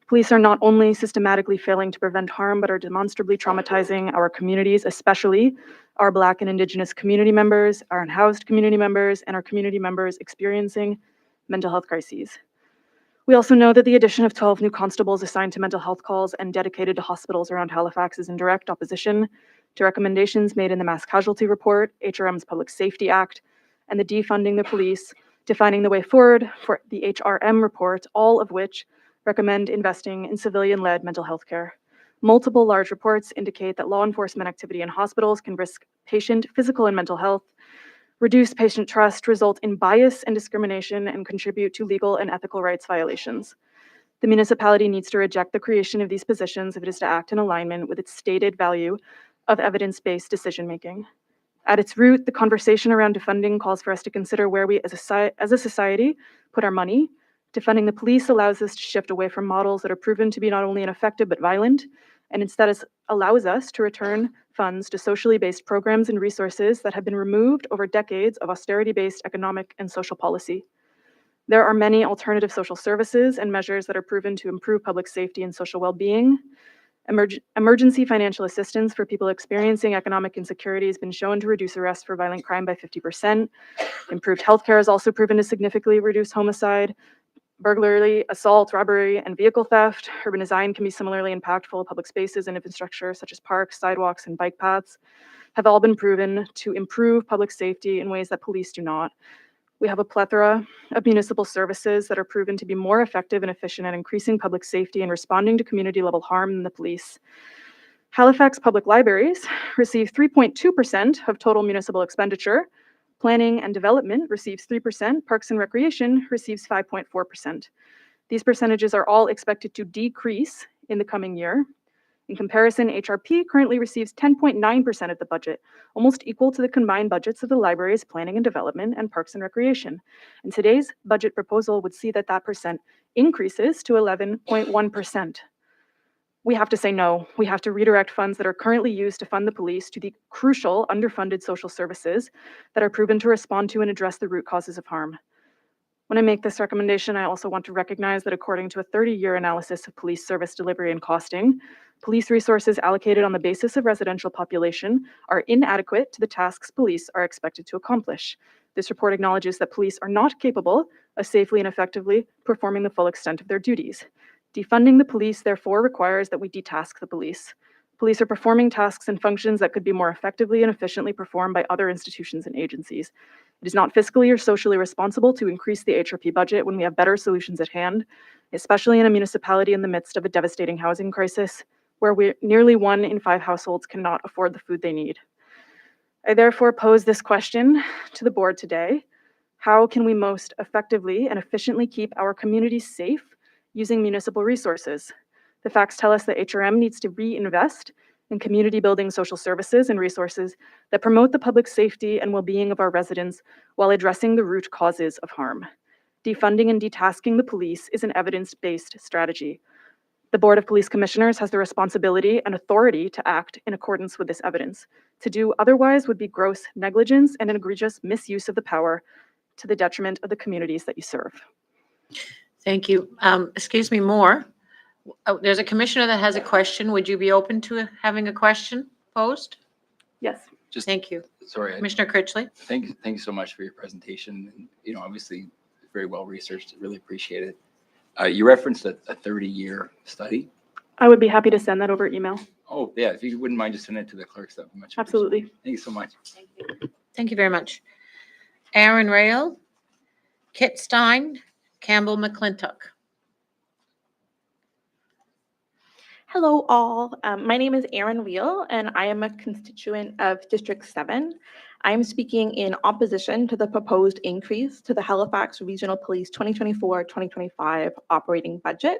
Police are not only systematically failing to prevent harm, but are demonstrably traumatizing our communities, especially our Black and Indigenous community members, our unhoused community members, and our community members experiencing mental health crises. We also know that the addition of 12 new constables assigned to mental health calls and dedicated to hospitals around Halifax is in direct opposition to recommendations made in the Mass Casualty Report, HRM's Public Safety Act, and the Defunding the Police, Defining the Way Forward for the HRM report, all of which recommend investing in civilian-led mental health care. Multiple large reports indicate that law enforcement activity in hospitals can risk patient physical and mental health, reduce patient trust, result in bias and discrimination, and contribute to legal and ethical rights violations. The municipality needs to reject the creation of these positions if it is to act in alignment with its stated value of evidence-based decision-making. At its root, the conversation around defunding calls for us to consider where we as a society put our money. Defunding the police allows us to shift away from models that are proven to be not only ineffective but violent, and instead allows us to return funds to socially based programs and resources that have been removed over decades of austerity-based economic and social policy. There are many alternative social services and measures that are proven to improve public safety and social well-being. Emergency financial assistance for people experiencing economic insecurity has been shown to reduce arrests for violent crime by 50%. Improved healthcare has also proven to significantly reduce homicide, burglary, assault, robbery, and vehicle theft. Urban design can be similarly impactful. Public spaces and infrastructure such as parks, sidewalks, and bike paths have all been proven to improve public safety in ways that police do not. We have a plethora of municipal services that are proven to be more effective and efficient at increasing public safety and responding to community-level harm than the police. Halifax Public Libraries receive 3.2% of total municipal expenditure. Planning and Development receives 3%, Parks and Recreation receives 5.4%. These percentages are all expected to decrease in the coming year. In comparison, HRP currently receives 10.9% of the budget, almost equal to the combined budgets of the libraries, Planning and Development, and Parks and Recreation. And today's budget proposal would see that percent increases to 11.1%. We have to say no. We have to redirect funds that are currently used to fund the police to the crucial underfunded social services that are proven to respond to and address the root causes of harm. When I make this recommendation, I also want to recognize that according to a 30-year analysis of police service delivery and costing, police resources allocated on the basis of residential population are inadequate to the tasks police are expected to accomplish. This report acknowledges that police are not capable of safely and effectively performing the full extent of their duties. Defunding the police, therefore, requires that we detask the police. Police are performing tasks and functions that could be more effectively and efficiently performed by other institutions and agencies. It is not fiscally or socially responsible to increase the HRP budget when we have better solutions at hand, especially in a municipality in the midst of a devastating housing crisis, where nearly 1 in 5 households cannot afford the food they need. I therefore pose this question to the board today. How can we most effectively and efficiently keep our communities safe using municipal resources? The facts tell us that HRM needs to reinvest in community building social services and resources that promote the public safety and well-being of our residents while addressing the root causes of harm. Defunding and detasking the police is an evidence-based strategy. The Board of Police Commissioners has the responsibility and authority to act in accordance with this evidence. To do otherwise would be gross negligence and an egregious misuse of the power to the detriment of the communities that you serve. Thank you. Excuse me, Moore. Oh, there's a commissioner that has a question. Would you be open to having a question posed? Yes. Just Thank you. sorry. Commissioner Critchley? Thank you so much for your presentation. And, obviously very well researched. Really appreciate it. You referenced a 30-year study. I would be happy to send that over email. Oh, yeah. If you wouldn't mind just sending it to the clerks, that would be much appreciated. Absolutely. Thank you so much. Thank you very much. Aaron Rail, Kit Stein, Campbell McClintock. Hello, all. My name is Erin Wheel, and I am a constituent of District 7. I am speaking in opposition to the proposed increase to the Halifax Regional Police 2024-2025 operating budget.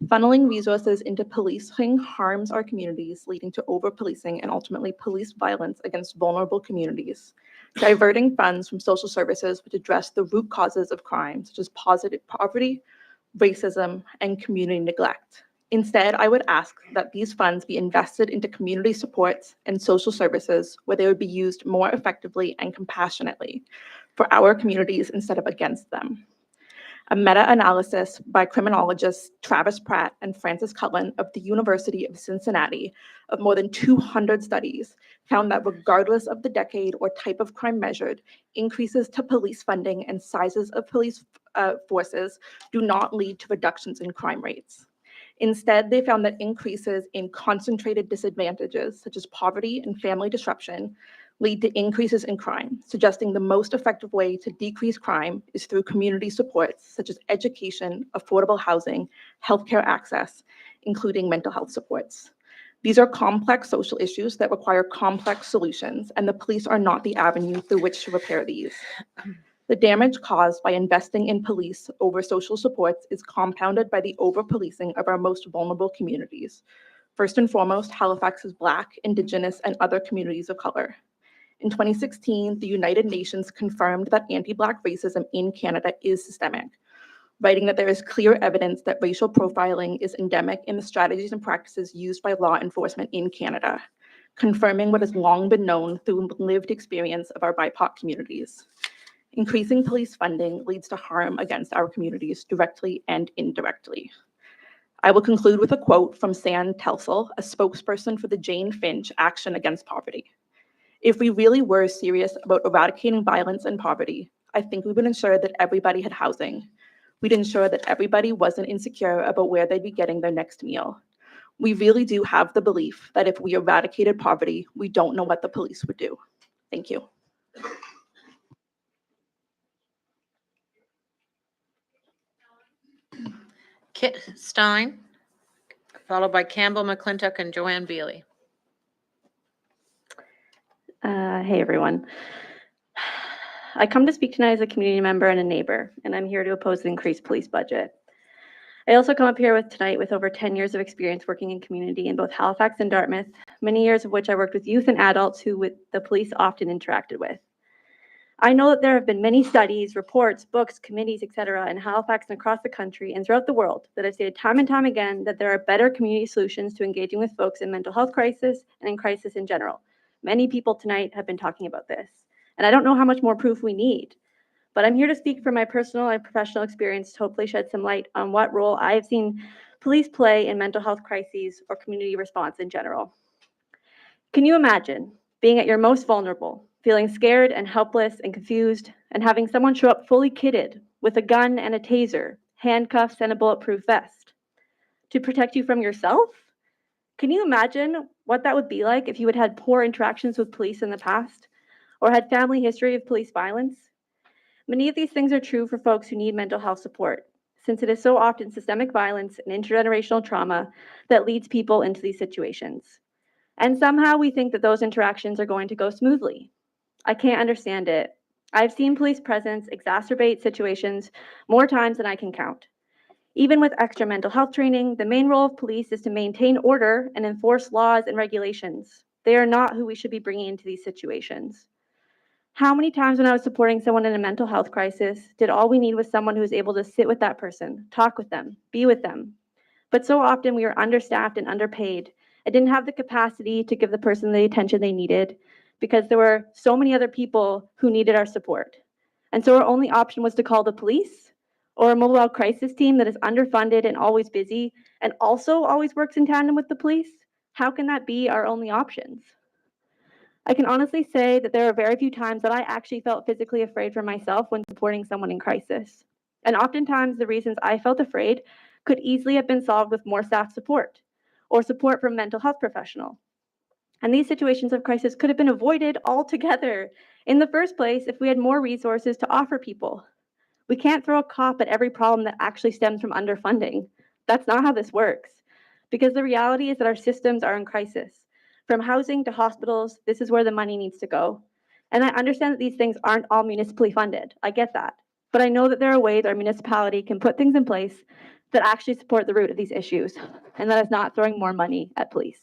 Funneling resources into policing harms our communities, leading to over-policing and ultimately police violence against vulnerable communities. Diverting funds from social services which address the root causes of crime, such as poverty, racism, and community neglect. Instead, I would ask that these funds be invested into community supports and social services where they would be used more effectively and compassionately for our communities instead of against them. A meta-analysis by criminologists Travis Pratt and Francis Cullen of the University of Cincinnati of more than 200 studies found that regardless of the decade or type of crime measured, increases to police funding and sizes of police forces do not lead to reductions in crime rates. Instead, they found that increases in concentrated disadvantages, such as poverty and family disruption, lead to increases in crime, suggesting the most effective way to decrease crime is through community supports, such as education, affordable housing, healthcare access, including mental health supports. These are complex social issues that require complex solutions, and the police are not the avenue through which to repair these. The damage caused by investing in police over social supports is compounded by the over-policing of our most vulnerable communities. First and foremost, Halifax's Black, Indigenous, and other communities of color. In 2016, the United Nations confirmed that anti-Black racism in Canada is systemic, writing that there is clear evidence that racial profiling is endemic in the strategies and practices used by law enforcement in Canada, confirming what has long been known through lived experience of our BIPOC communities. Increasing police funding leads to harm against our communities directly and indirectly. I will conclude with a quote from San Telsel, a spokesperson for the Jane Finch Action Against Poverty. If we really were serious about eradicating violence and poverty, I think we would ensure that everybody had housing. We'd ensure that everybody wasn't insecure about where they'd be getting their next meal. We really do have the belief that if we eradicated poverty, we don't know what the police would do. Thank you. Kit Stein, followed by Campbell McClintock and Joanne Bealey. Hey, everyone. I come to speak tonight as a community member and a neighbor, and I'm here to oppose the increased police budget. I also come up here tonight with over 10 years of experience working in community in both Halifax and Dartmouth, many years of which I worked with youth and adults who the police often interacted with. I know that there have been many studies, reports, books, committees, etc. in Halifax and across the country and throughout the world that have stated time and time again that there are better community solutions to engaging with folks in mental health crisis and in crisis in general. Many people tonight have been talking about this, and I don't know how much more proof we need, but I'm here to speak from my personal and professional experience to hopefully shed some light on what role I have seen police play in mental health crises or community response in general. Can you imagine being at your most vulnerable, feeling scared and helpless and confused, and having someone show up fully kitted with a gun and a taser, handcuffs, and a bulletproof vest to protect you from yourself? Can you imagine what that would be like if you had had poor interactions with police in the past or had family history of police violence? Many of these things are true for folks who need mental health support. since it is so often systemic violence and intergenerational trauma that leads people into these situations. And somehow we think that those interactions are going to go smoothly. I can't understand it. I've seen police presence exacerbate situations more times than I can count. Even with extra mental health training, the main role of police is to maintain order and enforce laws and regulations. They are not who we should be bringing into these situations. How many times when I was supporting someone in a mental health crisis did all we need was someone who was able to sit with that person, talk with them, be with them? But so often we were understaffed and underpaid. I didn't have the capacity to give the person the attention they needed because there were so many other people who needed our support. And so our only option was to call the police or a mobile crisis team that is underfunded and always busy and also always works in tandem with the police. How can that be our only options? I can honestly say that there are very few times that I actually felt physically afraid for myself when supporting someone in crisis. And oftentimes the reasons I felt afraid could easily have been solved with more staff support or support from a mental health professional. And these situations of crisis could have been avoided altogether in the first place if we had more resources to offer people. We can't throw a cop at every problem that actually stems from underfunding. That's not how this works, because the reality is that our systems are in crisis. From housing to hospitals, this is where the money needs to go. And I understand that these things aren't all municipally funded. I get that. But I know that there are ways our municipality can put things in place that actually support the root of these issues, and that is not throwing more money at police.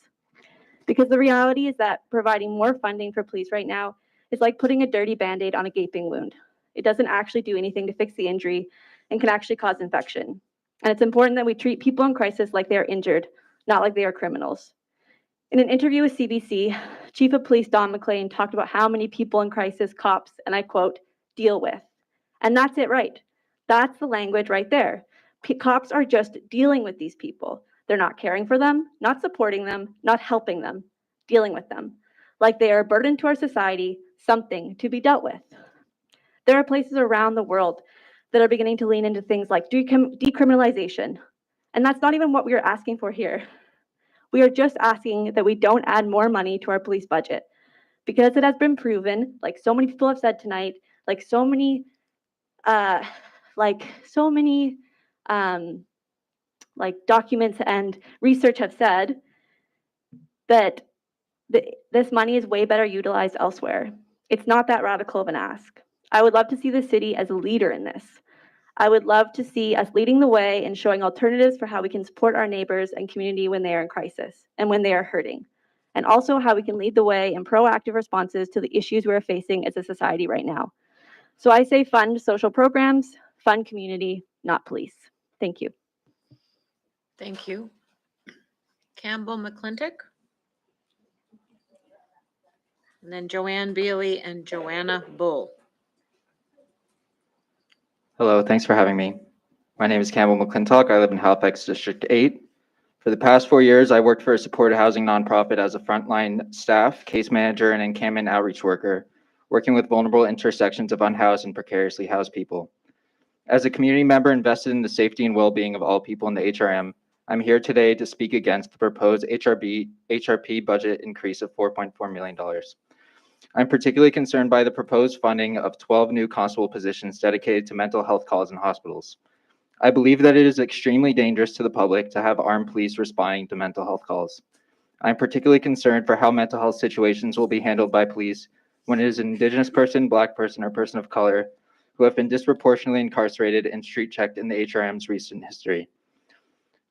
Because the reality is that providing more funding for police right now is like putting a dirty Band-Aid on a gaping wound. It doesn't actually do anything to fix the injury and can actually cause infection. And it's important that we treat people in crisis like they are injured, not like they are criminals. In an interview with CBC, Chief of Police Don McLean talked about how many people in crisis cops, and I quote, deal with. And that's it, right? That's the language right there. Cops are just dealing with these people. They're not caring for them, not supporting them, not helping them, dealing with them. Like they are a burden to our society, something to be dealt with. There are places around the world that are beginning to lean into things like decriminalization. And that's not even what we are asking for here. We are just asking that we don't add more money to our police budget, because it has been proven, like so many people have said tonight, like so many documents and research have said, that this money is way better utilized elsewhere. It's not that radical of an ask. I would love to see the city as a leader in this. I would love to see us leading the way and showing alternatives for how we can support our neighbors and community when they are in crisis and when they are hurting. And also how we can lead the way in proactive responses to the issues we're facing as a society right now. So I say fund social programs, fund community, not police. Thank you. Thank you. Campbell McClintock. And then Joanne Bealey and Joanna Bull. Hello, thanks for having me. My name is Campbell McClintock. I live in Halifax District 8. For the past 4 years, I worked for a supported housing nonprofit as a frontline staff, case manager, and encampment outreach worker, working with vulnerable intersections of unhoused and precariously housed people. As a community member invested in the safety and well-being of all people in the HRM, I'm here today to speak against the proposed HRP budget increase of $4.4 million. I'm particularly concerned by the proposed funding of 12 new constable positions dedicated to mental health calls in hospitals. I believe that it is extremely dangerous to the public to have armed police responding to mental health calls. I'm particularly concerned for how mental health situations will be handled by police when it is an Indigenous person, Black person, or person of color who have been disproportionately incarcerated and street-checked in the HRM's recent history.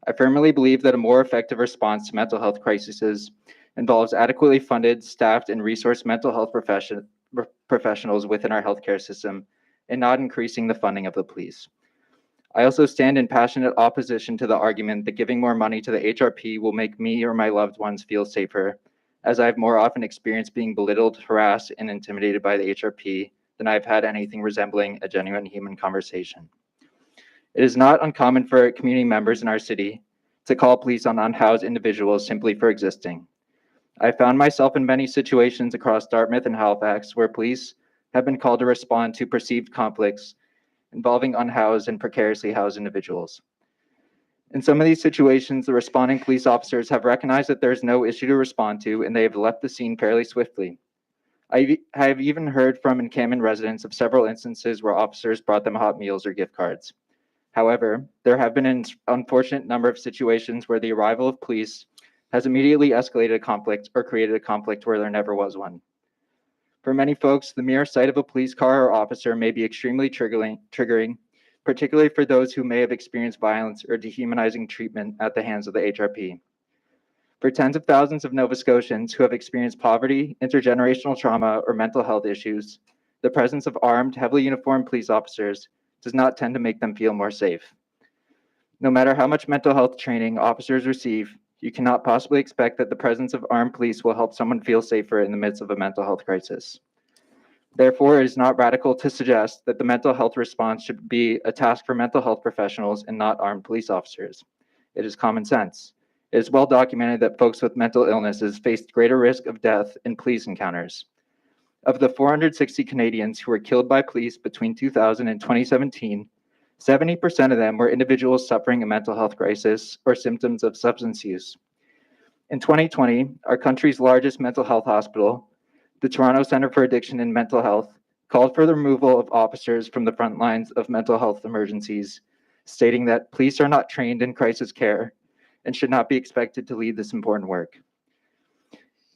I firmly believe that a more effective response to mental health crises involves adequately funded, staffed, and resourced mental health professionals within our healthcare system, and not increasing the funding of the police. I also stand in passionate opposition to the argument that giving more money to the HRP will make me or my loved ones feel safer, as I've more often experienced being belittled, harassed, and intimidated by the HRP than I've had anything resembling a genuine human conversation. It is not uncommon for community members in our city to call police on unhoused individuals simply for existing. I found myself in many situations across Dartmouth and Halifax where police have been called to respond to perceived conflicts involving unhoused and precariously housed individuals. In some of these situations, the responding police officers have recognized that there is no issue to respond to, and they have left the scene fairly swiftly. I have even heard from encampment residents of several instances where officers brought them hot meals or gift cards. However, there have been an unfortunate number of situations where the arrival of police has immediately escalated a conflict or created a conflict where there never was one. For many folks, the mere sight of a police car or officer may be extremely triggering, particularly for those who may have experienced violence or dehumanizing treatment at the hands of the HRP. For tens of thousands of Nova Scotians who have experienced poverty, intergenerational trauma, or mental health issues, the presence of armed, heavily uniformed police officers does not tend to make them feel more safe. No matter how much mental health training officers receive, you cannot possibly expect that the presence of armed police will help someone feel safer in the midst of a mental health crisis. Therefore, it is not radical to suggest that the mental health response should be a task for mental health professionals and not armed police officers. It is common sense. It is well documented that folks with mental illnesses face greater risk of death in police encounters. Of the 460 Canadians who were killed by police between 2000 and 2017, 70% of them were individuals suffering a mental health crisis or symptoms of substance use. In 2020, our country's largest mental health hospital, the Toronto Centre for Addiction and Mental Health, called for the removal of officers from the front lines of mental health emergencies, stating that police are not trained in crisis care and should not be expected to lead this important work.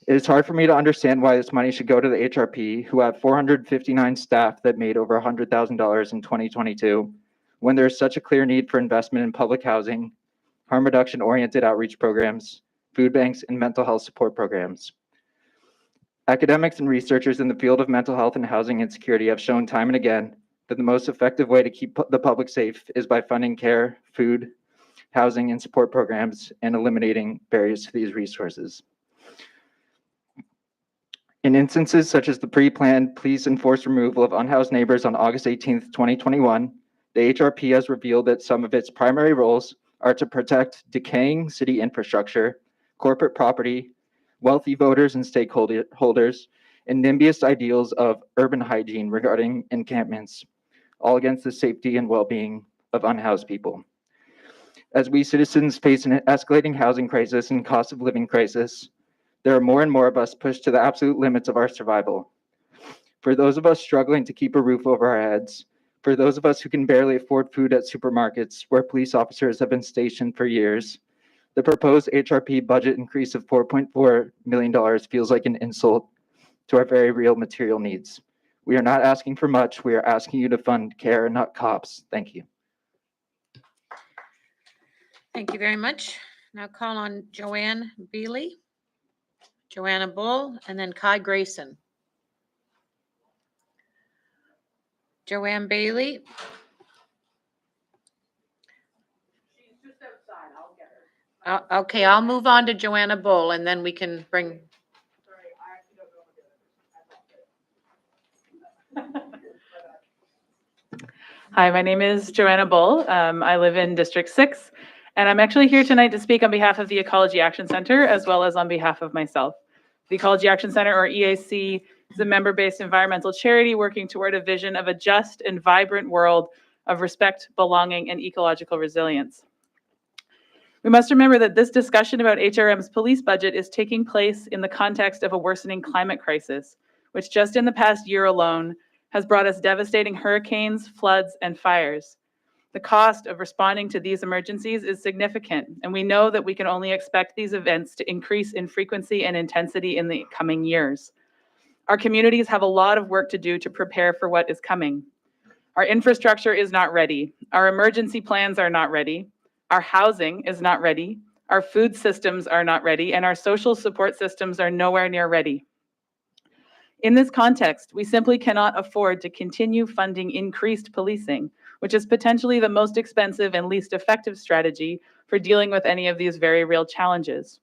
It is hard for me to understand why this money should go to the HRP, who have 459 staff that made over $100,000 in 2022, when there is such a clear need for investment in public housing, harm reduction-oriented outreach programs, food banks, and mental health support programs. Academics and researchers in the field of mental health and housing insecurity have shown time and again that the most effective way to keep the public safe is by funding care, food, housing, and support programs and eliminating barriers to these resources. In instances such as the pre-planned police-enforced removal of unhoused neighbors on August 18, 2021, the HRP has revealed that some of its primary roles are to protect decaying city infrastructure, corporate property, wealthy voters and stakeholders, and NIMBYist ideals of urban hygiene regarding encampments, all against the safety and well-being of unhoused people. As we citizens face an escalating housing crisis and cost of living crisis, there are more and more of us pushed to the absolute limits of our survival. For those of us struggling to keep a roof over our heads, for those of us who can barely afford food at supermarkets where police officers have been stationed for years, the proposed HRP budget increase of $4.4 million feels like an insult to our very real material needs. We are not asking for much. We are asking you to fund care, not cops. Thank you. Thank you very much. Now call on Joanne Bailey, Joanna Bull, and then Kai Grayson. Joanne Bailey. Okay, I'll move on to Joanna Bull and then we can bring. Hi, my name is Joanna Bull. I live in District 6, and I'm actually here tonight to speak on behalf of the Ecology Action Center, as well as on behalf of myself. The Ecology Action Center, or EAC, is a member-based environmental charity working toward a vision of a just and vibrant world of respect, belonging, and ecological resilience. We must remember that this discussion about HRM's police budget is taking place in the context of a worsening climate crisis, which just in the past year alone has brought us devastating hurricanes, floods, and fires. The cost of responding to these emergencies is significant, and we know that we can only expect these events to increase in frequency and intensity in the coming years. Our communities have a lot of work to do to prepare for what is coming. Our infrastructure is not ready. Our emergency plans are not ready. Our housing is not ready. Our food systems are not ready, and our social support systems are nowhere near ready. In this context, we simply cannot afford to continue funding increased policing, which is potentially the most expensive and least effective strategy for dealing with any of these very real challenges.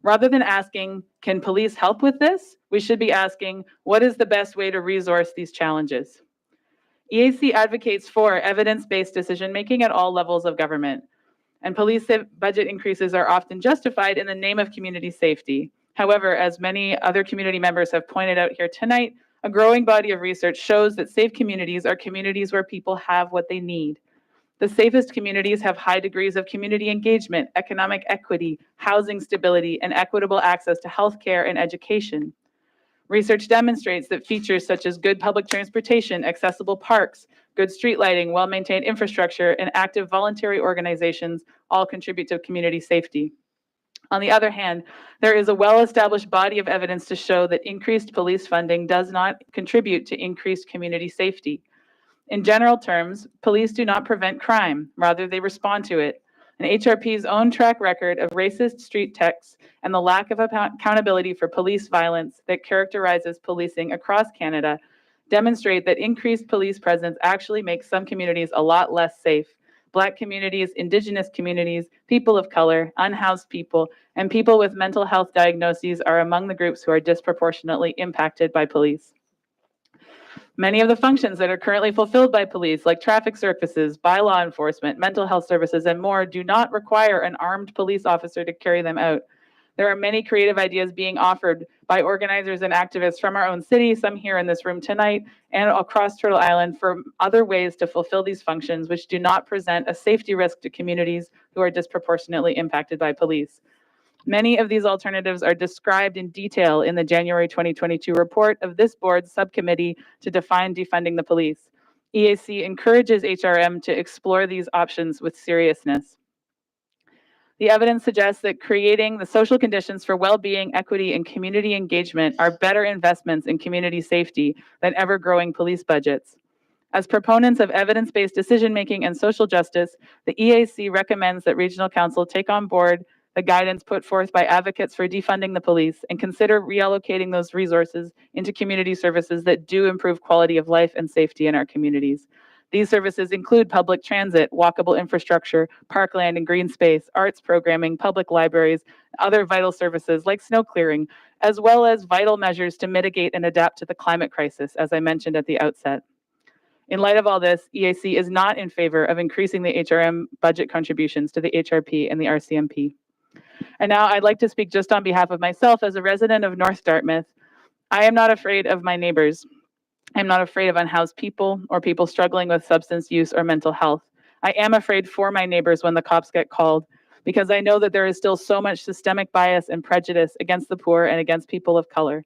Rather than asking, can police help with this? We should be asking, what is the best way to resource these challenges? EAC advocates for evidence-based decision-making at all levels of government, and police budget increases are often justified in the name of community safety. However, as many other community members have pointed out here tonight, a growing body of research shows that safe communities are communities where people have what they need. The safest communities have high degrees of community engagement, economic equity, housing stability, and equitable access to healthcare and education. Research demonstrates that features such as good public transportation, accessible parks, good street lighting, well-maintained infrastructure, and active voluntary organizations all contribute to community safety. On the other hand, there is a well-established body of evidence to show that increased police funding does not contribute to increased community safety. In general terms, police do not prevent crime, rather they respond to it. And HRP's own track record of racist street texts and the lack of accountability for police violence that characterizes policing across Canada demonstrate that increased police presence actually makes some communities a lot less safe. Black communities, Indigenous communities, people of color, unhoused people, and people with mental health diagnoses are among the groups who are disproportionately impacted by police. Many of the functions that are currently fulfilled by police, like traffic services, by law enforcement, mental health services, and more, do not require an armed police officer to carry them out. There are many creative ideas being offered by organizers and activists from our own city, some here in this room tonight, and across Turtle Island for other ways to fulfill these functions, which do not present a safety risk to communities who are disproportionately impacted by police. Many of these alternatives are described in detail in the January 2022 report of this board's subcommittee to define defunding the police. EAC encourages HRM to explore these options with seriousness. The evidence suggests that creating the social conditions for well-being, equity, and community engagement are better investments in community safety than ever-growing police budgets. As proponents of evidence-based decision-making and social justice, the EAC recommends that Regional Council take on board the guidance put forth by advocates for defunding the police and consider reallocating those resources into community services that do improve quality of life and safety in our communities. These services include public transit, walkable infrastructure, parkland and green space, arts programming, public libraries, other vital services like snow clearing, as well as vital measures to mitigate and adapt to the climate crisis, as I mentioned at the outset. In light of all this, EAC is not in favor of increasing the HRM budget contributions to the HRP and the RCMP. And now I'd like to speak just on behalf of myself as a resident of North Dartmouth. I am not afraid of my neighbors. I'm not afraid of unhoused people or people struggling with substance use or mental health. I am afraid for my neighbors when the cops get called because I know that there is still so much systemic bias and prejudice against the poor and against people of color.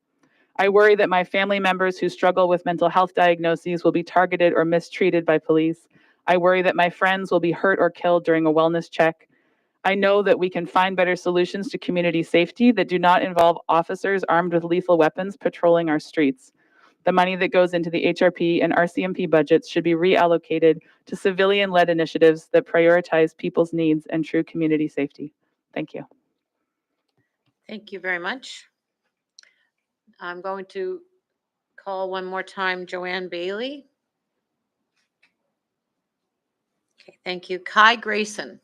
I worry that my family members who struggle with mental health diagnoses will be targeted or mistreated by police. I worry that my friends will be hurt or killed during a wellness check. I know that we can find better solutions to community safety that do not involve officers armed with lethal weapons patrolling our streets. The money that goes into the HRP and RCMP budgets should be reallocated to civilian-led initiatives that prioritize people's needs and true community safety. Thank you. Thank you very much. I'm going to call one more time Joanne Bailey. Okay, thank you. Kai Grayson.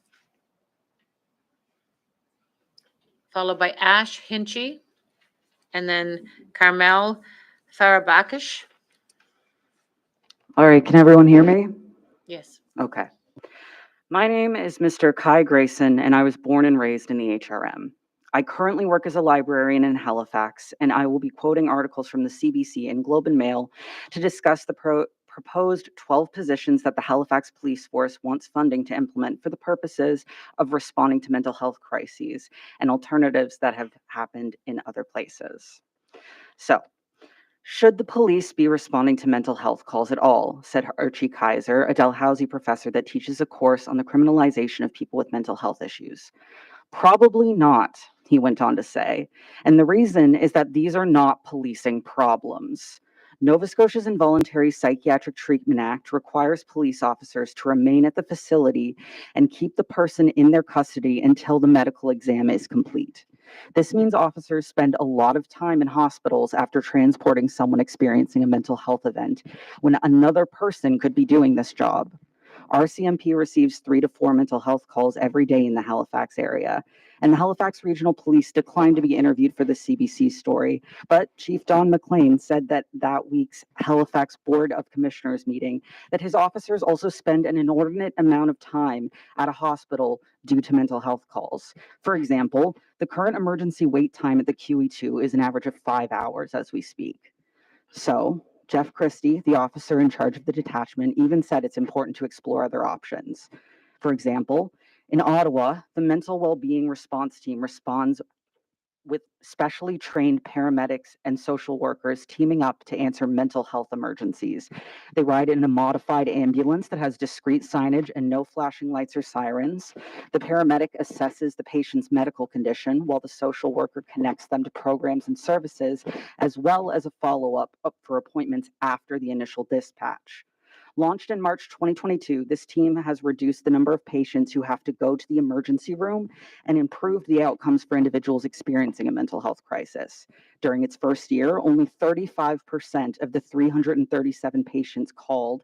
Followed by Ash Hinchy, and then Carmel Farabakish. All right, can everyone hear me? Yes. Okay. My name is Mr. Kai Grayson, and I was born and raised in the HRM. I currently work as a librarian in Halifax, and I will be quoting articles from the CBC and Globe and Mail to discuss the proposed 12 positions that the Halifax Police Force wants funding to implement for the purposes of responding to mental health crises and alternatives that have happened in other places. So, should the police be responding to mental health calls at all, said Archie Kaiser, a Dalhousie professor that teaches a course on the criminalization of people with mental health issues. Probably not, he went on to say. And the reason is that these are not policing problems. Nova Scotia's Involuntary Psychiatric Treatment Act requires police officers to remain at the facility and keep the person in their custody until the medical exam is complete. This means officers spend a lot of time in hospitals after transporting someone experiencing a mental health event when another person could be doing this job. RCMP receives 3 to 4 mental health calls every day in the Halifax area, and the Halifax Regional Police declined to be interviewed for the CBC story, but Chief Don McLean said that week's Halifax Board of Commissioners meeting that his officers also spend an inordinate amount of time at a hospital due to mental health calls. For example, the current emergency wait time at the QE2 is an average of 5 hours as we speak. So, Jeff Christie, the officer in charge of the detachment, even said it's important to explore other options. For example, in Ottawa, the mental well-being response team responds with specially trained paramedics and social workers teaming up to answer mental health emergencies. They ride in a modified ambulance that has discrete signage and no flashing lights or sirens. The paramedic assesses the patient's medical condition while the social worker connects them to programs and services, as well as a follow-up for appointments after the initial dispatch. Launched in March 2022, this team has reduced the number of patients who have to go to the emergency room and improved the outcomes for individuals experiencing a mental health crisis. During its first year, only 35% of the 337 patients called,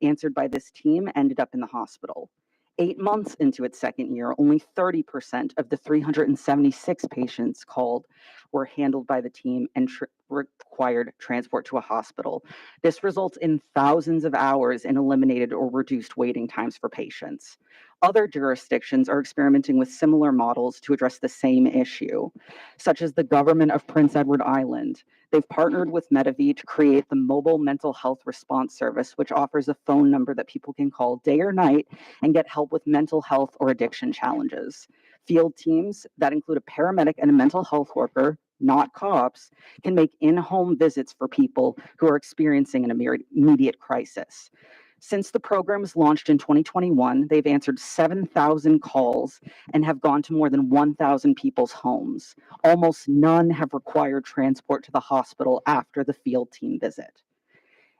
answered by this team, ended up in the hospital. 8 months into its second year, only 30% of the 376 patients called were handled by the team and required transport to a hospital. This results in thousands of hours in eliminated or reduced waiting times for patients. Other jurisdictions are experimenting with similar models to address the same issue, such as the government of Prince Edward Island. They've partnered with Medavie to create the Mobile Mental Health Response Service, which offers a phone number that people can call day or night and get help with mental health or addiction challenges. Field teams that include a paramedic and a mental health worker, not cops, can make in-home visits for people who are experiencing an immediate crisis. Since the program was launched in 2021, they've answered 7,000 calls and have gone to more than 1,000 people's homes. Almost none have required transport to the hospital after the field team visit.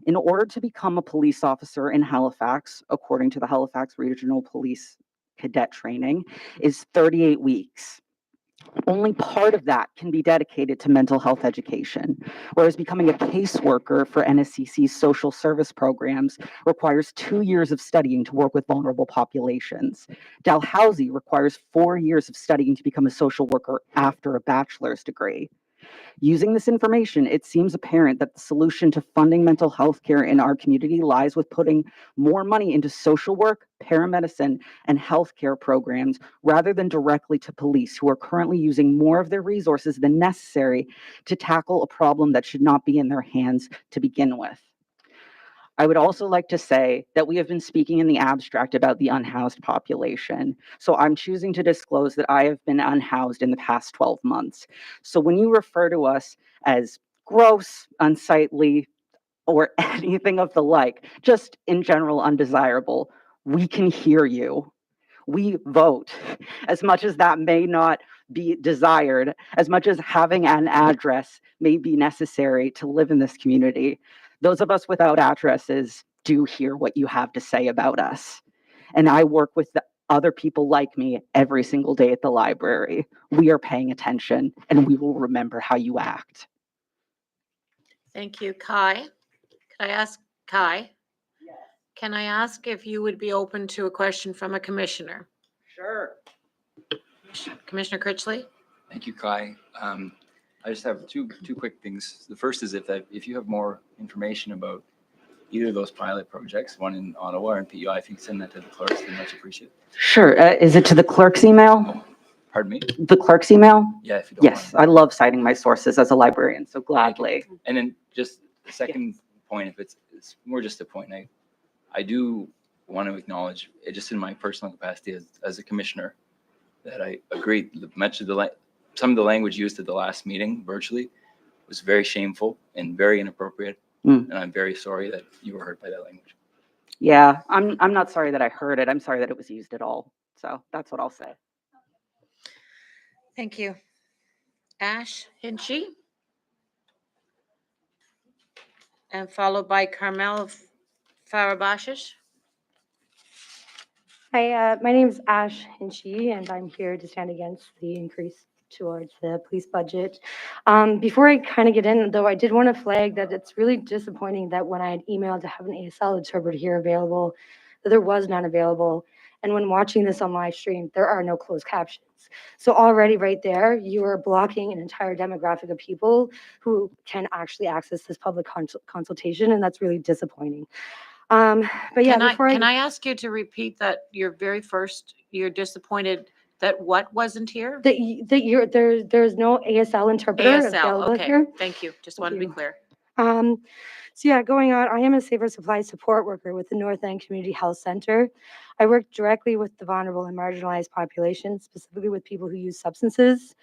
In order to become a police officer in Halifax, according to the Halifax Regional Police Cadet Training, is 38 weeks. Only part of that can be dedicated to mental health education, whereas becoming a caseworker for NSCC's social service programs requires 2 years of studying to work with vulnerable populations. Dalhousie requires 4 years of studying to become a social worker after a bachelor's degree. Using this information, it seems apparent that the solution to funding mental health care in our community lies with putting more money into social work, paramedicine, and healthcare programs rather than directly to police, who are currently using more of their resources than necessary to tackle a problem that should not be in their hands to begin with. I would also like to say that we have been speaking in the abstract about the unhoused population. So I'm choosing to disclose that I have been unhoused in the past 12 months. So when you refer to us as gross, unsightly, or anything of the like, just in general undesirable, we can hear you. We vote. As much as that may not be desired, as much as having an address may be necessary to live in this community, those of us without addresses do hear what you have to say about us. And I work with the other people like me every single day at the library. We are paying attention and we will remember how you act. Thank you. Kai, could I ask Kai? Can I ask if you would be open to a question from a commissioner? Sure. Commissioner Critchley? Thank you, Kai. I just have two quick things. The first is if you have more information about either of those pilot projects, one in Ottawa and PEI, if you can send that to the clerks, then much appreciated. Sure. Is it to the clerk's email? Pardon me? The clerk's email? Yeah, if you don't Yes, I love citing my sources as a librarian, so gladly. And then just the second point, if it's more just a point, I do want to acknowledge, just in my personal capacity as a commissioner, that I agree much of some of the language used at the last meeting virtually was very shameful and very inappropriate. And I'm very sorry that you were hurt by that language. Yeah, I'm not sorry that I heard it. I'm sorry that it was used at all. So that's what I'll say. Thank you. Ash Hinchy? And followed by Carmel Farabashish. Hi, my name is Ash Hinchy, and I'm here to stand against the increase towards the police budget. Before I kind of get in, though, I did want to flag that it's really disappointing that when I had emailed to have an ASL interpreter here available, that there was none available. And when watching this on live stream, there are no closed captions. So already right there, you are blocking an entire demographic of people who can actually access this public consultation, and that's really disappointing. But yeah, Can I ask you to repeat that your very first, you're disappointed that what wasn't here? There's no ASL interpreter ASL, available okay, here. thank you. Just wanted to be clear. So yeah, going on, I am a Safer Supply support worker with the North End Community Health Center. I work directly with the vulnerable and marginalized population, specifically with people who use substances.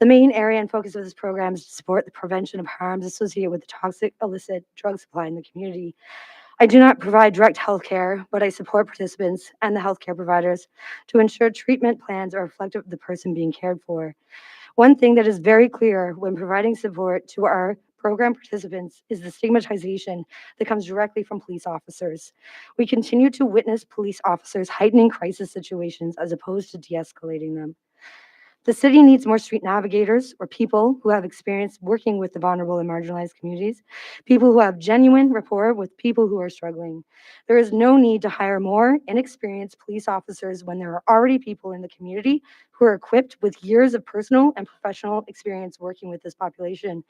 The main area and focus of this program is to support the prevention of harms associated with the toxic illicit drug supply in the community. I do not provide direct health care, but I support participants and the healthcare providers to ensure treatment plans are reflective of the person being cared for. One thing that is very clear when providing support to our program participants is the stigmatization that comes directly from police officers. We continue to witness police officers heightening crisis situations as opposed to de-escalating them. The city needs more street navigators or people who have experience working with the vulnerable and marginalized communities, people who have genuine rapport with people who are struggling. There is no need to hire more inexperienced police officers when there are already people in the community who are equipped with years of personal and professional experience working with this population.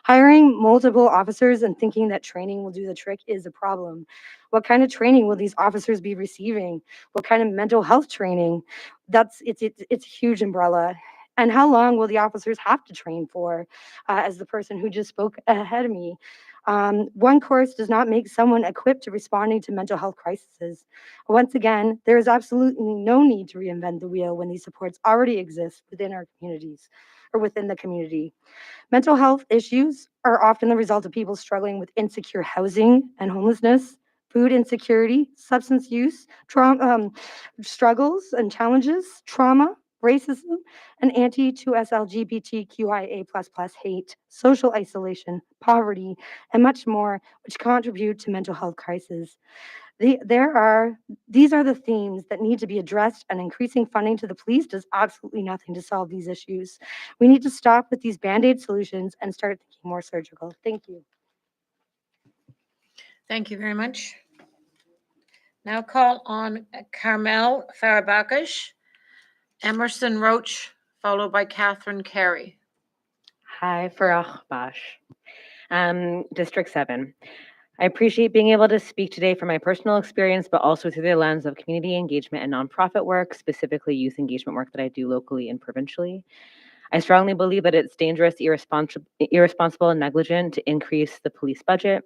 Hiring multiple officers and thinking that training will do the trick is a problem. What kind of training will these officers be receiving? What kind of mental health training? It's a huge umbrella. And how long will the officers have to train for? As the person who just spoke ahead of me, one course does not make someone equipped to responding to mental health crises. Once again, there is absolutely no need to reinvent the wheel when these supports already exist within our communities or within the community. Mental health issues are often the result of people struggling with insecure housing and homelessness, food insecurity, substance use, trauma, struggles and challenges, trauma, racism, and anti-2S LGBTQIA++ hate, social isolation, poverty, and much more, which contribute to mental health crises. These are the themes that need to be addressed, and increasing funding to the police does absolutely nothing to solve these issues. We need to stop with these Band-Aid solutions and start thinking more surgical. Thank you. Thank you very much. Now call on Carmel Farabakash, Emerson Roach, followed by Catherine Carey. Hi, Farah Bash, District 7. I appreciate being able to speak today from my personal experience, but also through the lens of community engagement and nonprofit work, specifically youth engagement work that I do locally and provincially. I strongly believe that it's dangerous, irresponsible, and negligent to increase the police budget,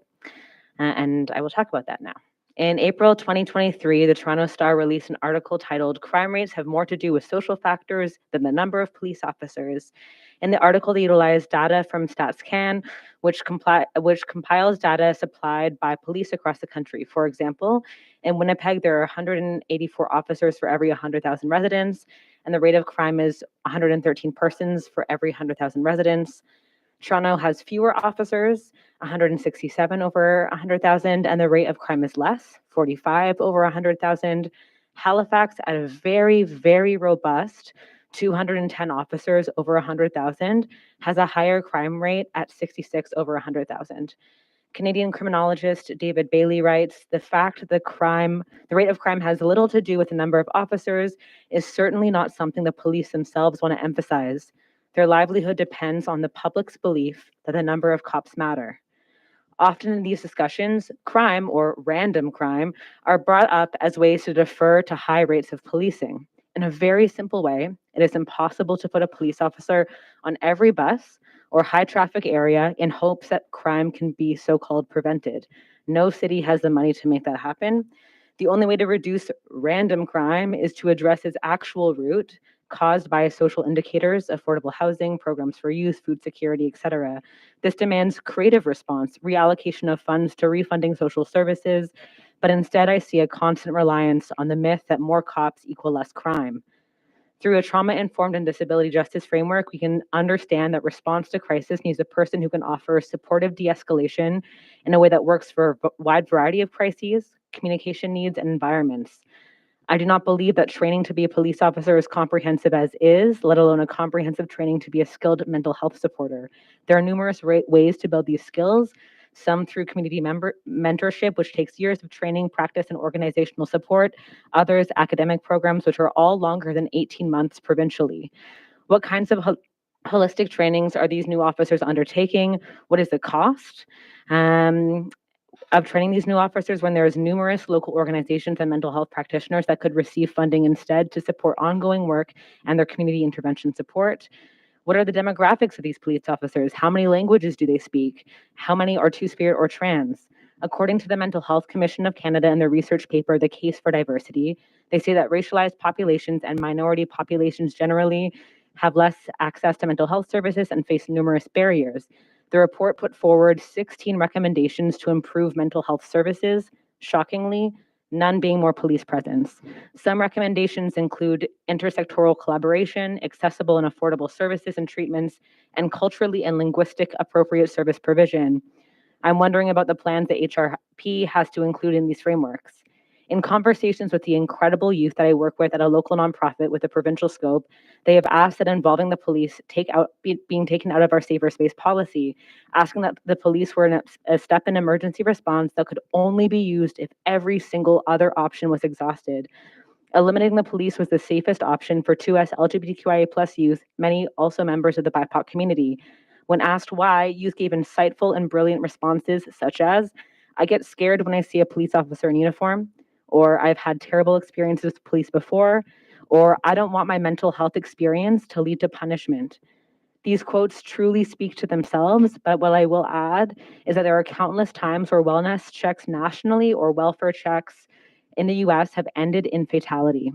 and I will talk about that now. In April 2023, the Toronto Star released an article titled "Crime Rates Have More to Do with Social Factors Than the Number of Police Officers." In the article, they utilized data from StatsCan, which compiles data supplied by police across the country. For example, in Winnipeg, there are 184 officers for every 100,000 residents, and the rate of crime is 113 persons for every 100,000 residents. Toronto has fewer officers, 167 over 100,000, and the rate of crime is less, 45 over 100,000. Halifax, at a very, very robust 210 officers over 100,000, has a higher crime rate at 66 over 100,000. Canadian criminologist David Bailey writes, "The fact the rate of crime has little to do with the number of officers is certainly not something the police themselves want to emphasize. Their livelihood depends on the public's belief that the number of cops matter." Often in these discussions, crime or random crime are brought up as ways to defer to high rates of policing. In a very simple way, it is impossible to put a police officer on every bus or high traffic area in hopes that crime can be so-called prevented. No city has the money to make that happen. The only way to reduce random crime is to address its actual root, caused by social indicators, affordable housing, programs for youth, food security, etc. This demands creative response, reallocation of funds to refunding social services, but instead I see a constant reliance on the myth that more cops equal less crime. Through a trauma-informed and disability justice framework, we can understand that response to crisis needs a person who can offer supportive de-escalation in a way that works for a wide variety of crises, communication needs, and environments. I do not believe that training to be a police officer is comprehensive as is, let alone a comprehensive training to be a skilled mental health supporter. There are numerous ways to build these skills, some through community mentorship, which takes years of training, practice, and organizational support, others academic programs, which are all longer than 18 months provincially. What kinds of holistic trainings are these new officers undertaking? What is the cost of training these new officers when there's numerous local organizations and mental health practitioners that could receive funding instead to support ongoing work and their community intervention support? What are the demographics of these police officers? How many languages do they speak? How many are Two-Spirit or trans? According to the Mental Health Commission of Canada and their research paper, The Case for Diversity, they say that racialized populations and minority populations generally have less access to mental health services and face numerous barriers. The report put forward 16 recommendations to improve mental health services. Shockingly, none being more police presence. Some recommendations include intersectoral collaboration, accessible and affordable services and treatments, and culturally and linguistic appropriate service provision. I'm wondering about the plans that HRP has to include in these frameworks. In conversations with the incredible youth that I work with at a local nonprofit with a provincial scope, they have asked that involving the police being taken out of our safer space policy, asking that the police were a step in emergency response that could only be used if every single other option was exhausted. Eliminating the police was the safest option for 2S LGBTQIA+ youth, many also members of the BIPOC community. When asked why, youth gave insightful and brilliant responses such as, "I get scared when I see a police officer in uniform," or "I've had terrible experiences with police before," or "I don't want my mental health experience to lead to punishment." These quotes truly speak to themselves, but what I will add is that there are countless times where wellness checks nationally or welfare checks in the US have ended in fatality.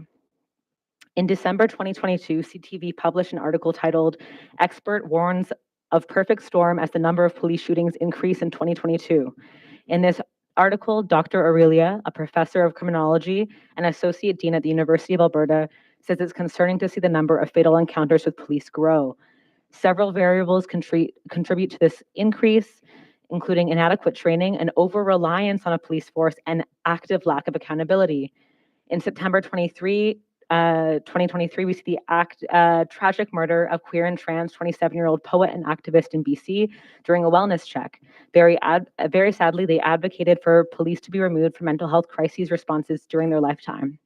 In December 2022, CTV published an article titled "Expert Warns of Perfect Storm as the Number of Police Shootings Increase in 2022." In this article, Dr. Aurelia, a professor of criminology and associate dean at the University of Alberta, says it's concerning to see the number of fatal encounters with police grow. Several variables contribute to this increase, including inadequate training and over-reliance on a police force and active lack of accountability. In September 2023, we see the tragic murder of queer and trans 27-year-old poet and activist in BC during a wellness check. Very sadly, they advocated for police to be removed from mental health crises responses during their lifetime.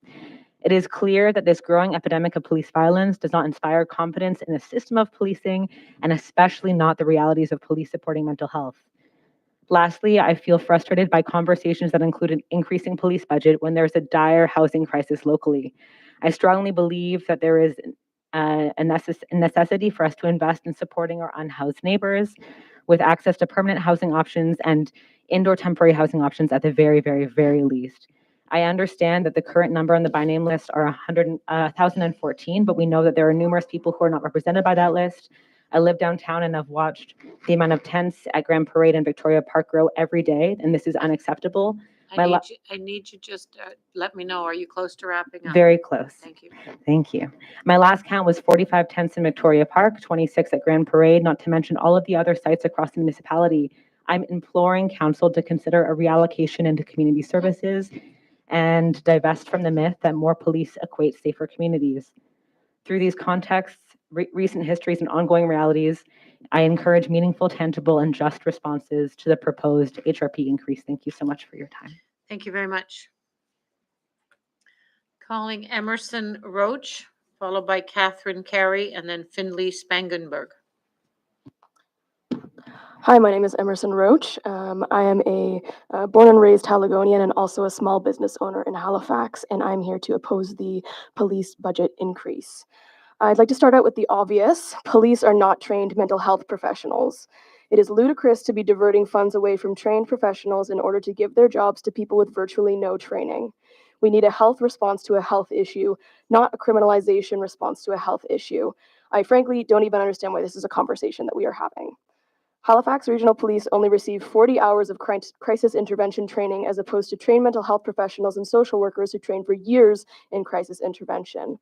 It is clear that this growing epidemic of police violence does not inspire confidence in the system of policing, and especially not the realities of police supporting mental health. Lastly, I feel frustrated by conversations that include an increasing police budget when there's a dire housing crisis locally. I strongly believe that there is a necessity for us to invest in supporting our unhoused neighbors with access to permanent housing options and indoor temporary housing options at the very, very, very least. I understand that the current number on the by name list are 1,014, but we know that there are numerous people who are not represented by that list. I live downtown and I've watched the amount of tents at Grand Parade and Victoria Park grow every day, and this is unacceptable. I need you just let me know. Are you close to wrapping up? Very close. Thank you. Thank you. My last count was 45 tents in Victoria Park, 26 at Grand Parade, not to mention all of the other sites across the municipality. I'm imploring council to consider a reallocation into community services and divest from the myth that more police equate safer communities. Through these contexts, recent histories, and ongoing realities, I encourage meaningful, tangible, and just responses to the proposed HRP increase. Thank you so much for your time. Thank you very much. Calling Emerson Roach, followed by Catherine Carey, and then Finley Spangenberg. Hi, my name is Emerson Roach. I am a born and raised Haligonian and also a small business owner in Halifax, and I'm here to oppose the police budget increase. I'd like to start out with the obvious. Police are not trained mental health professionals. It is ludicrous to be diverting funds away from trained professionals in order to give their jobs to people with virtually no training. We need a health response to a health issue, not a criminalization response to a health issue. I frankly don't even understand why this is a conversation that we are having. Halifax Regional Police only receive 40 hours of crisis intervention training as opposed to trained mental health professionals and social workers who train for years in crisis intervention.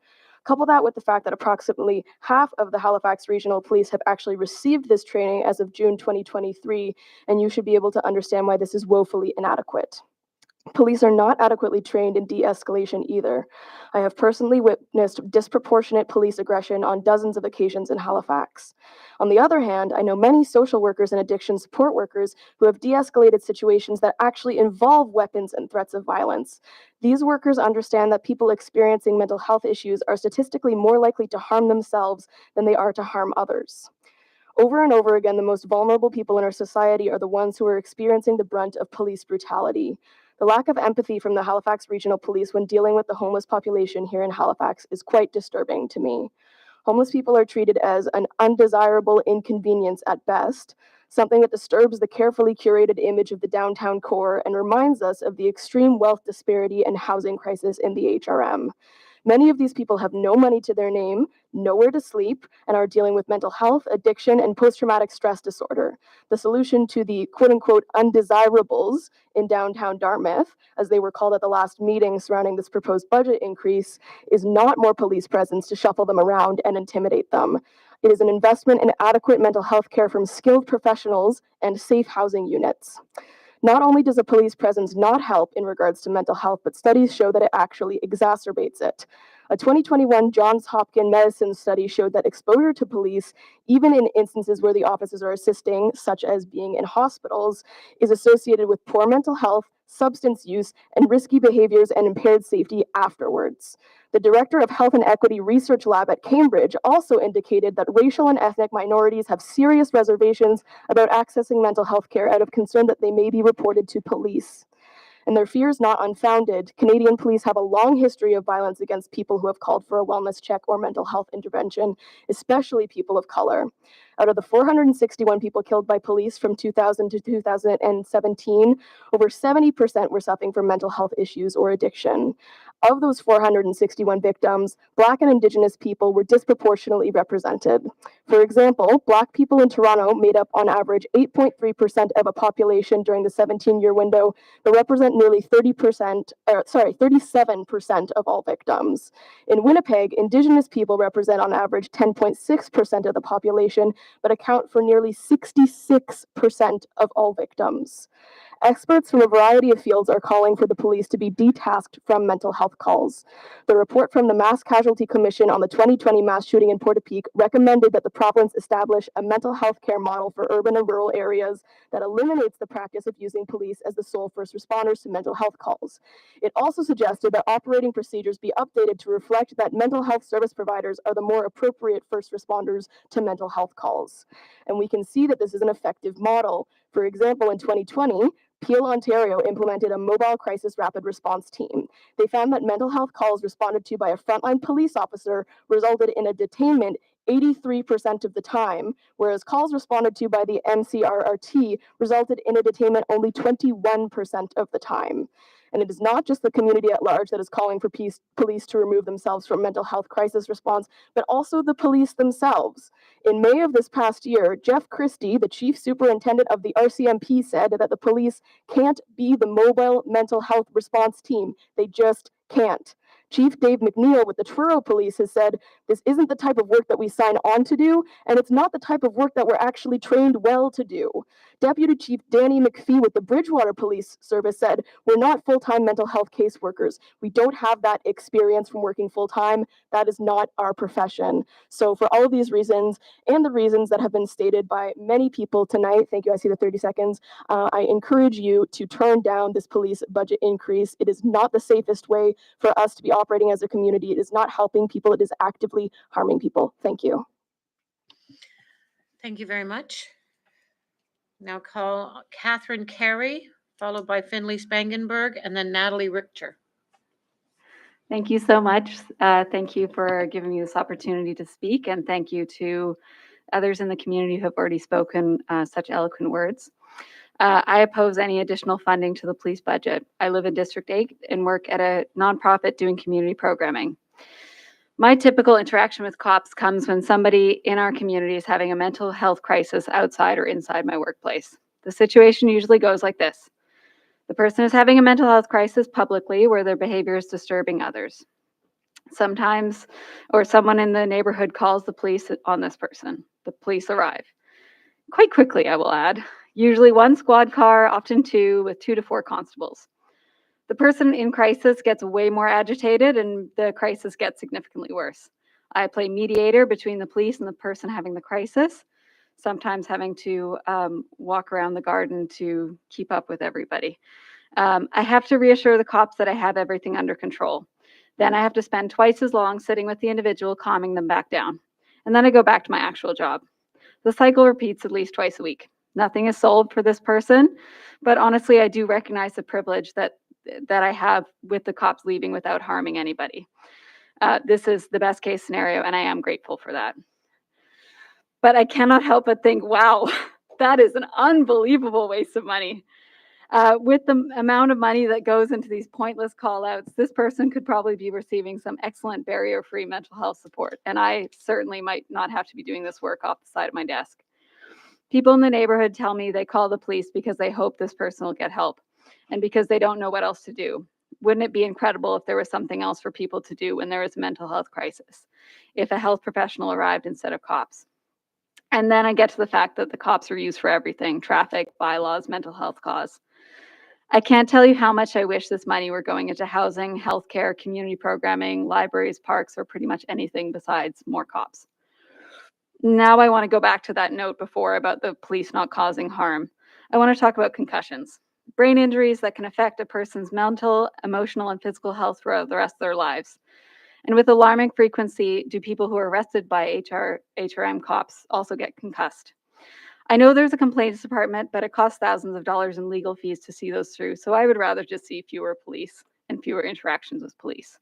Couple that with the fact that approximately half of the Halifax Regional Police have actually received this training as of June 2023, and you should be able to understand why this is woefully inadequate. Police are not adequately trained in de-escalation either. I have personally witnessed disproportionate police aggression on dozens of occasions in Halifax. On the other hand, I know many social workers and addiction support workers who have de-escalated situations that actually involve weapons and threats of violence. These workers understand that people experiencing mental health issues are statistically more likely to harm themselves than they are to harm others. Over and over again, the most vulnerable people in our society are the ones who are experiencing the brunt of police brutality. The lack of empathy from the Halifax Regional Police when dealing with the homeless population here in Halifax is quite disturbing to me. Homeless people are treated as an undesirable inconvenience at best. something that disturbs the carefully curated image of the downtown core and reminds us of the extreme wealth disparity and housing crisis in the HRM. Many of these people have no money to their name, nowhere to sleep, and are dealing with mental health, addiction, and post-traumatic stress disorder. The solution to the quote-unquote undesirables in downtown Dartmouth, as they were called at the last meeting surrounding this proposed budget increase, is not more police presence to shuffle them around and intimidate them. It is an investment in adequate mental health care from skilled professionals and safe housing units. Not only does a police presence not help in regards to mental health, but studies show that it actually exacerbates it. A 2021 Johns Hopkins medicine study showed that exposure to police, even in instances where the officers are assisting, such as being in hospitals, is associated with poor mental health, substance use, and risky behaviors and impaired safety afterwards. The director of Health and Equity Research Lab at Cambridge also indicated that racial and ethnic minorities have serious reservations about accessing mental health care out of concern that they may be reported to police. And their fear is not unfounded. Canadian police have a long history of violence against people who have called for a wellness check or mental health intervention, especially people of color. Out of the 461 people killed by police from 2000 to 2017, over 70% were suffering from mental health issues or addiction. Of those 461 victims, Black and Indigenous people were disproportionately represented. For example, Black people in Toronto made up on average 8.3% of a population during the 17-year window, but represent nearly 37% of all victims. In Winnipeg, Indigenous people represent on average 10.6% of the population, but account for nearly 66% of all victims. Experts from a variety of fields are calling for the police to be detasked from mental health calls. The report from the Mass Casualty Commission on the 2020 mass shooting in Portapique recommended that the province establish a mental health care model for urban and rural areas that eliminates the practice of using police as the sole first responders to mental health calls. It also suggested that operating procedures be updated to reflect that mental health service providers are the more appropriate first responders to mental health calls. And we can see that this is an effective model. For example, in 2020, Peel, Ontario implemented a mobile crisis rapid response team. They found that mental health calls responded to by a frontline police officer resulted in a detainment 83% of the time, whereas calls responded to by the MCRRT resulted in a detainment only 21% of the time. And it is not just the community at large that is calling for police to remove themselves from mental health crisis response, but also the police themselves. In May of this past year, Jeff Christie, the chief superintendent of the RCMP, said that the police can't be the mobile mental health response team. They just can't. Chief Dave McNeil with the Truro Police has said, this isn't the type of work that we sign on to do, and it's not the type of work that we're actually trained well to do. Deputy Chief Danny McPhee with the Bridgewater Police Service said, we're not full-time mental health caseworkers. We don't have that experience from working full-time. That is not our profession. So for all of these reasons, and the reasons that have been stated by many people tonight, thank you, I see the 30 seconds, I encourage you to turn down this police budget increase. It is not the safest way for us to be operating as a community. It is not helping people. It is actively harming people. Thank you. Thank you very much. Now call Catherine Carey, followed by Finley Spangenberg, and then Natalie Richter. Thank you so much. Thank you for giving me this opportunity to speak, and thank you to others in the community who have already spoken such eloquent words. I oppose any additional funding to the police budget. I live in District 8 and work at a nonprofit doing community programming. My typical interaction with cops comes when somebody in our community is having a mental health crisis outside or inside my workplace. The situation usually goes like this. The person is having a mental health crisis publicly where their behavior is disturbing others. Sometimes, or someone in the neighborhood calls the police on this person. The police arrive. Quite quickly, I will add. Usually one squad car, often two, with 2 to 4 constables. The person in crisis gets way more agitated and the crisis gets significantly worse. I play mediator between the police and the person having the crisis, sometimes having to walk around the garden to keep up with everybody. I have to reassure the cops that I have everything under control. Then I have to spend twice as long sitting with the individual, calming them back down. And then I go back to my actual job. The cycle repeats at least twice a week. Nothing is solved for this person, but honestly, I do recognize the privilege that I have with the cops leaving without harming anybody. This is the best case scenario, and I am grateful for that. But I cannot help but think, wow, That is an unbelievable waste of money. With the amount of money that goes into these pointless call outs, this person could probably be receiving some excellent barrier-free mental health support. And I certainly might not have to be doing this work off the side of my desk. People in the neighborhood tell me they call the police because they hope this person will get help and because they don't know what else to do. Wouldn't it be incredible if there was something else for people to do when there is a mental health crisis? If a health professional arrived instead of cops? And then I get to the fact that the cops are used for everything: traffic, bylaws, mental health cause. I can't tell you how much I wish this money were going into housing, healthcare, community programming, libraries, parks, or pretty much anything besides more cops. Now I want to go back to that note before about the police not causing harm. I want to talk about concussions, brain injuries that can affect a person's mental, emotional, and physical health throughout the rest of their lives. And with alarming frequency, do people who are arrested by HRM cops also get concussed? I know there's a complaints department, but it costs thousands of dollars in legal fees to see those through. So I would rather just see fewer police and fewer interactions with police.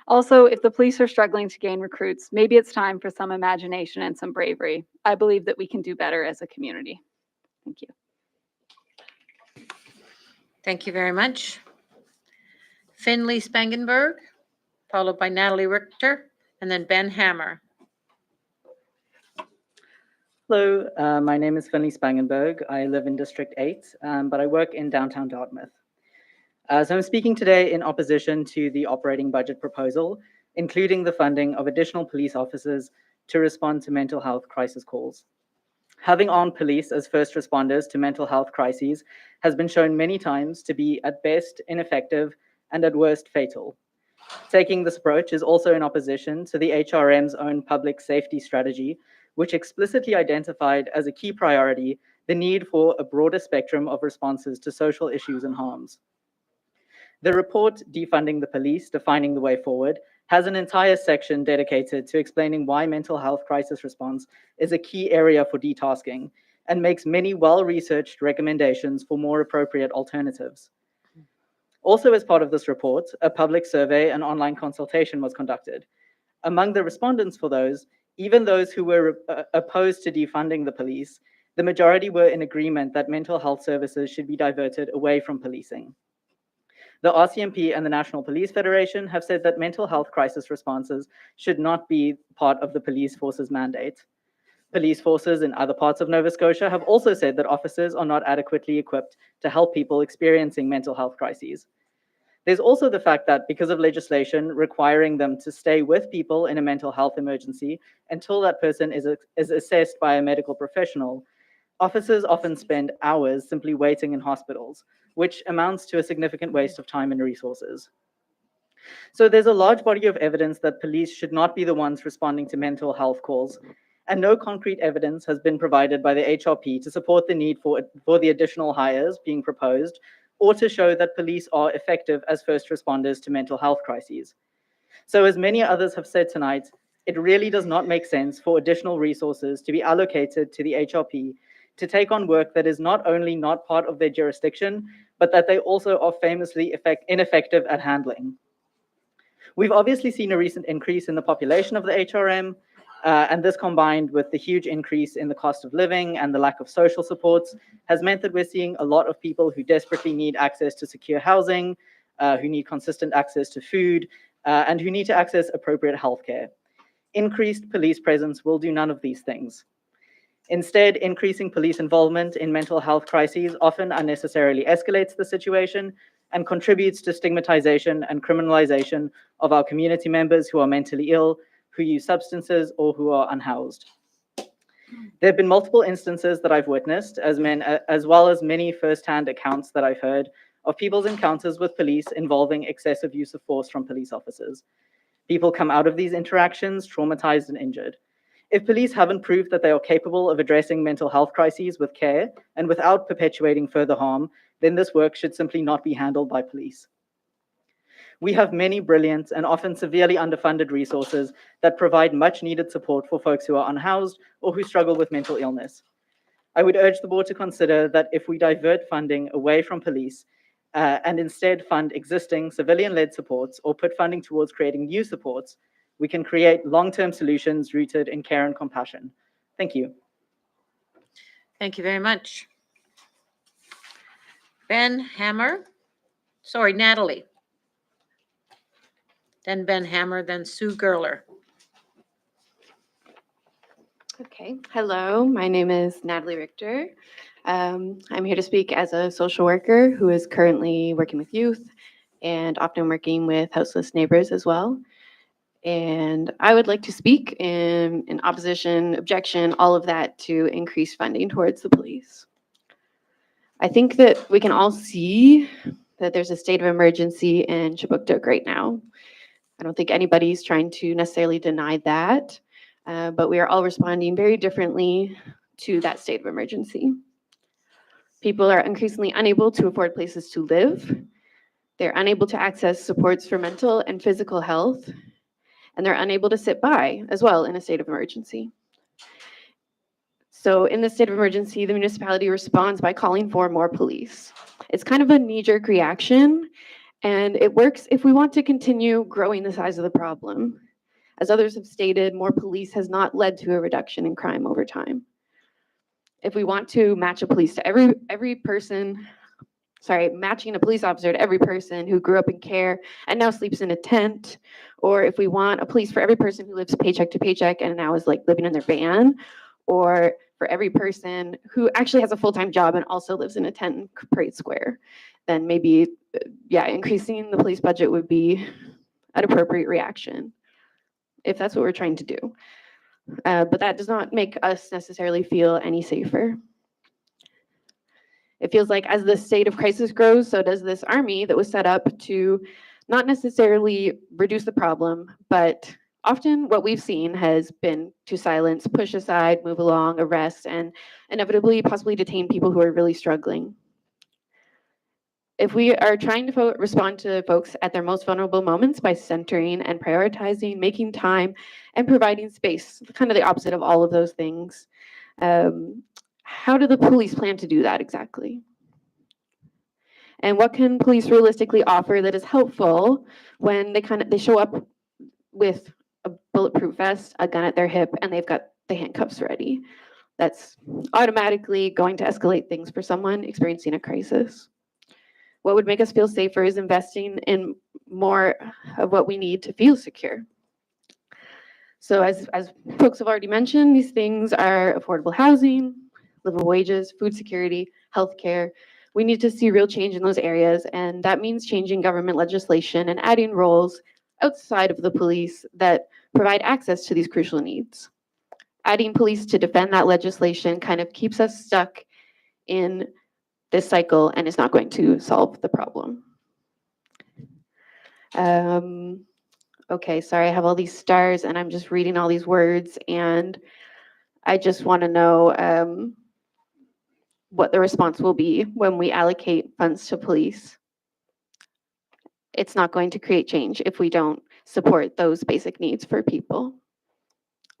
Also, if the police are struggling to gain recruits, maybe it's time for some imagination and some bravery. I believe that we can do better as a community. Thank you. Thank you very much. Finley Spangenberg, followed by Natalie Richter, and then Ben Hammer. Hello, my name is Finley Spangenberg. I live in District 8, but I work in downtown Dartmouth. So I'm speaking today in opposition to the operating budget proposal, including the funding of additional police officers to respond to mental health crisis calls. Having armed police as first responders to mental health crises has been shown many times to be at best ineffective and at worst fatal. Taking this approach is also in opposition to the HRM's own public safety strategy, which explicitly identified as a key priority the need for a broader spectrum of responses to social issues and harms. The report, Defunding the Police, Defining the Way Forward, has an entire section dedicated to explaining why mental health crisis response is a key area for detasking and makes many well-researched recommendations for more appropriate alternatives. Also, as part of this report, a public survey and online consultation was conducted. Among the respondents for those, even those who were opposed to defunding the police, the majority were in agreement that mental health services should be diverted away from policing. The RCMP and the National Police Federation have said that mental health crisis responses should not be part of the police force's mandate. Police forces in other parts of Nova Scotia have also said that officers are not adequately equipped to help people experiencing mental health crises. There's also the fact that because of legislation requiring them to stay with people in a mental health emergency until that person is assessed by a medical professional, officers often spend hours simply waiting in hospitals, which amounts to a significant waste of time and resources. So there's a large body of evidence that police should not be the ones responding to mental health calls, and no concrete evidence has been provided by the HRP to support the need for the additional hires being proposed, or to show that police are effective as first responders to mental health crises. So as many others have said tonight, it really does not make sense for additional resources to be allocated to the HRP to take on work that is not only not part of their jurisdiction, but that they also are famously ineffective at handling. We've obviously seen a recent increase in the population of the HRM, and this combined with the huge increase in the cost of living and the lack of social supports has meant that we're seeing a lot of people who desperately need access to secure housing, who need consistent access to food, and who need to access appropriate healthcare. Increased police presence will do none of these things. Instead, increasing police involvement in mental health crises often unnecessarily escalates the situation and contributes to stigmatization and criminalization of our community members who are mentally ill, who use substances, or who are unhoused. There have been multiple instances that I've witnessed, as well as many firsthand accounts that I've heard of people's encounters with police involving excessive use of force from police officers. People come out of these interactions traumatized and injured. If police haven't proved that they are capable of addressing mental health crises with care and without perpetuating further harm, then this work should simply not be handled by police. We have many brilliant and often severely underfunded resources that provide much needed support for folks who are unhoused or who struggle with mental illness. I would urge the board to consider that if we divert funding away from police and instead fund existing civilian-led supports or put funding towards creating new supports, we can create long-term solutions rooted in care and compassion. Thank you. Thank you very much. Ben Hammer, sorry, Natalie. Then Ben Hammer, then Sue Gerler. Okay, hello, my name is Natalie Richter. I'm here to speak as a social worker who is currently working with youth and often working with houseless neighbors as well. And I would like to speak in opposition, objection, all of that to increase funding towards the police. I think that we can all see that there's a state of emergency in Chibuktuk right now. I don't think anybody's trying to necessarily deny that. But we are all responding very differently to that state of emergency. People are increasingly unable to afford places to live. They're unable to access supports for mental and physical health, and they're unable to sit by as well in a state of emergency. So in this state of emergency, the municipality responds by calling for more police. It's kind of a knee-jerk reaction, and it works if we want to continue growing the size of the problem. As others have stated, more police has not led to a reduction in crime over time. If we want to match a police to every person, matching a police officer to every person who grew up in care and now sleeps in a tent, or if we want a police for every person who lives paycheck to paycheck and now is like living in their van, or for every person who actually has a full-time job and also lives in a tent in Parade Square, then maybe, increasing the police budget would be an appropriate reaction, if that's what we're trying to do. But that does not make us necessarily feel any safer. It feels like as the state of crisis grows, so does this army that was set up to not necessarily reduce the problem, but often what we've seen has been to silence, push aside, move along, arrest, and inevitably possibly detain people who are really struggling. If we are trying to respond to folks at their most vulnerable moments by centering and prioritizing, making time, and providing space, kind of the opposite of all of those things, how do the police plan to do that exactly? And what can police realistically offer that is helpful when they show up with a bulletproof vest, a gun at their hip, and they've got the handcuffs ready? That's automatically going to escalate things for someone experiencing a crisis. What would make us feel safer is investing in more of what we need to feel secure. So as folks have already mentioned, these things are affordable housing, livable wages, food security, healthcare. We need to see real change in those areas, and that means changing government legislation and adding roles outside of the police that provide access to these crucial needs. Adding police to defend that legislation kind of keeps us stuck in this cycle and is not going to solve the problem. Okay, sorry, I have all these stars and I'm just reading all these words, and I just want to know what the response will be when we allocate funds to police. It's not going to create change if we don't support those basic needs for people.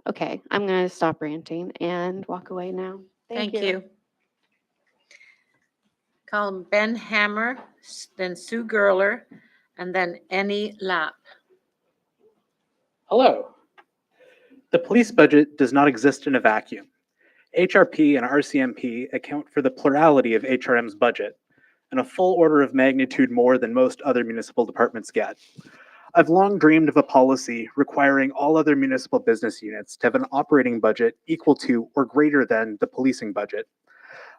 Okay, I'm going to stop ranting and walk away now. Thank you. Call him Ben Hammer, then Sue Gerler, and then Annie Lapp. Hello. The police budget does not exist in a vacuum. HRP and RCMP account for the plurality of HRM's budget, and a full order of magnitude more than most other municipal departments get. I've long dreamed of a policy requiring all other municipal business units to have an operating budget equal to or greater than the policing budget.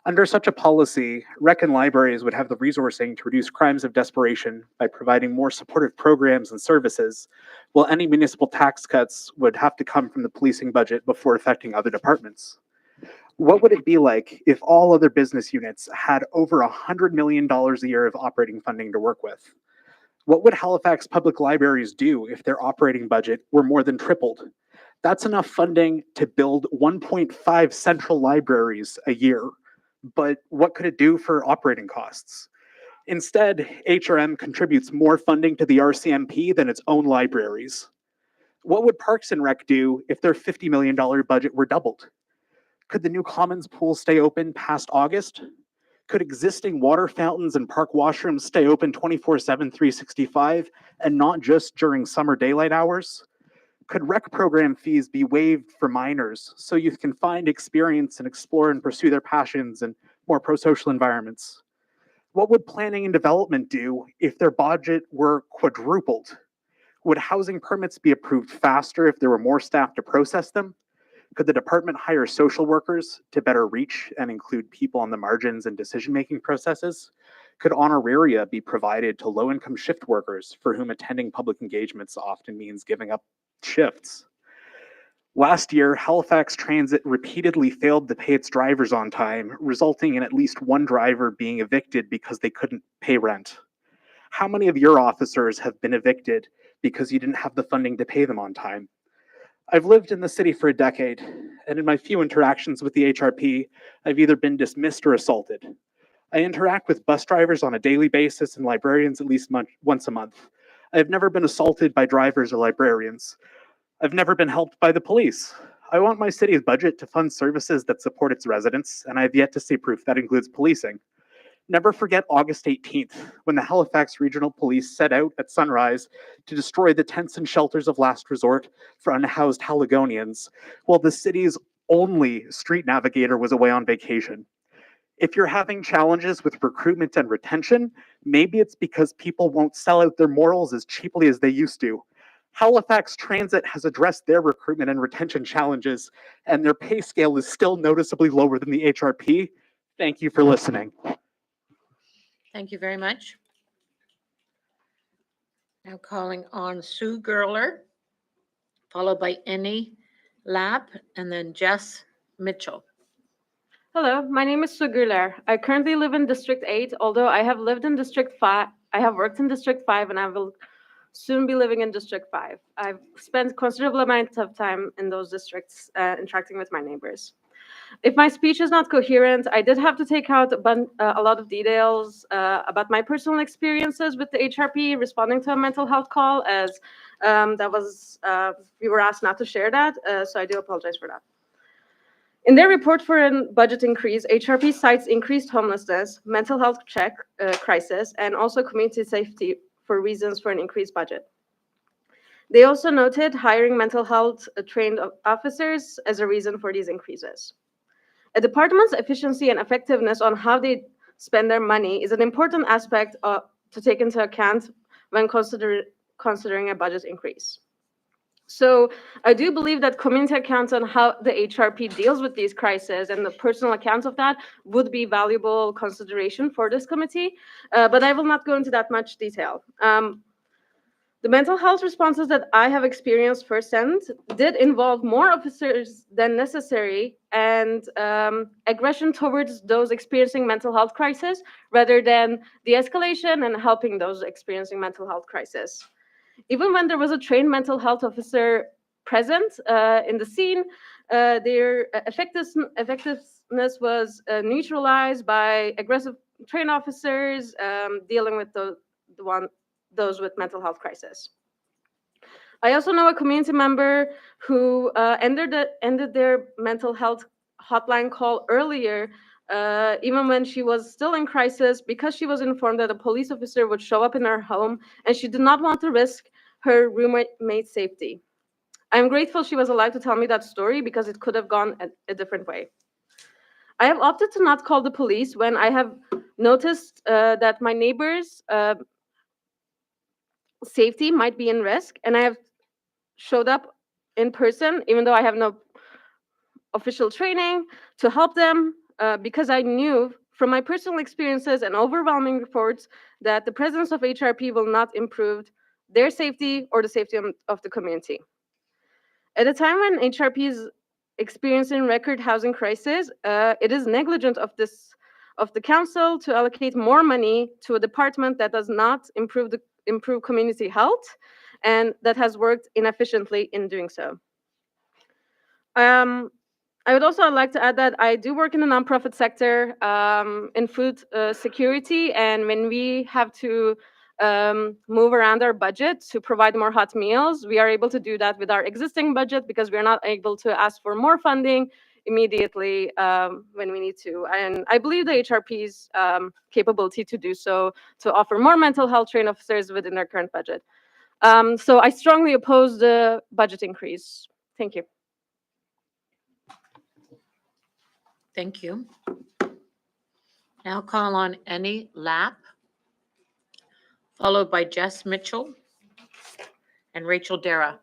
Under such a policy, rec and libraries would have the resourcing to reduce crimes of desperation by providing more supportive programs and services, while any municipal tax cuts would have to come from the policing budget before affecting other departments. What would it be like if all other business units had over $100 million a year of operating funding to work with? What would Halifax Public Libraries do if their operating budget were more than tripled? That's enough funding to build 1.5 central libraries a year. But what could it do for operating costs? Instead, HRM contributes more funding to the RCMP than its own libraries. What would Parks and Rec do if their $50 million budget were doubled? Could the new Commons pool stay open past August? Could existing water fountains and park washrooms stay open 24/7, 365, and not just during summer daylight hours? Could rec program fees be waived for minors so youth can find experience and explore and pursue their passions in more pro-social environments? What would planning and development do if their budget were quadrupled? Would housing permits be approved faster if there were more staff to process them? Could the department hire social workers to better reach and include people on the margins in decision-making processes? Could honoraria be provided to low-income shift workers for whom attending public engagements often means giving up shifts? Last year, Halifax Transit repeatedly failed to pay its drivers on time, resulting in at least one driver being evicted because they couldn't pay rent. How many of your officers have been evicted because you didn't have the funding to pay them on time? I've lived in the city for a decade, and in my few interactions with the HRP, I've either been dismissed or assaulted. I interact with bus drivers on a daily basis and librarians at least once a month. I have never been assaulted by drivers or librarians. I've never been helped by the police. I want my city's budget to fund services that support its residents, and I have yet to see proof that includes policing. Never forget August 18th, when the Halifax Regional Police set out at sunrise to destroy the tents and shelters of last resort for unhoused Haligonians, while the city's only street navigator was away on vacation. If you're having challenges with recruitment and retention, maybe it's because people won't sell out their morals as cheaply as they used to. Halifax Transit has addressed their recruitment and retention challenges, and their pay scale is still noticeably lower than the HRP. Thank you for listening. Thank you very much. Now calling on Sue Gerler, followed by Annie Lapp, and then Jess Mitchell. Hello, my name is Sue Gerler. I currently live in District 8, although I have lived in District 5. I have worked in District 5 and I will soon be living in District 5. I've spent considerable amount of time in those districts interacting with my neighbors. If my speech is not coherent, I did have to take out a lot of details about my personal experiences with the HRP responding to a mental health call, as we were asked not to share that, so I do apologize for that. In their report for a budget increase, HRP cites increased homelessness, mental health crisis, and also community safety for reasons for an increased budget. They also noted hiring mental health trained officers as a reason for these increases. A department's efficiency and effectiveness on how they spend their money is an important aspect to take into account when considering a budget increase. So I do believe that community accounts on how the HRP deals with these crises and the personal accounts of that would be valuable consideration for this committee, but I will not go into that much detail. The mental health responses that I have experienced firsthand did involve more officers than necessary and aggression towards those experiencing mental health crisis rather than de-escalation and helping those experiencing mental health crisis. Even when there was a trained mental health officer present in the scene, their effectiveness was neutralized by aggressive trained officers dealing with those with mental health crisis. I also know a community member who ended their mental health hotline call earlier, even when she was still in crisis, because she was informed that a police officer would show up in her home and she did not want to risk her roommate's safety. I'm grateful she was allowed to tell me that story because it could have gone a different way. I have opted to not call the police when I have noticed that my neighbors' safety might be in risk, and I have showed up in person, even though I have no official training, to help them because I knew from my personal experiences and overwhelming reports that the presence of HRP will not improve their safety or the safety of the community. At a time when HRP is experiencing record housing crisis, it is negligent of the council to allocate more money to a department that does not improve community health and that has worked inefficiently in doing so. I would also like to add that I do work in the nonprofit sector in food security, and when we have to move around our budget to provide more hot meals, we are able to do that with our existing budget because we're not able to ask for more funding immediately when we need to. And I believe the HRP's capability to do so, to offer more mental health trained officers within their current budget. So I strongly oppose the budget increase. Thank you. Thank you. Now call on Annie Lapp, followed by Jess Mitchell and Rachel Dara.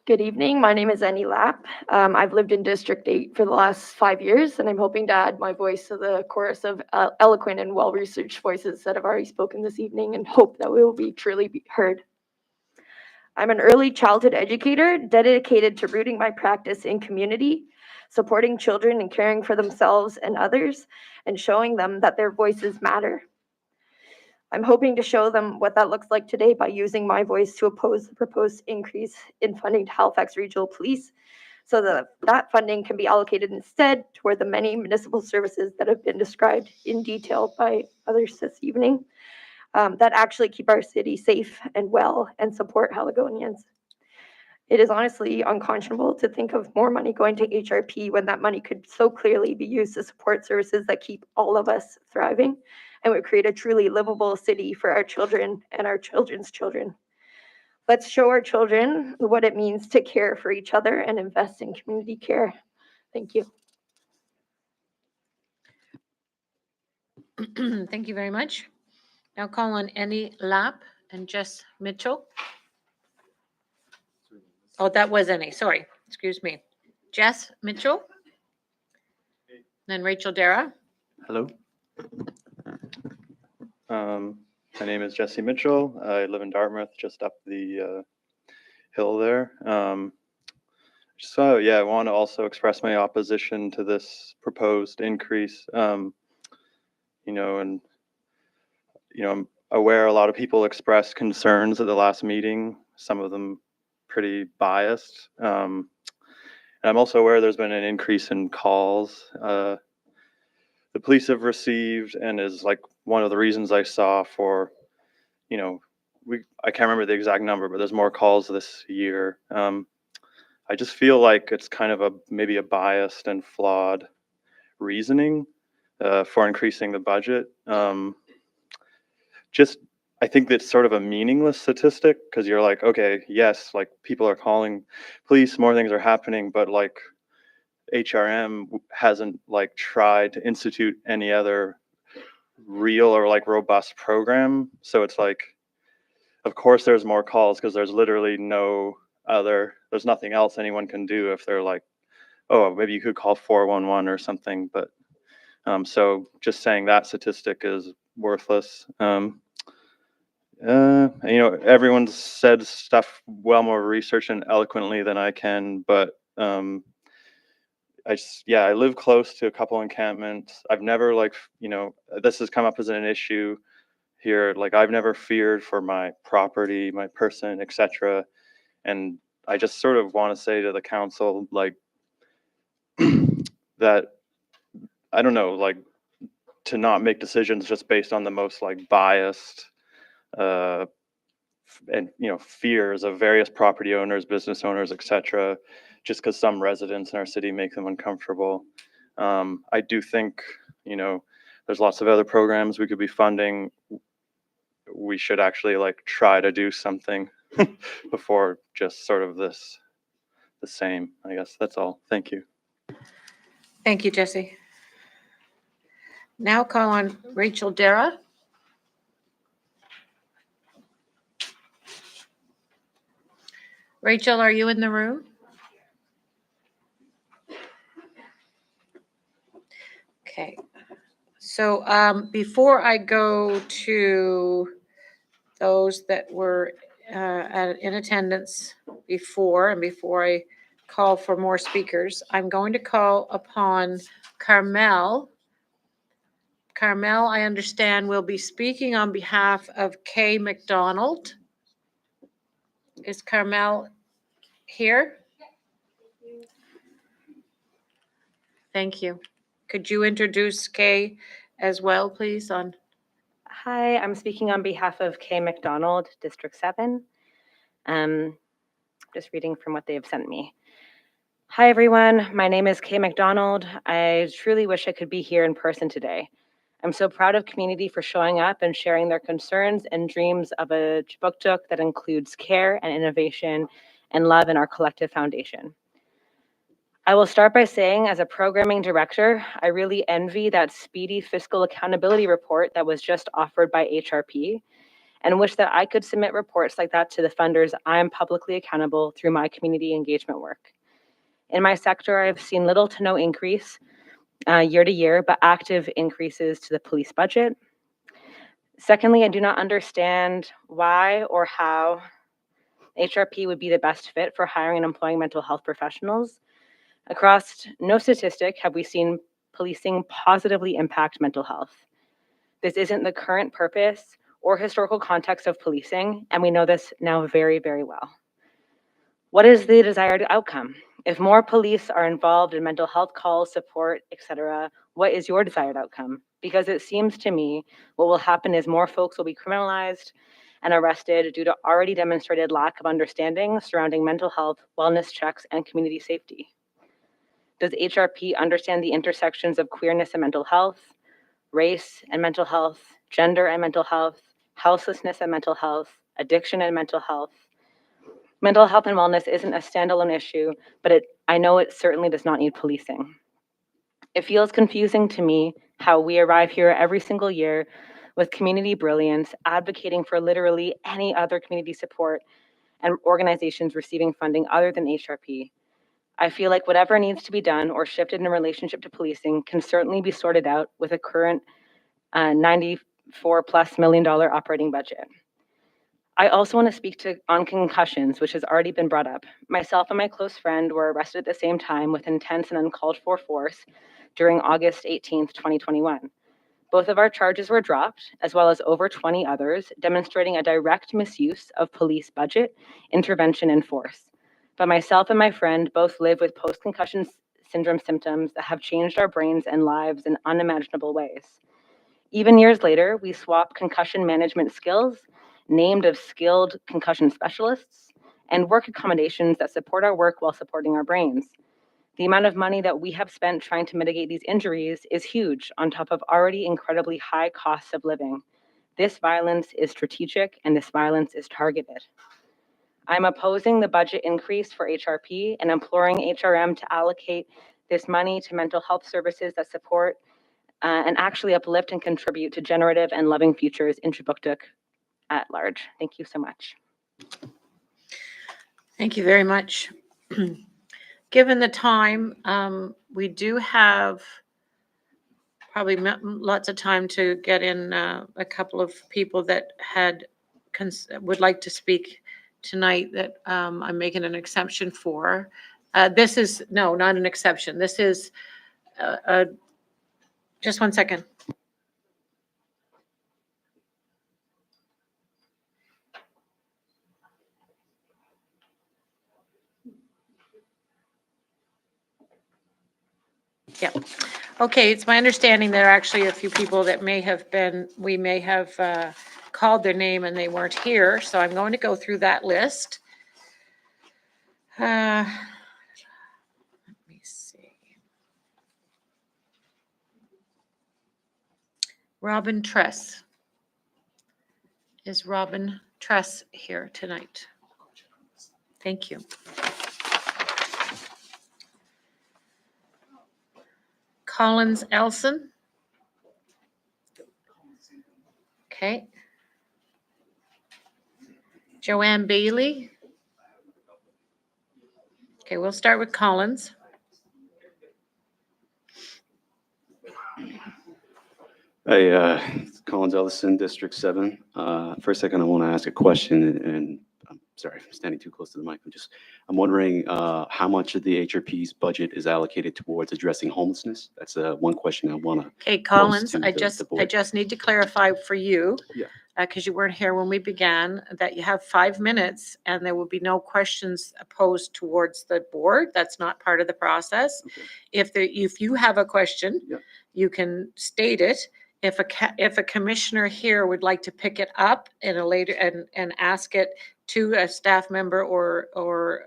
Good evening. My name is Annie Lapp. I've lived in District 8 for the last 5 years, and I'm hoping to add my voice to the chorus of eloquent and well-researched voices that have already spoken this evening and hope that we will be truly heard. I'm an early childhood educator dedicated to rooting my practice in community, supporting children and caring for themselves and others, and showing them that their voices matter. I'm hoping to show them what that looks like today by using my voice to oppose the proposed increase in funding to Halifax Regional Police so that that funding can be allocated instead toward the many municipal services that have been described in detail by others this evening that actually keep our city safe and well and support Haligonians. It is honestly unconscionable to think of more money going to HRP when that money could so clearly be used to support services that keep all of us thriving and would create a truly livable city for our children and our children's children. Let's show our children what it means to care for each other and invest in community care. Thank you. Thank you very much. Now call on Annie Lapp and Jess Mitchell. Oh, that was Annie, sorry, excuse me. Jess Mitchell. Then Rachel Dara. Hello. My name is Jesse Mitchell. I live in Dartmouth, just up the hill there. So yeah, I want to also express my opposition to this proposed increase. I'm aware a lot of people expressed concerns at the last meeting, some of them pretty biased. And I'm also aware there's been an increase in calls the police have received, and is like one of the reasons I saw for, I can't remember the exact number, but there's more calls this year. I just feel like it's kind of maybe a biased and flawed reasoning for increasing the budget. I think that's sort of a meaningless statistic because you're like, okay, yes, like people are calling police, more things are happening, but like HRM hasn't like tried to institute any other real or like robust program. So it's like, of course there's more calls because there's literally there's nothing else anyone can do if they're like, oh, maybe you could call 411 or something. But so just saying that statistic is worthless. Everyone's said stuff well more research and eloquently than I can, but I live close to a couple encampments. I've never this has come up as an issue here. Like I've never feared for my property, my person, etc. And I just sort of want to say to the council, like that, I don't know, like to not make decisions just based on the most like biased and fears of various property owners, business owners, etc. Just because some residents in our city make them uncomfortable. I do think, there's lots of other programs we could be funding. We should actually like try to do something before just sort of the same. I guess that's all. Thank you. Thank you, Jesse. Now call on Rachel Dara. Rachel, are you in the room? Okay. So before I go to those that were in attendance before, and before I call for more speakers, I'm going to call upon Carmel. Carmel, I understand, will be speaking on behalf of Kay McDonald. Is Carmel here? Thank you. Could you introduce Kay as well, please? Hi, I'm speaking on behalf of Kay McDonald, District 7. Just reading from what they have sent me. Hi, everyone. My name is Kay McDonald. I truly wish I could be here in person today. I'm so proud of community for showing up and sharing their concerns and dreams of a Chibuktuk that includes care and innovation and love in our collective foundation. I will start by saying, as a programming director, I really envy that speedy fiscal accountability report that was just offered by HRP, and wish that I could submit reports like that to the funders I am publicly accountable through my community engagement work. In my sector, I've seen little to no increase year to year, but active increases to the police budget. Secondly, I do not understand why or how HRP would be the best fit for hiring and employing mental health professionals. Across no statistic have we seen policing positively impact mental health. This isn't the current purpose or historical context of policing, and we know this now very, very well. What is the desired outcome? If more police are involved in mental health calls, support, etc., what is your desired outcome? Because it seems to me what will happen is more folks will be criminalized and arrested due to already demonstrated lack of understanding surrounding mental health, wellness checks, and community safety. Does HRP understand the intersections of queerness and mental health, race and mental health, gender and mental health, houselessness and mental health, addiction and mental health? Mental health and wellness isn't a standalone issue, but I know it certainly does not need policing. It feels confusing to me how we arrive here every single year with community brilliance, advocating for literally any other community support and organizations receiving funding other than HRP. I feel like whatever needs to be done or shifted in relationship to policing can certainly be sorted out with a current $94+ million operating budget. I also want to speak on concussions, which has already been brought up. Myself and my close friend were arrested at the same time with intense and uncalled for force during August 18th, 2021. Both of our charges were dropped, as well as over 20 others, demonstrating a direct misuse of police budget, intervention, and force. But myself and my friend both live with post-concussion syndrome symptoms that have changed our brains and lives in unimaginable ways. Even years later, we swapped concussion management skills, named of skilled concussion specialists, and work accommodations that support our work while supporting our brains. The amount of money that we have spent trying to mitigate these injuries is huge on top of already incredibly high costs of living. This violence is strategic and this violence is targeted. I'm opposing the budget increase for HRP and imploring HRM to allocate this money to mental health services that support and actually uplift and contribute to generative and loving futures in Chibuktuk at large. Thank you so much. Thank you very much. Given the time, we do have probably lots of time to get in a couple of people that would like to speak tonight that I'm making an exception for. This is, no, not an exception. This is, just one second. Yeah. Okay, it's my understanding there are actually a few people that we may have called their name and they weren't here. So I'm going to go through that list. Let me see. Robin Tress. Is Robin Tress here tonight? Thank you. Collins Elson. Okay. Joanne Bailey. Okay, we'll start with Collins. Hey, Collins Ellison, District 7. First, I kind of want to ask a question, and I'm sorry, I'm standing too close to the mic. I'm wondering how much of the HRP's budget is allocated towards addressing homelessness. That's one question I want to. Okay, Collins, I just need to clarify for you, because you weren't here when we began, that you have 5 minutes and there will be no questions posed towards the board. That's not part of the process. Okay. If you have a question, you can state it. If a commissioner here would like to pick it up in a later and ask it to a staff member or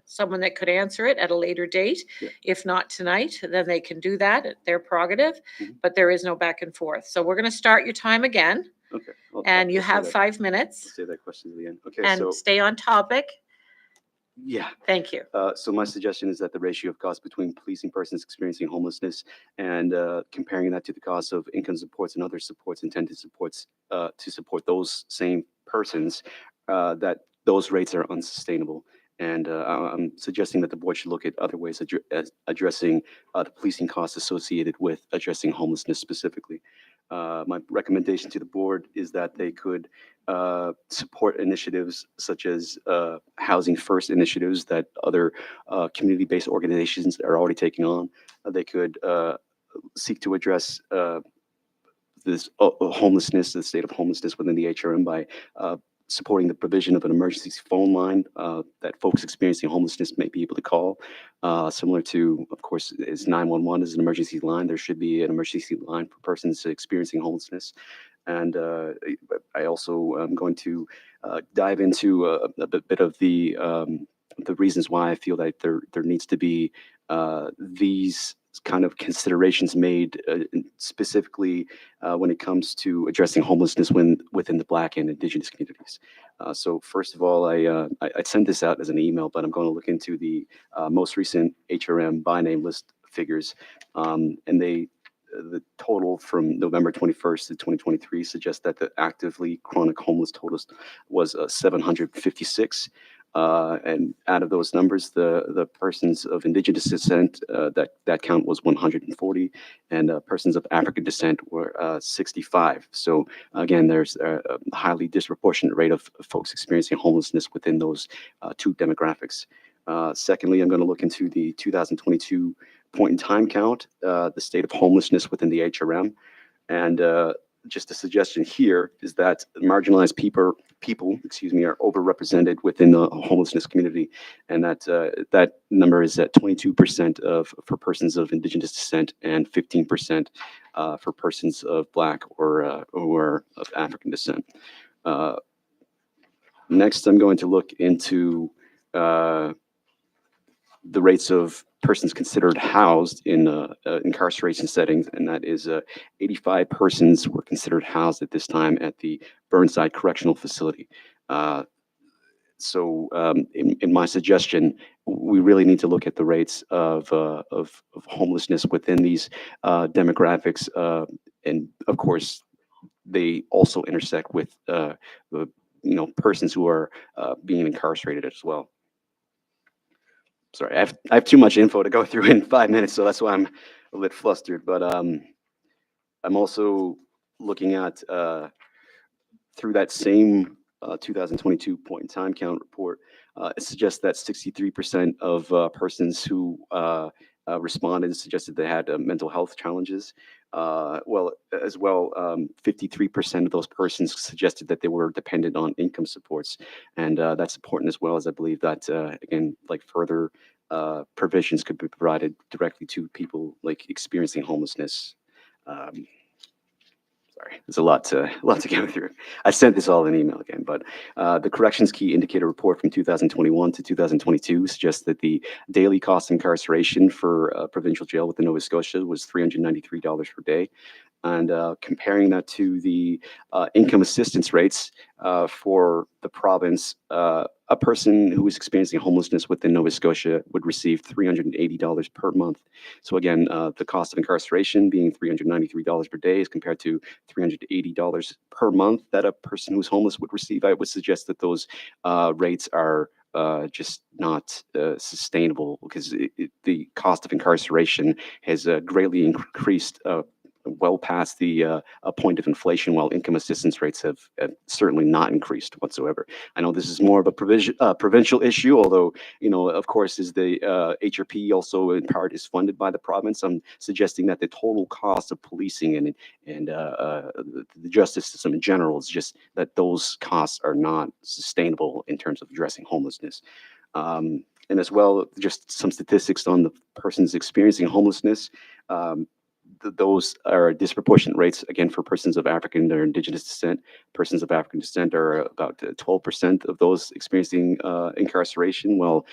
someone that could answer it at a later date. Yeah. If not tonight, then they can do that. Their prerogative, but there is no back and forth. So we're going to start your time again, Okay. and you I'll say have that- 5 minutes, I'll say that question to the end. Okay, and so, stay on topic. yeah. Thank you. So my suggestion is that the ratio of cost between policing persons experiencing homelessness and comparing that to the cost of income supports and other supports, intended supports to support those same persons, that those rates are unsustainable. And I'm suggesting that the board should look at other ways of addressing the policing costs associated with addressing homelessness specifically. My recommendation to the board is that they could support initiatives such as Housing First initiatives that other community-based organizations are already taking on. They could seek to address this homelessness, the state of homelessness within the HRM by supporting the provision of an emergency phone line that folks experiencing homelessness may be able to call. Similar to, of course, is 911 is an emergency line. There should be an emergency line for persons experiencing homelessness. And I also am going to dive into a bit of the reasons why I feel that there needs to be these kind of considerations made specifically when it comes to addressing homelessness within the Black and Indigenous communities. So first of all, I sent this out as an email, but I'm going to look into the most recent HRM by name list figures, and the total from November 21st to 2023 suggests that the actively chronic homeless total was 756. And out of those numbers, the persons of Indigenous descent, that count was 140, and persons of African descent were 65. So again, there's a highly disproportionate rate of folks experiencing homelessness within those two demographics. Secondly, I'm going to look into the 2022 point in time count, the state of homelessness within the HRM. And just a suggestion here is that marginalized people, are overrepresented within the homelessness community, and that number is at 22% for persons of Indigenous descent and 15% for persons of Black or who are of African descent. Next, I'm going to look into the rates of persons considered housed in incarceration settings, and that is 85 persons were considered housed at this time at the Burnside Correctional Facility. So in my suggestion, we really need to look at the rates of homelessness within these demographics, and of course, they also intersect with persons who are being incarcerated as well. Sorry, I have too much info to go through in 5 minutes, so that's why I'm a bit flustered. But I'm also looking at through that same 2022 point in time count report. It suggests that 63% of persons who responded suggested they had mental health challenges. 53% of those persons suggested that they were dependent on income supports, and that's important as well, as I believe that again, like further provisions could be provided directly to people like experiencing homelessness. Sorry, there's a lot to go through. I sent this all in email again, but the Corrections Key Indicator report from 2021 to 2022 suggests that the daily cost of incarceration for provincial jail within Nova Scotia was $393 per day. And comparing that to the income assistance rates for the province, a person who is experiencing homelessness within Nova Scotia would receive $380 per month. So again, the cost of incarceration being $393 per day is compared to $380 per month that a person who's homeless would receive. I would suggest that those rates are just not sustainable, because the cost of incarceration has greatly increased well past the point of inflation, while income assistance rates have certainly not increased whatsoever. I know this is more of a provincial issue, although, of course, is the HRP also in part is funded by the province. I'm suggesting that the total cost of policing and the justice system in general is just that those costs are not sustainable in terms of addressing homelessness. And as well, just some statistics on the persons experiencing homelessness. those are disproportionate rates, again, for persons of African or Indigenous descent. Persons of African descent are about 12% of those experiencing incarceration, while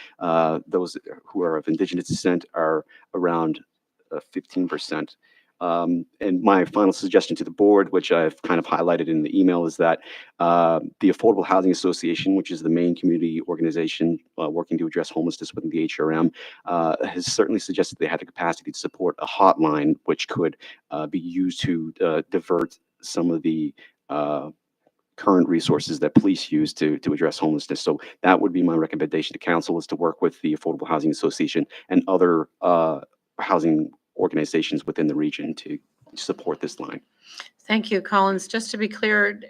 those who are of Indigenous descent are around 15%. And my final suggestion to the board, which I've kind of highlighted in the email, is that the Affordable Housing Association, which is the main community organization working to address homelessness within the HRM, has certainly suggested they have the capacity to support a hotline which could be used to divert some of the current resources that police use to address homelessness. So that would be my recommendation to council, is to work with the Affordable Housing Association and other housing organizations within the region to support this line. Thank you, Collins. Just to be clear,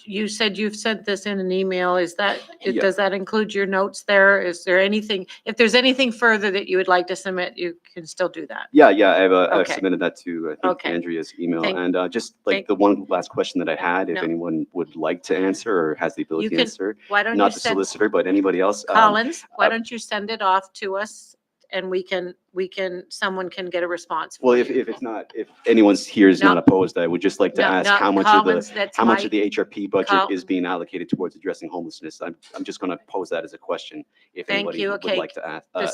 you said you've sent this in an email? Is that, Yeah. does that include your notes there? Is there anything, if there's anything further that you would like to submit, you can still do that? Yeah, I've Okay. submitted that to, I think, Okay. Andrea's email. Thank- And just like thank- the one last question that I had, if No. anyone would like to answer or has the ability You to can- answer, why don't not you the send- solicitor, but anybody else. Collins, why don't you send it off to us and someone can get a response? Well, for if you. it's not, if anyone's here is not No. opposed, I would just like to No, ask no, how much Collins, of that's how much my- of the HRP budget Col- is being allocated towards addressing homelessness. I'm just going to pose that as a question if Thank anybody you. would Okay. like to ask. The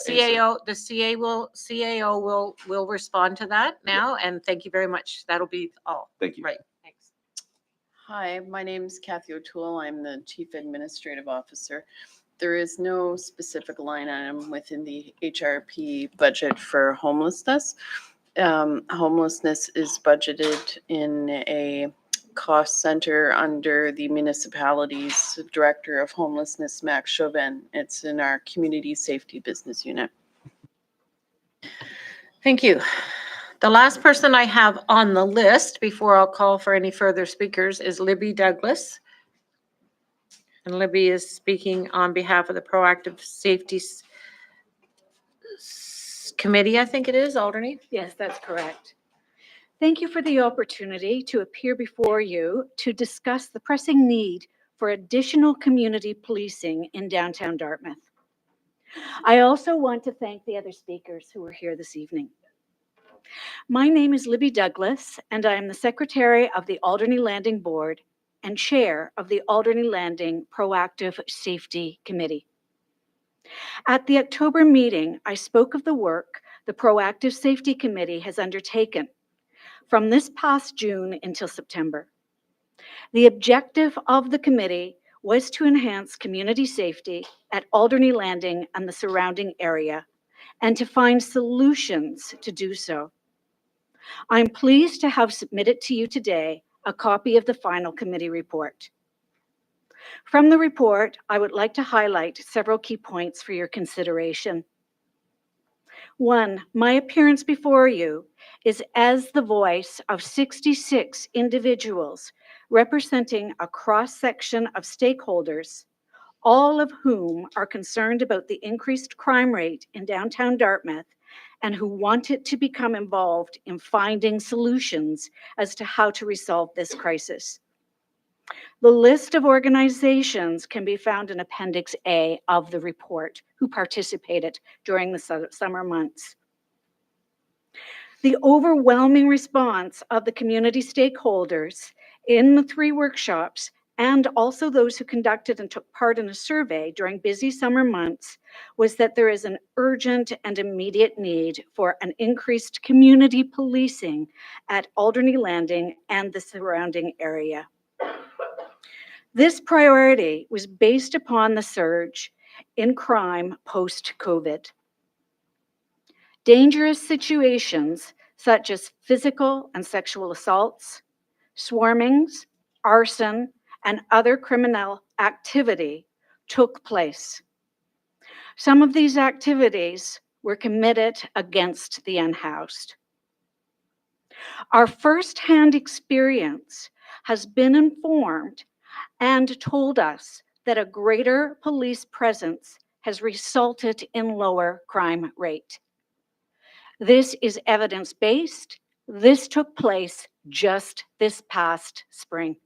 CAO will respond to that now, and thank you very much. That'll be all. Thank you. Right, thanks. Hi, my name's Kathy O'Toole. I'm the Chief Administrative Officer. There is no specific line item within the HRP budget for homelessness. Homelessness is budgeted in a cost center under the municipality's Director of Homelessness, Max Chauvin. It's in our Community Safety Business Unit. Thank you. The last person I have on the list before I'll call for any further speakers is Libby Douglas. And Libby is speaking on behalf of the Proactive Safety Committee, I think it is, Alderney? Yes, that's correct. Thank you for the opportunity to appear before you to discuss the pressing need for additional community policing in downtown Dartmouth. I also want to thank the other speakers who are here this evening. My name is Libby Douglas, and I am the Secretary of the Alderney Landing Board and Chair of the Alderney Landing Proactive Safety Committee. At the October meeting, I spoke of the work the Proactive Safety Committee has undertaken from this past June until September. The objective of the committee was to enhance community safety at Alderney Landing and the surrounding area, and to find solutions to do so. I'm pleased to have submitted to you today a copy of the final committee report. From the report, I would like to highlight several key points for your consideration. One, my appearance before you is as the voice of 66 individuals representing a cross-section of stakeholders, all of whom are concerned about the increased crime rate in downtown Dartmouth and who wanted to become involved in finding solutions as to how to resolve this crisis. The list of organizations can be found in Appendix A of the report who participated during the summer months. The overwhelming response of the community stakeholders in the 3 workshops, and also those who conducted and took part in a survey during busy summer months, was that there is an urgent and immediate need for an increased community policing at Alderney Landing and the surrounding area. This priority was based upon the surge in crime post-COVID. Dangerous situations such as physical and sexual assaults, swarmings, arson, and other criminal activity took place. Some of these activities were committed against the unhoused. Our firsthand experience has been informed and told us that a greater police presence has resulted in lower crime rate. This is evidence-based. This took place just this past spring.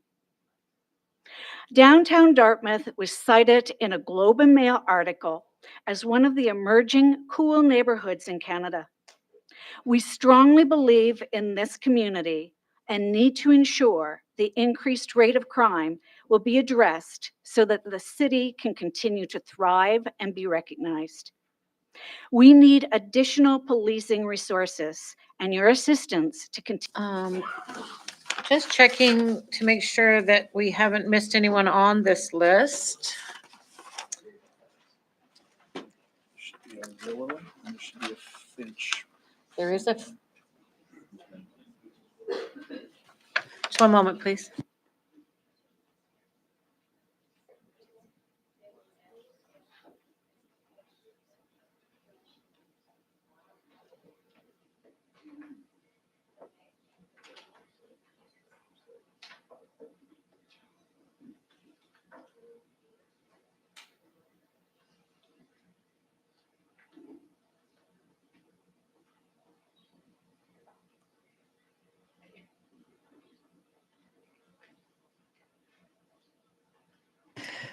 Downtown Dartmouth was cited in a Globe and Mail article as one of the emerging cool neighborhoods in Canada. We strongly believe in this community and need to ensure the increased rate of crime will be addressed so that the city can continue to thrive and be recognized. We need additional policing resources and your assistance to continue. Just checking to make sure that we haven't missed anyone on this list. Should be a Willow and there should be a Finch. There is a. Just one moment, please.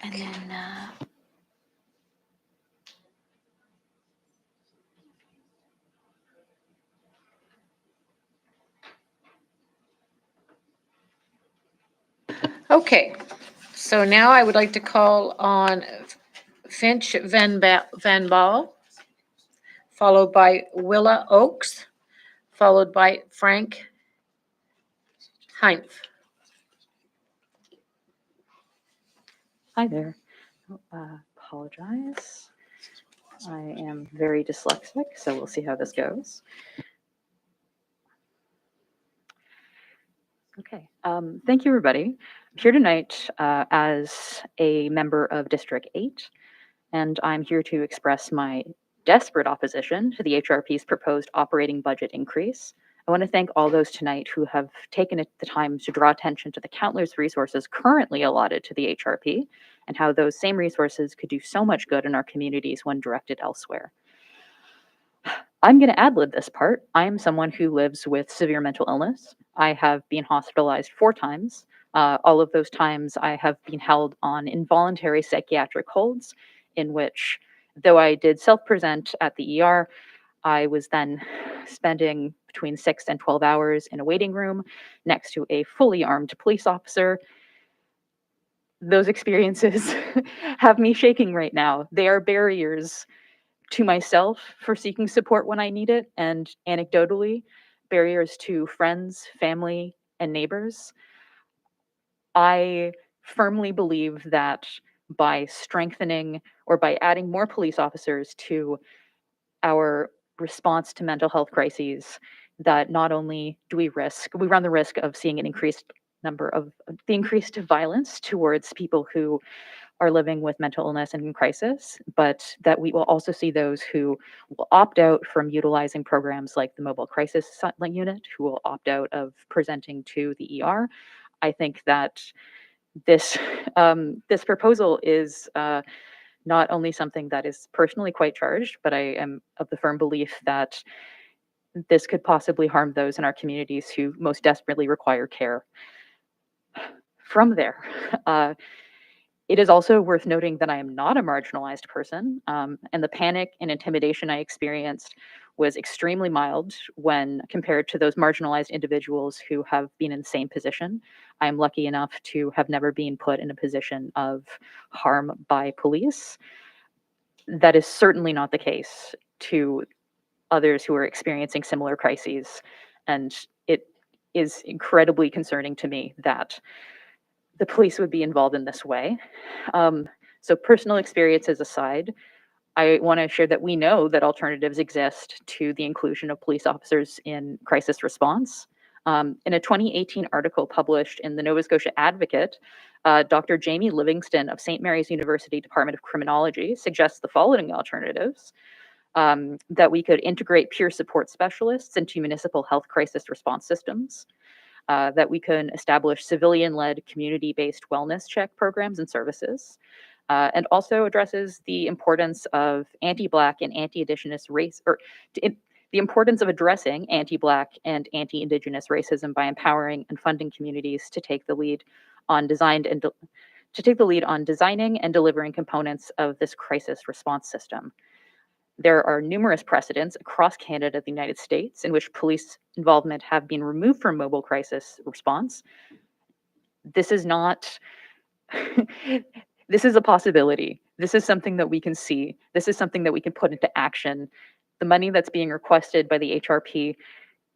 And then, okay, so now I would like to call on Finch Van Baal, followed by Willa Oaks, followed by Frank Heinz. Hi there. Apologize. I am very dyslexic, so we'll see how this goes. Okay. Thank you, everybody. I'm here tonight as a member of District 8, and I'm here to express my desperate opposition to the HRP's proposed operating budget increase. I want to thank all those tonight who have taken the time to draw attention to the countless resources currently allotted to the HRP and how those same resources could do so much good in our communities when directed elsewhere. I'm going to ad-lib this part. I am someone who lives with severe mental illness. I have been hospitalized 4 times. All of those times I have been held on involuntary psychiatric holds in which, though I did self-present at the ER, I was then spending between 6 and 12 hours in a waiting room next to a fully armed police officer. Those experiences have me shaking right now. They are barriers to myself for seeking support when I need it, and anecdotally, barriers to friends, family, and neighbors. I firmly believe that by strengthening or by adding more police officers to our response to mental health crises, that not only do we run the risk of seeing an increased number of the increased violence towards people who are living with mental illness and in crisis, but that we will also see those who will opt out from utilizing programs like the Mobile Crisis Unit, who will opt out of presenting to the ER. I think that this this proposal is not only something that is personally quite charged, but I am of the firm belief that this could possibly harm those in our communities who most desperately require care. From there, it is also worth noting that I am not a marginalized person, and the panic and intimidation I experienced was extremely mild when compared to those marginalized individuals who have been in the same position. I am lucky enough to have never been put in a position of harm by police. That is certainly not the case to others who are experiencing similar crises, and it is incredibly concerning to me that the police would be involved in this way. So personal experiences aside, I want to share that we know that alternatives exist to the inclusion of police officers in crisis response. In a 2018 article published in the Nova Scotia Advocate, Dr. Jamie Livingston of St. Mary's University Department of Criminology suggests the following alternatives. That we could integrate peer support specialists into municipal health crisis response systems, that we can establish civilian-led community-based wellness check programs and services, and also addresses the importance of anti-Black and anti-Indigenous race, or the importance of addressing anti-Black and anti-Indigenous racism by empowering and funding communities to take the lead on designing and delivering components of this crisis response system. There are numerous precedents across Canada, the United States, in which police involvement have been removed from mobile crisis response. This is not, this is a possibility. This is something that we can see. This is something that we can put into action. The money that's being requested by the HRP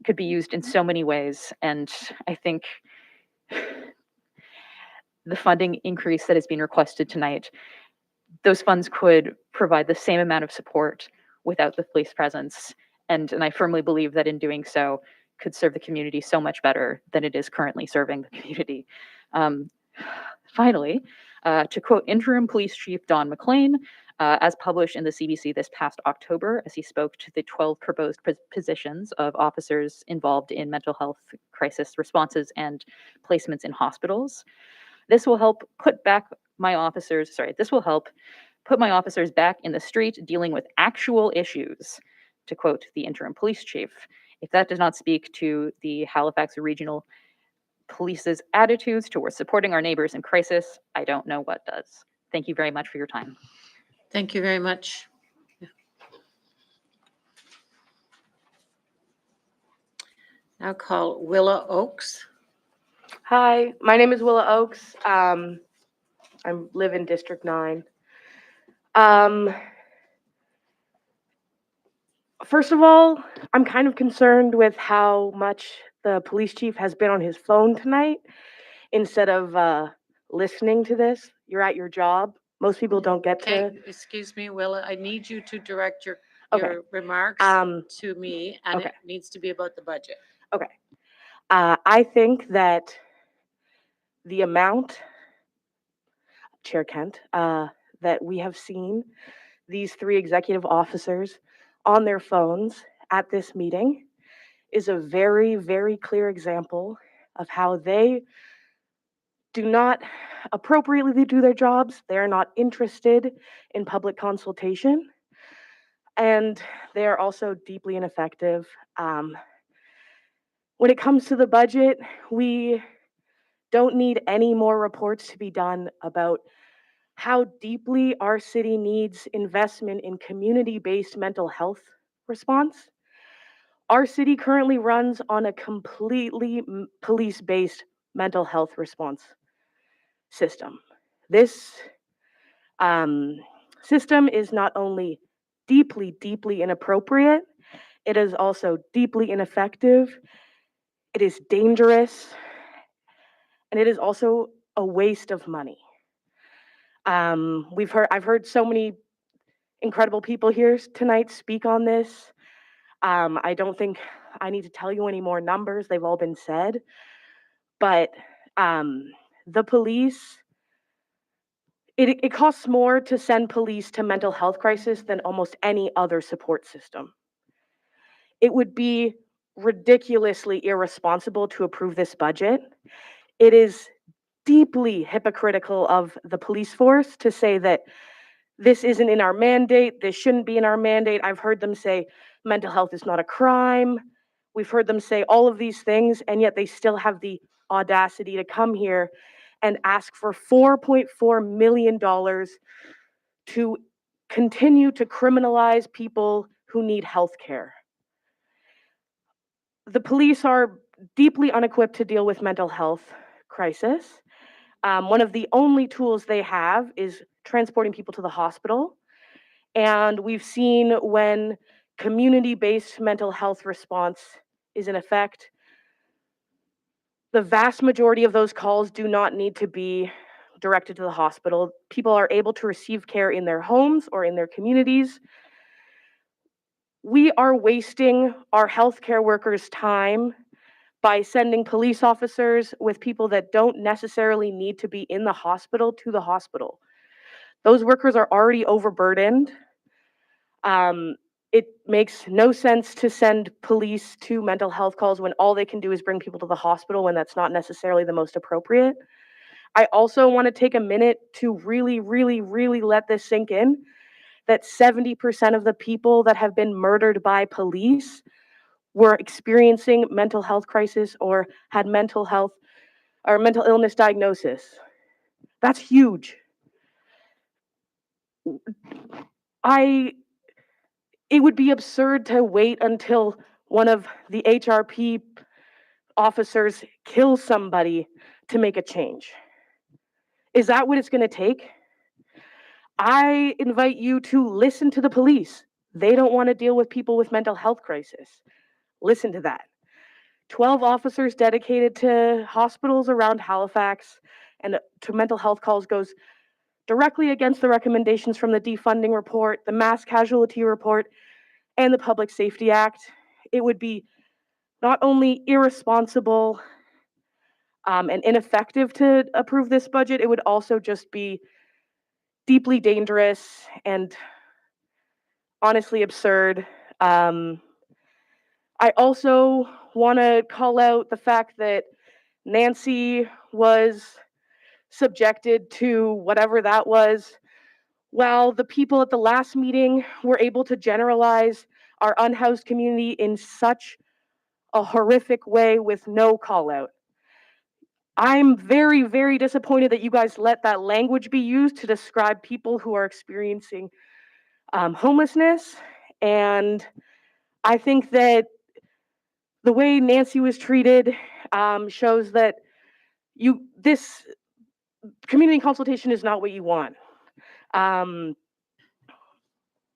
could be used in so many ways. And I think the funding increase that is being requested tonight, those funds could provide the same amount of support without the police presence. And I firmly believe that in doing so could serve the community so much better than it is currently serving the community. Finally, to quote Interim Police Chief Don McLean, as published in the CBC this past October, as he spoke to the 12 proposed positions of officers involved in mental health crisis responses and placements in hospitals, this will help put my officers back in the street dealing with actual issues, to quote the interim police chief. If that does not speak to the Halifax Regional Police's attitudes towards supporting our neighbors in crisis, I don't know what does. Thank you very much for your time. Thank you very much. Now call Willa Oaks. Hi, my name is Willa Oaks. I live in District 9. First of all, I'm kind of concerned with how much the police chief has been on his phone tonight instead of listening to this. You're at your job. Most people don't get to. Okay, excuse me, Willa, I need you to direct your Okay. remarks to me, and okay. it needs to be about the budget. Okay. I think that the amount, Chair Kent, that we have seen these 3 executive officers on their phones at this meeting is a very, very clear example of how they do not appropriately do their jobs. They're not interested in public consultation, and they are also deeply ineffective. When it comes to the budget, we don't need any more reports to be done about how deeply our city needs investment in community-based mental health response. Our city currently runs on a completely police-based mental health response system. This system is not only deeply, deeply inappropriate, it is also deeply ineffective, it is dangerous, and it is also a waste of money. I've heard so many incredible people here tonight speak on this. I don't think I need to tell you any more numbers. They've all been said. But the police, it costs more to send police to mental health crisis than almost any other support system. It would be ridiculously irresponsible to approve this budget. It is deeply hypocritical of the police force to say that this isn't in our mandate, this shouldn't be in our mandate. I've heard them say mental health is not a crime. We've heard them say all of these things, and yet they still have the audacity to come here and ask for $4.4 million to continue to criminalize people who need health care. The police are deeply unequipped to deal with mental health crisis. One of the only tools they have is transporting people to the hospital. And we've seen when community-based mental health response is in effect, the vast majority of those calls do not need to be directed to the hospital. People are able to receive care in their homes or in their communities. We are wasting our healthcare workers' time by sending police officers with people that don't necessarily need to be in the hospital to the hospital. Those workers are already overburdened. It makes no sense to send police to mental health calls when all they can do is bring people to the hospital when that's not necessarily the most appropriate. I also want to take a minute to really, really, really let this sink in, that 70% of the people that have been murdered by police were experiencing mental health crisis or had mental health or mental illness diagnosis. That's huge. it would be absurd to wait until one of the HRP officers kills somebody to make a change. Is that what it's going to take? I invite you to listen to the police. They don't want to deal with people with mental health crisis. Listen to that. 12 officers dedicated to hospitals around Halifax and to mental health calls goes directly against the recommendations from the defunding report, the mass casualty report, and the Public Safety Act. It would be not only irresponsible and ineffective to approve this budget, it would also just be deeply dangerous and honestly absurd. I also want to call out the fact that Nancy was subjected to whatever that was, while the people at the last meeting were able to generalize our unhoused community in such a horrific way with no call out. I'm very, very disappointed that you guys let that language be used to describe people who are experiencing homelessness. And I think that the way Nancy was treated shows that this community consultation is not what you want.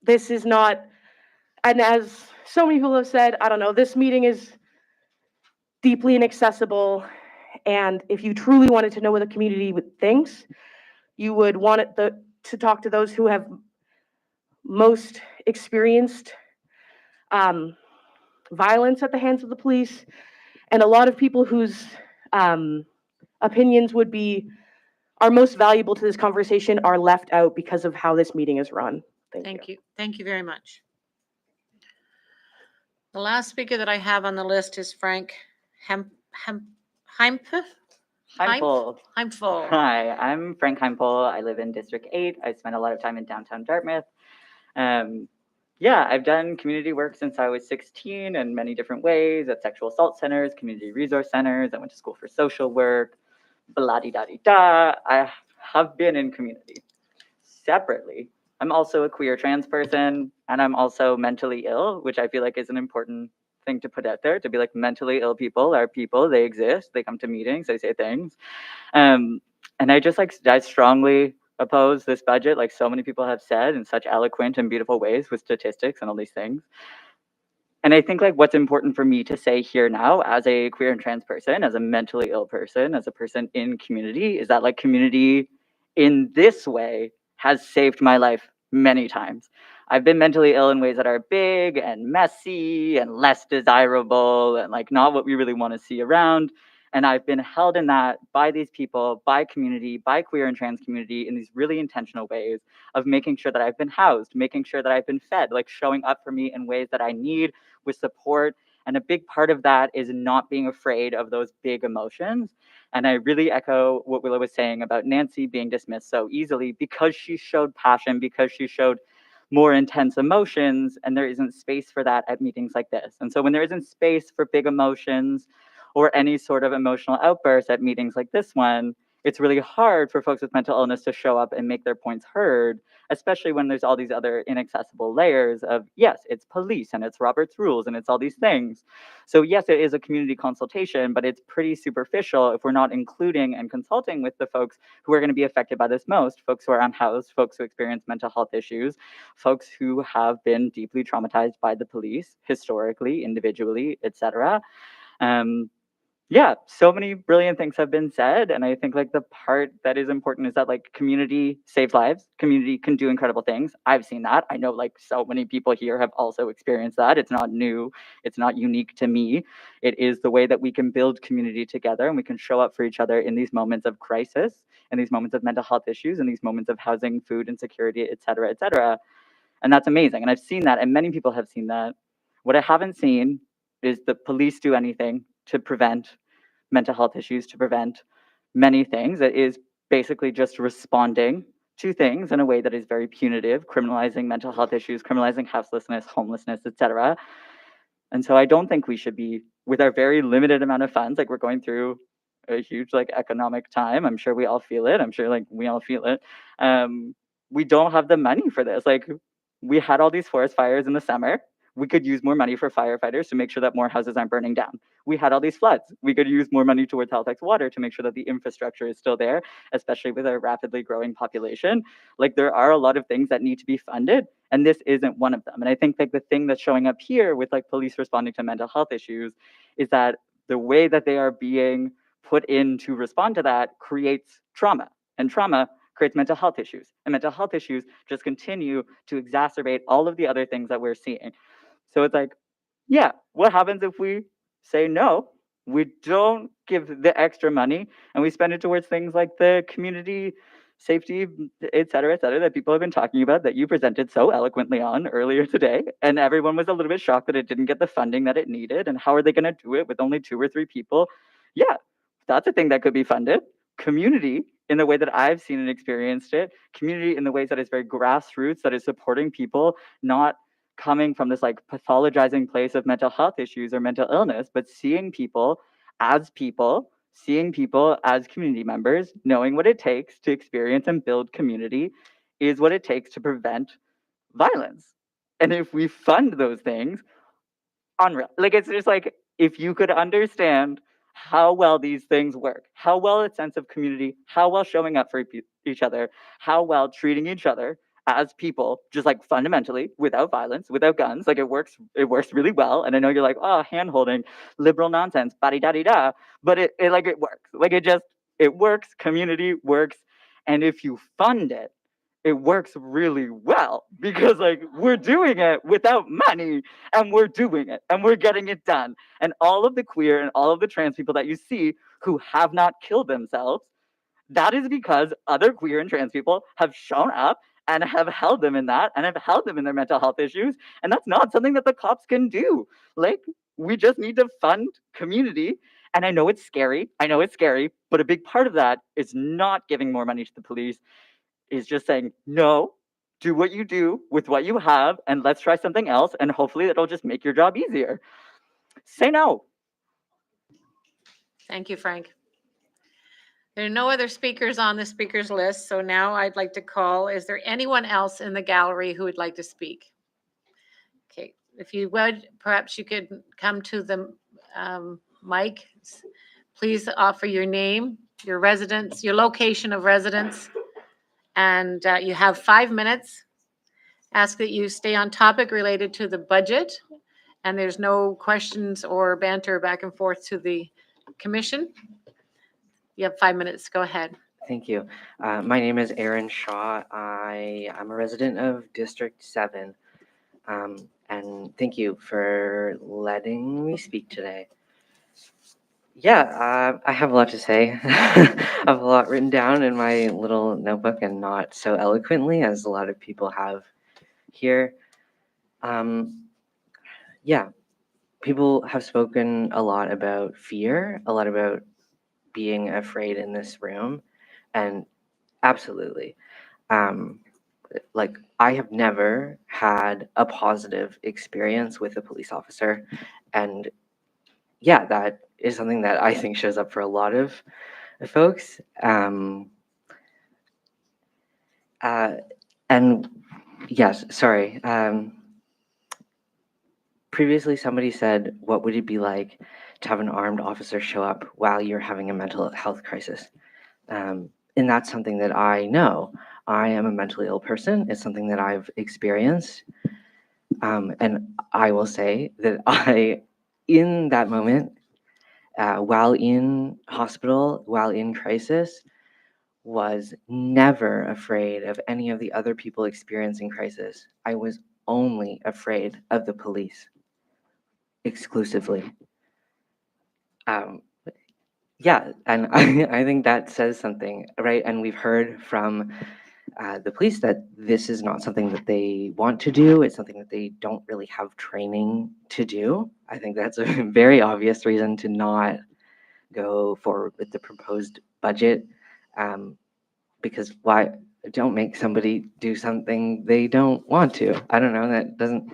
This is not, and as so many people have said, I don't know, this meeting is deeply inaccessible. And if you truly wanted to know what the community thinks, you would want it to talk to those who have most experienced violence at the hands of the police, and a lot of people whose opinions are most valuable to this conversation are left out because of how this meeting is run. Thank you. Thank you very much. The last speaker that I have on the list is Frank Heimpel. Heimpel. Hi, I'm Frank Heimpel. I live in District 8. I spent a lot of time in downtown Dartmouth. Yeah, I've done community work since I was 16 in many different ways at sexual assault centers, community resource centers. I went to school for social work, blah-de-da-de-da. I have been in community. Separately, I'm also a queer trans person, and I'm also mentally ill, which I feel like is an important thing to put out there, to be like, mentally ill people are people, they exist, they come to meetings, they say things. And I strongly oppose this budget, like so many people have said in such eloquent and beautiful ways with statistics and all these things. And I think like what's important for me to say here now as a queer and trans person, as a mentally ill person, as a person in community, is that like community in this way has saved my life many times. I've been mentally ill in ways that are big and messy and less desirable and like not what we really want to see around. And I've been held in that by these people, by community, by queer and trans community in these really intentional ways of making sure that I've been housed, making sure that I've been fed, like showing up for me in ways that I need with support. And a big part of that is not being afraid of those big emotions. And I really echo what Willa was saying about Nancy being dismissed so easily because she showed passion, because she showed more intense emotions, and there isn't space for that at meetings like this. And so when there isn't space for big emotions or any sort of emotional outburst at meetings like this one, it's really hard for folks with mental illness to show up and make their points heard, especially when there's all these other inaccessible layers of, yes, it's police and it's Robert's rules and it's all these things. So yes, it is a community consultation, but it's pretty superficial if we're not including and consulting with the folks who are going to be affected by this most, folks who are unhoused, folks who experience mental health issues, folks who have been deeply traumatized by the police, historically, individually, etc. Yeah, so many brilliant things have been said. And I think like the part that is important is that like community saves lives. Community can do incredible things. I've seen that. I know like so many people here have also experienced that. It's not new. It's not unique to me. It is the way that we can build community together and we can show up for each other in these moments of crisis, in these moments of mental health issues, in these moments of housing, food insecurity, et cetera, et cetera. And that's amazing. And I've seen that and many people have seen that. What I haven't seen is the police do anything to prevent mental health issues, to prevent many things. It is basically just responding to things in a way that is very punitive, criminalizing mental health issues, criminalizing houselessness, homelessness, etc. And so I don't think we should be, with our very limited amount of funds, like we're going through a huge like economic time. I'm sure we all feel it. I'm sure like we all feel it. We don't have the money for this. Like We had all these forest fires in the summer. We could use more money for firefighters to make sure that more houses aren't burning down. We had all these floods. We could use more money towards Halifax Water to make sure that the infrastructure is still there, especially with our rapidly growing population. Like, there are a lot of things that need to be funded, and this isn't one of them. And I think like the thing that's showing up here with like police responding to mental health issues is that the way that they are being put in to respond to that creates trauma, and trauma creates mental health issues, and mental health issues just continue to exacerbate all of the other things that we're seeing. So it's like, yeah, what happens if we say no, we don't give the extra money, and we spend it towards things like the community safety, et cetera, that people have been talking about, that you presented so eloquently on earlier today, and everyone was a little bit shocked that it didn't get the funding that it needed, and how are they gonna do it with only 2 or 3 people? Yeah, that's a thing that could be funded. Community, in the way that I've seen and experienced it, community in the ways that is very grassroots, that is supporting people, not coming from this like pathologizing place of mental health issues or mental illness, but seeing people, seeing people as community members, knowing what it takes to experience and build community is what it takes to prevent violence. And if we fund those things, unreal. Like, it's just like, if you could understand how well these things work, how well a sense of community, how well showing up for each other, how well treating each other as people, just like fundamentally, without violence, without guns, like it works really well. And I know you're like, oh, hand holding, liberal nonsense, ba-di-da-di-da, but it works. Like, it works, community works. And if you fund it, it works really well, because like we're doing it without money, and we're doing it and we're getting it done. And all of the queer and all of the trans people that you see who have not killed themselves, that is because other queer and trans people have shown up and have held them in that, and have held them in their mental health issues. And that's not something that the cops can do. Like, we just need to fund community. And I know it's scary, but a big part of that is not giving more money to the police, is just saying, no, do what you do with what you have, and let's try something else, and hopefully that'll just make your job easier. Say no. Thank you, Frank. There are no other speakers on the speakers list, so now I'd like to call, is there anyone else in the gallery who would like to speak? Okay, if you would, perhaps you could come to the mic. Please offer your name, your residence, your location of residence, and you have 5 minutes. Ask that you stay on topic related to the budget, and there's no questions or banter back and forth to the commission. You have 5 minutes. Go ahead. Thank you. My name is Aaron Shaw. I'm a resident of District 7. And thank you for letting me speak today. Yeah, I have a lot to say. I have a lot written down in my little notebook, and not so eloquently as a lot of people have here. Yeah, people have spoken a lot about fear, a lot about being afraid in this room, and absolutely. Like, I have never had a positive experience with a police officer, and yeah, that is something that I think shows up for a lot of folks. And yes, sorry. Previously, somebody said, what would it be like to have an armed officer show up while you're having a mental health crisis? And that's something that I know. I am a mentally ill person. It's something that I've experienced. And I will say that I, in that moment, while in hospital, while in crisis, was never afraid of any of the other people experiencing crisis. I was only afraid of the police, exclusively. Yeah, and I think that says something, right? And we've heard from the police that this is not something that they want to do. It's something that they don't really have training to do. I think that's a very obvious reason to not go forward with the proposed budget, because why don't make somebody do something they don't want to? I don't know, that doesn't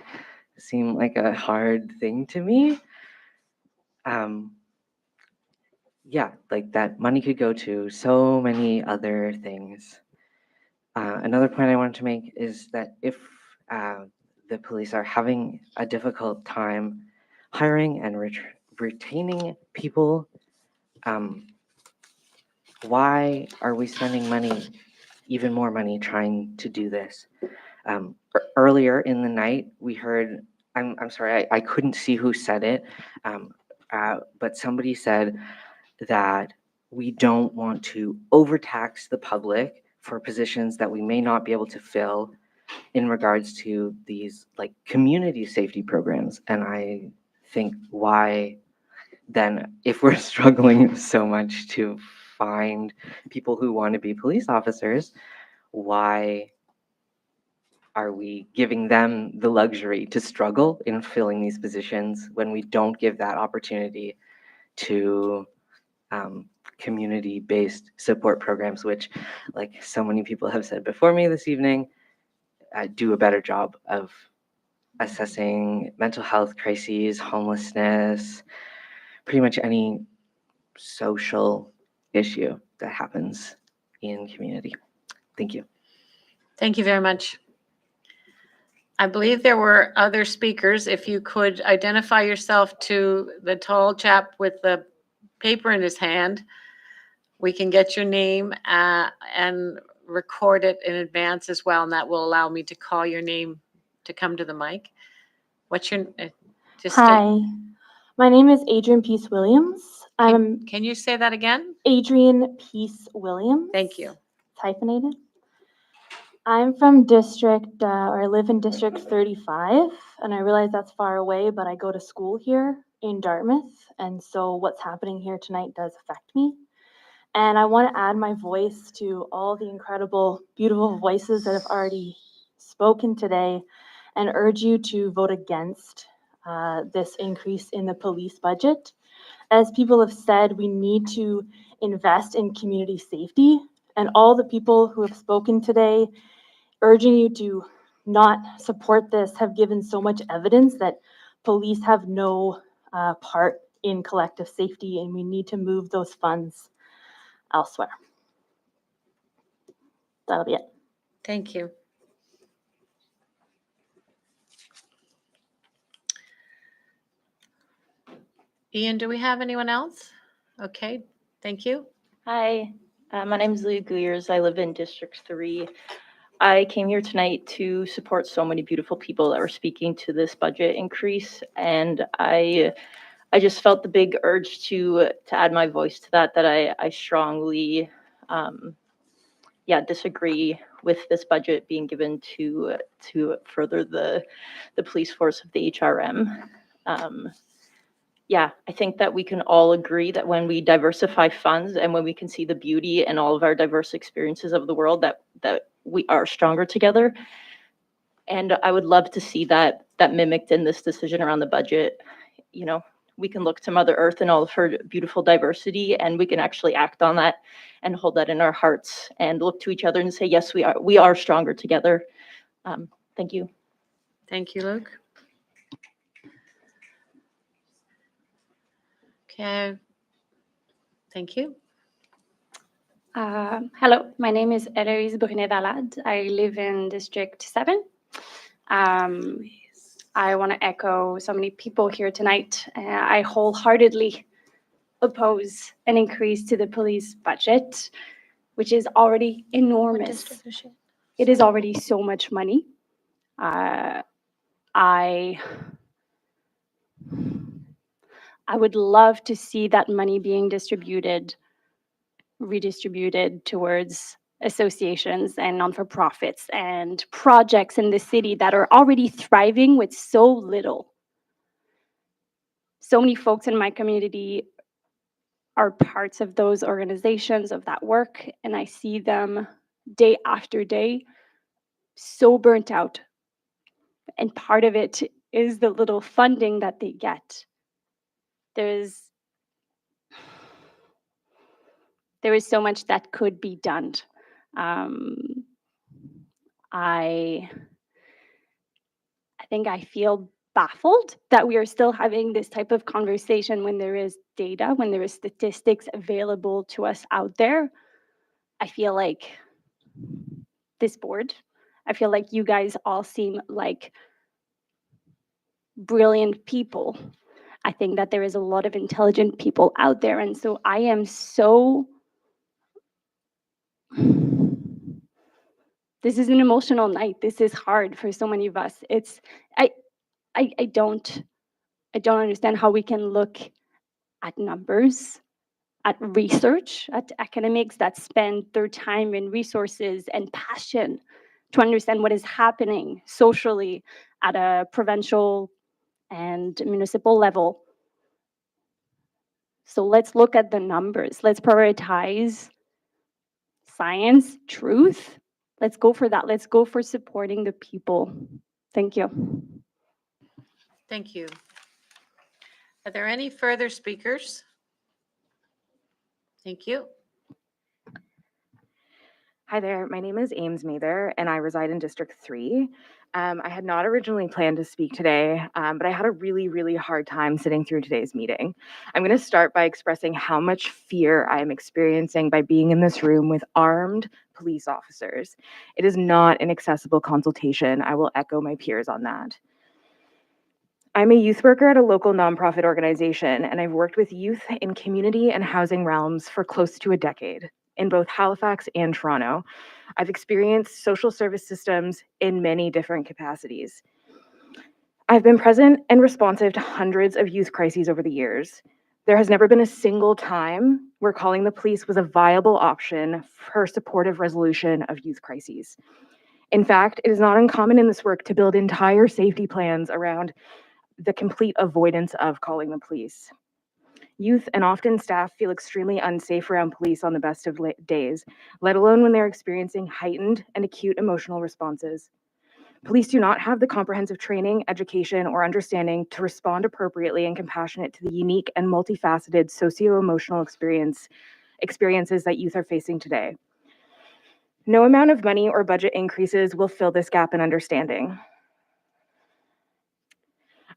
seem like a hard thing to me. Yeah, like that money could go to so many other things. Another point I wanted to make is that if the police are having a difficult time hiring and retaining people. Why are we spending money, even more money, trying to do this? Earlier in the night, we heard, I'm sorry, I couldn't see who said it, but somebody said that we don't want to overtax the public for positions that we may not be able to fill in regards to these like community safety programs. And I think, why then, if we're struggling so much to find people who want to be police officers, why are we giving them the luxury to struggle in filling these positions when we don't give that opportunity to community-based support programs, which, like so many people have said before me this evening, do a better job of assessing mental health crises, homelessness, pretty much any social issue that happens in community. Thank you. Thank you very much. I believe there were other speakers. If you could identify yourself to the tall chap with the paper in his hand, we can get your name and record it in advance as well, and that will allow me to call your name to come to the mic. What's your just Hi, my name is Adrian Peace Williams. Can you say that again? Adrian Peace Williams. Thank you. It's hyphenated. I'm from or I live in District 35, and I realize that's far away, but I go to school here in Dartmouth, and so what's happening here tonight does affect me. And I want to add my voice to all the incredible, beautiful voices that have already spoken today and urge you to vote against this increase in the police budget. As people have said, we need to invest in community safety, and all the people who have spoken today urging you to not support this have given so much evidence that police have no part in collective safety, and we need to move those funds elsewhere. That'll be it. Thank you. Ian, do we have anyone else? Okay, thank you. Hi, my name is Leah Guyers. I live in District 3. I came here tonight to support so many beautiful people that were speaking to this budget increase, and I just felt the big urge to add my voice to that I strongly disagree with this budget being given to further the police force of the HRM. I think that we can all agree that when we diversify funds and when we can see the beauty and all of our diverse experiences of the world, that we are stronger together. And I would love to see that mimicked in this decision around the budget. You know, we can look to Mother Earth and all of her beautiful diversity, and we can actually act on that and hold that in our hearts and look to each other and say, yes, we are stronger together. Thank you. Thank you, Luke. Okay, thank you. Hello, my name is Eloise Brunet-Valade. I live in District 7. I want to echo so many people here tonight. I wholeheartedly oppose an increase to the police budget, which is already enormous. It is already so much money. I would love to see that money being redistributed towards associations and non-for-profits and projects in the city that are already thriving with so little. So many folks in my community are parts of those organizations, of that work, and I see them day after day so burnt out. And part of it is the little funding that they get. There is so much that could be done. I think I feel baffled that we are still having this type of conversation when there is data, when there is statistics available to us out there. I feel like this board I feel like you guys all seem like brilliant people. I think that there is a lot of intelligent people out there. And so I am so, this is an emotional night. This is hard for so many of us. I don't understand how we can look at numbers, at research, at academics that spend their time and resources and passion to understand what is happening socially at a provincial and municipal level. So let's look at the numbers. Let's prioritize science, truth. Let's go for that. Let's go for supporting the people. Thank you. Thank you. Are there any further speakers? Thank you. Hi there, my name is Ames Mather, and I reside in District 3. I had not originally planned to speak today, but I had a really hard time sitting through today's meeting. I'm going to start by expressing how much fear I am experiencing by being in this room with armed police officers. It is not an accessible consultation. I will echo my peers on that. I'm a youth worker at a local nonprofit organization, and I've worked with youth in community and housing realms for close to a decade. In both Halifax and Toronto, I've experienced social service systems in many different capacities. I've been present and responsive to hundreds of youth crises over the years. There has never been a single time where calling the police was a viable option for supportive resolution of youth crises. In fact, it is not uncommon in this work to build entire safety plans around the complete avoidance of calling the police. Youth and often staff feel extremely unsafe around police on the best of days, let alone when they're experiencing heightened and acute emotional responses. Police do not have the comprehensive training, education, or understanding to respond appropriately and compassionate to the unique and multifaceted socio-emotional experiences that youth are facing today. No amount of money or budget increases will fill this gap in understanding.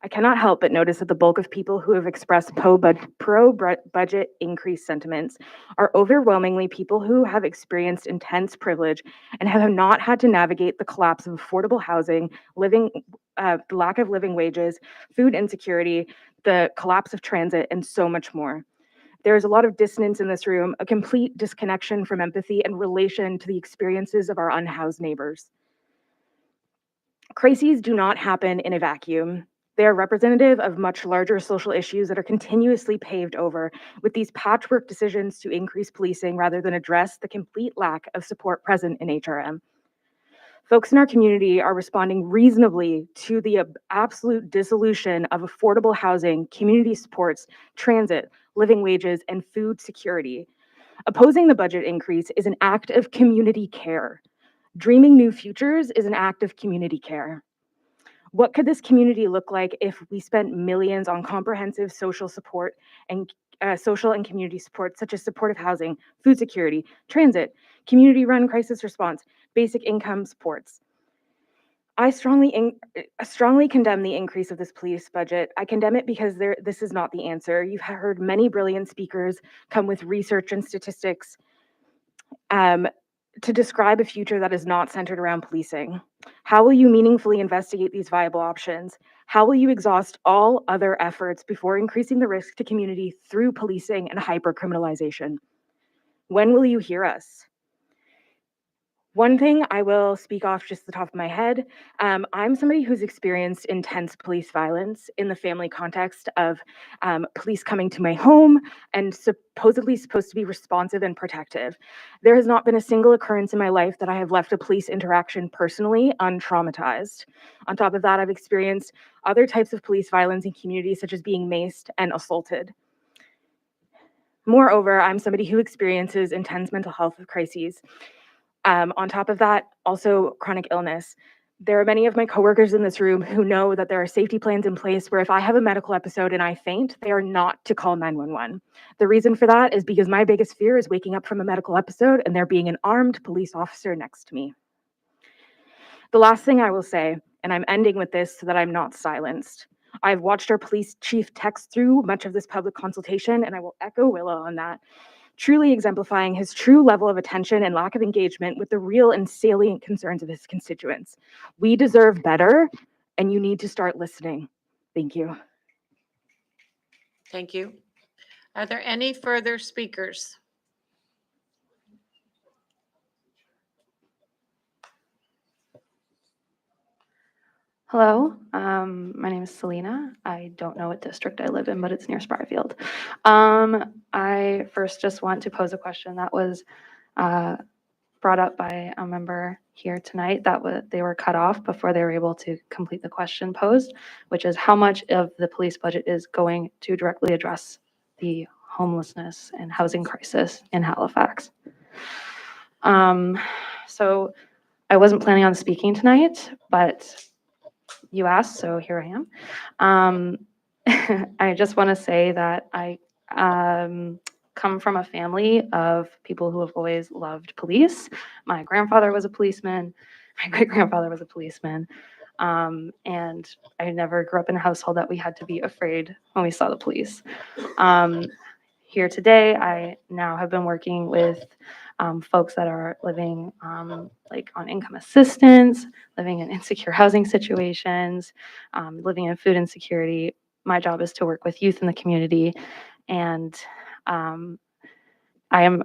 I cannot help but notice that the bulk of people who have expressed pro-budget increase sentiments are overwhelmingly people who have experienced intense privilege and have not had to navigate the collapse of affordable housing, the lack of living wages, food insecurity, the collapse of transit, and so much more. There is a lot of dissonance in this room, a complete disconnection from empathy and relation to the experiences of our unhoused neighbors. Crises do not happen in a vacuum. They are representative of much larger social issues that are continuously paved over with these patchwork decisions to increase policing rather than address the complete lack of support present in HRM. Folks in our community are responding reasonably to the absolute dissolution of affordable housing, community supports, transit, living wages, and food security. Opposing the budget increase is an act of community care. Dreaming new futures is an act of community care. What could this community look like if we spent millions on comprehensive social support and social and community support, such as supportive housing, food security, transit, community-run crisis response, basic income supports? I strongly condemn the increase of this police budget. I condemn it because this is not the answer. You've heard many brilliant speakers come with research and statistics to describe a future that is not centered around policing. How will you meaningfully investigate these viable options? How will you exhaust all other efforts before increasing the risk to community through policing and hypercriminalization? When will you hear us? One thing I will speak off just the top of my head, I'm somebody who's experienced intense police violence in the family context of police coming to my home and supposedly supposed to be responsive and protective. There has not been a single occurrence in my life that I have left a police interaction personally untraumatized. On top of that, I've experienced other types of police violence in communities such as being maced and assaulted. Moreover, I'm somebody who experiences intense mental health crises. On top of that, also chronic illness. There are many of my coworkers in this room who know that there are safety plans in place where if I have a medical episode and I faint, they are not to call 911. The reason for that is because my biggest fear is waking up from a medical episode and there being an armed police officer next to me. The last thing I will say, and I'm ending with this so that I'm not silenced. I've watched our police chief text through much of this public consultation, and I will echo Willa on that. truly exemplifying his true level of attention and lack of engagement with the real and salient concerns of his constituents. We deserve better, and you need to start listening. Thank you. Thank you. Are there any further speakers? Hello, my name is Selena. I don't know what district I live in, but it's near Spryfield. I first just want to pose a question that was brought up by a member here tonight that they were cut off before they were able to complete the question posed, which is how much of the police budget is going to directly address the homelessness and housing crisis in Halifax. So I wasn't planning on speaking tonight, but you asked, so here I am. I just want to say that I come from a family of people who have always loved police. My grandfather was a policeman. My great-grandfather was a policeman. And I never grew up in a household that we had to be afraid when we saw the police. Here today, I now have been working with folks that are living like on income assistance, living in insecure housing situations, living in food insecurity. My job is to work with youth in the community, and I am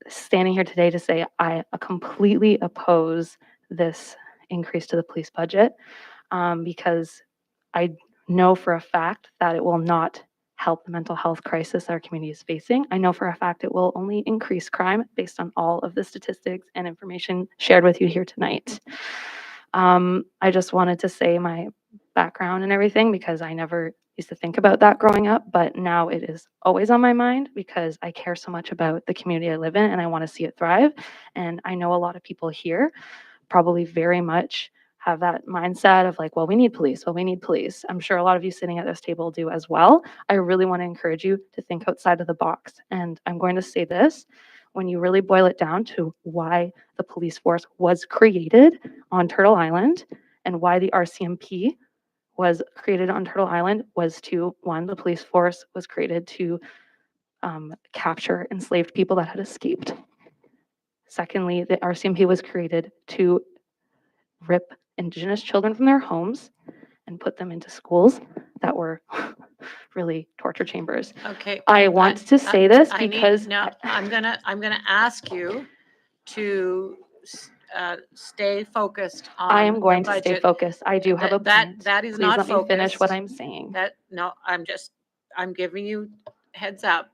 standing here today to say I completely oppose this increase to the police budget because I know for a fact that it will not help the mental health crisis our community is facing. I know for a fact it will only increase crime based on all of the statistics and information shared with you here tonight. I just wanted to say my background and everything because I never used to think about that growing up, but now it is always on my mind because I care so much about the community I live in and I want to see it thrive. And I know a lot of people here probably very much have that mindset of like, well, we need police. Well, we need police. I'm sure a lot of you sitting at this table do as well. I really want to encourage you to think outside of the box. And I'm going to say this, when you really boil it down to why the police force was created on Turtle Island and why the RCMP was created on Turtle Island was to, one, the police force was created to capture enslaved people that had escaped. Secondly, the RCMP was created to rip Indigenous children from their homes and put them into schools that were really torture chambers. Okay. I want to say this I need- because no, I'm gonna ask you to stay focused on. I am the going to stay budget. focused. I do have a point. That is Please not let me finish what focused. I'm saying. No, I'm giving you heads up.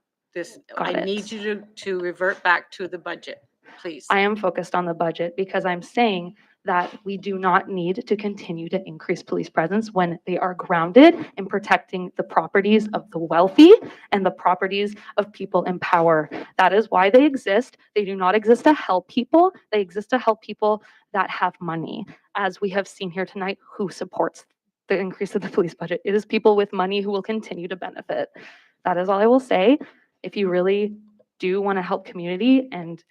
I Got need it. you to revert back to the budget, please. I am focused on the budget because I'm saying that we do not need to continue to increase police presence when they are grounded in protecting the properties of the wealthy and the properties of people in power. That is why they exist. They do not exist to help people. They exist to help people that have money. As we have seen here tonight, who supports the increase of the police budget? It is people with money who will continue to benefit. That is all I will say. If you really do want to help community and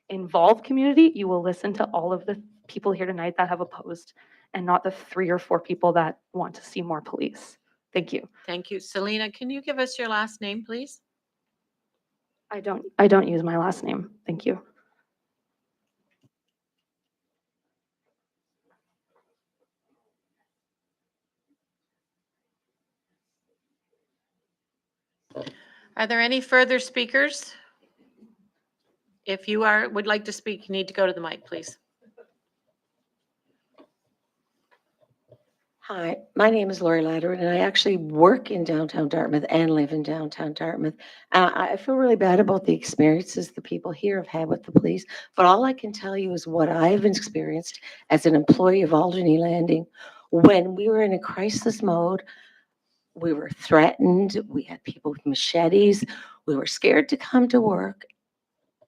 involve community, you will listen to all of the people here tonight that have opposed and not the 3 or 4 people that want to see more police. Thank you. Thank you. Selena, can you give us your last name, please? I don't use my last name. Thank you. Are there any further speakers? If you would like to speak, you need to go to the mic, please. Hi, my name is Lori Ladder, and I actually work in downtown Dartmouth and live in downtown Dartmouth. I feel really bad about the experiences the people here have had with the police, but all I can tell you is what I've experienced as an employee of Alderney Landing. When we were in a crisis mode, we were threatened, we had people with machetes, we were scared to come to work.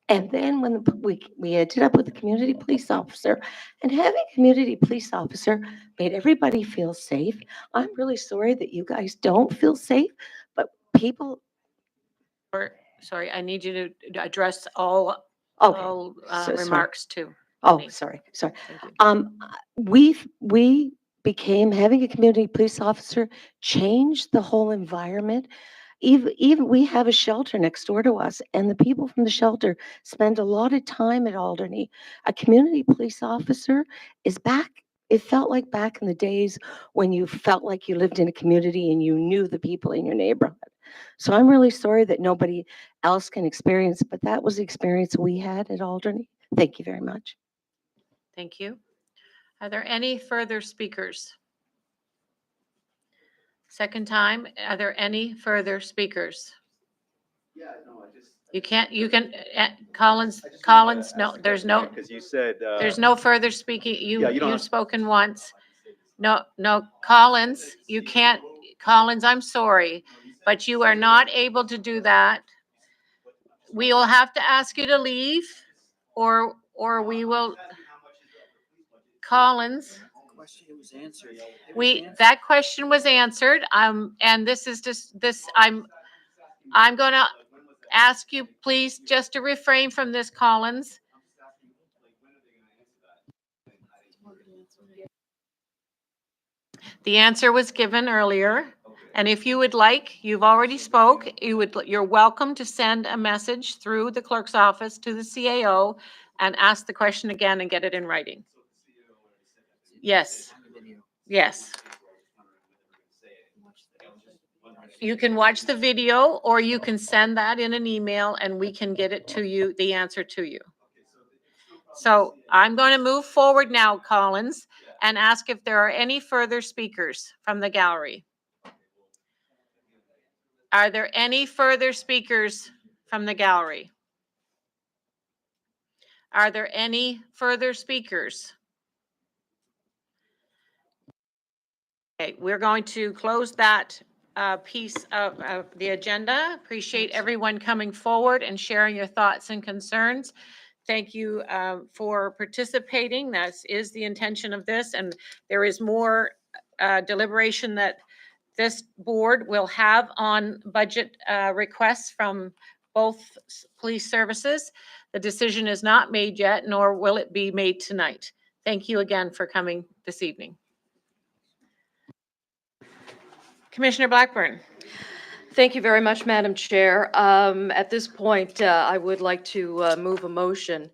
And then when we ended up with a community police officer, and having a community police officer made everybody feel safe. I'm really sorry that you guys don't feel safe, but people. Sorry, I need you to address all So sorry. remarks too. Oh, please. sorry. Thank you. We became, having a community police officer changed the whole environment. Even we have a shelter next door to us, and the people from the shelter spend a lot of time at Alderney. A community police officer is back. It felt like back in the days when you felt like you lived in a community and you knew the people in your neighborhood. So I'm really sorry that nobody else can experience, but that was the experience we had at Alderney. Thank you very much. Thank you. Are there any further speakers? Second time, are there any further speakers? You can't, you can, Collins, no, there's no, Because you said. there's no further speaking. Yeah, you don't You've have- spoken once. No, Collins, you can't, Collins, I'm sorry, but you are not able to do that. We will have to ask you to leave or we will. Collins. That question was answered. And this is just this, I'm gonna ask you please just to refrain from this, Collins. The answer was given earlier. And if you would like, you've already spoke, you're welcome to send a message through the clerk's office to the CAO and ask the question again and get it in writing. Yes. Yes. You can watch the video or you can send that in an email and we can get it to you, the answer to you. So I'm going to move forward now, Collins, and ask if there are any further speakers from the gallery. Are there any further speakers from the gallery? Are there any further speakers? Okay, we're going to close that piece of the agenda. Appreciate everyone coming forward and sharing your thoughts and concerns. Thank you for participating. That is the intention of this, and there is more deliberation that this board will have on budget requests from both police services. The decision is not made yet, nor will it be made tonight. Thank you again for coming this evening. Commissioner Blackburn. Thank you very much, Madam Chair. At this point, I would like to move a motion.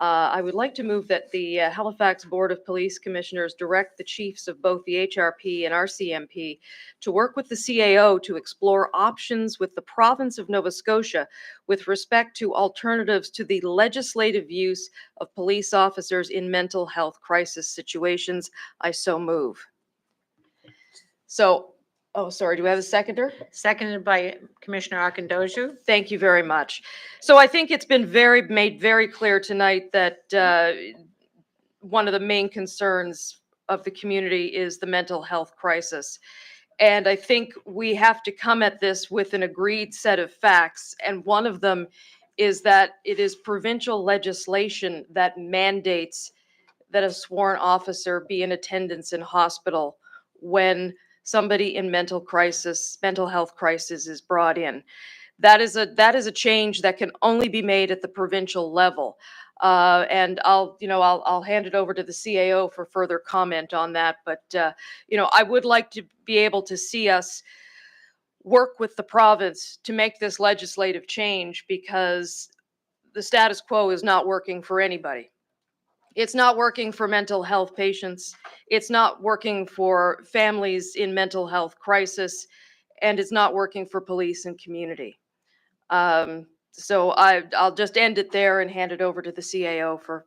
I would like to move that the Halifax Board of Police Commissioners direct the chiefs of both the HRP and RCMP to work with the CAO to explore options with the province of Nova Scotia with respect to alternatives to the legislative use of police officers in mental health crisis situations. I so move. So, oh, sorry, do we have a seconder? Seconded by Commissioner Akindoju. Thank you very much. So I think it's been made very clear tonight that one of the main concerns of the community is the mental health crisis. And I think we have to come at this with an agreed set of facts. And one of them is that it is provincial legislation that mandates that a sworn officer be in attendance in hospital when somebody in mental health crisis is brought in. That is a change that can only be made at the provincial level. And I'll hand it over to the CAO for further comment on that. But I would like to be able to see us work with the province to make this legislative change, because the status quo is not working for anybody. It's not working for mental health patients. It's not working for families in mental health crisis, and it's not working for police and community. So I'll just end it there and hand it over to the CAO for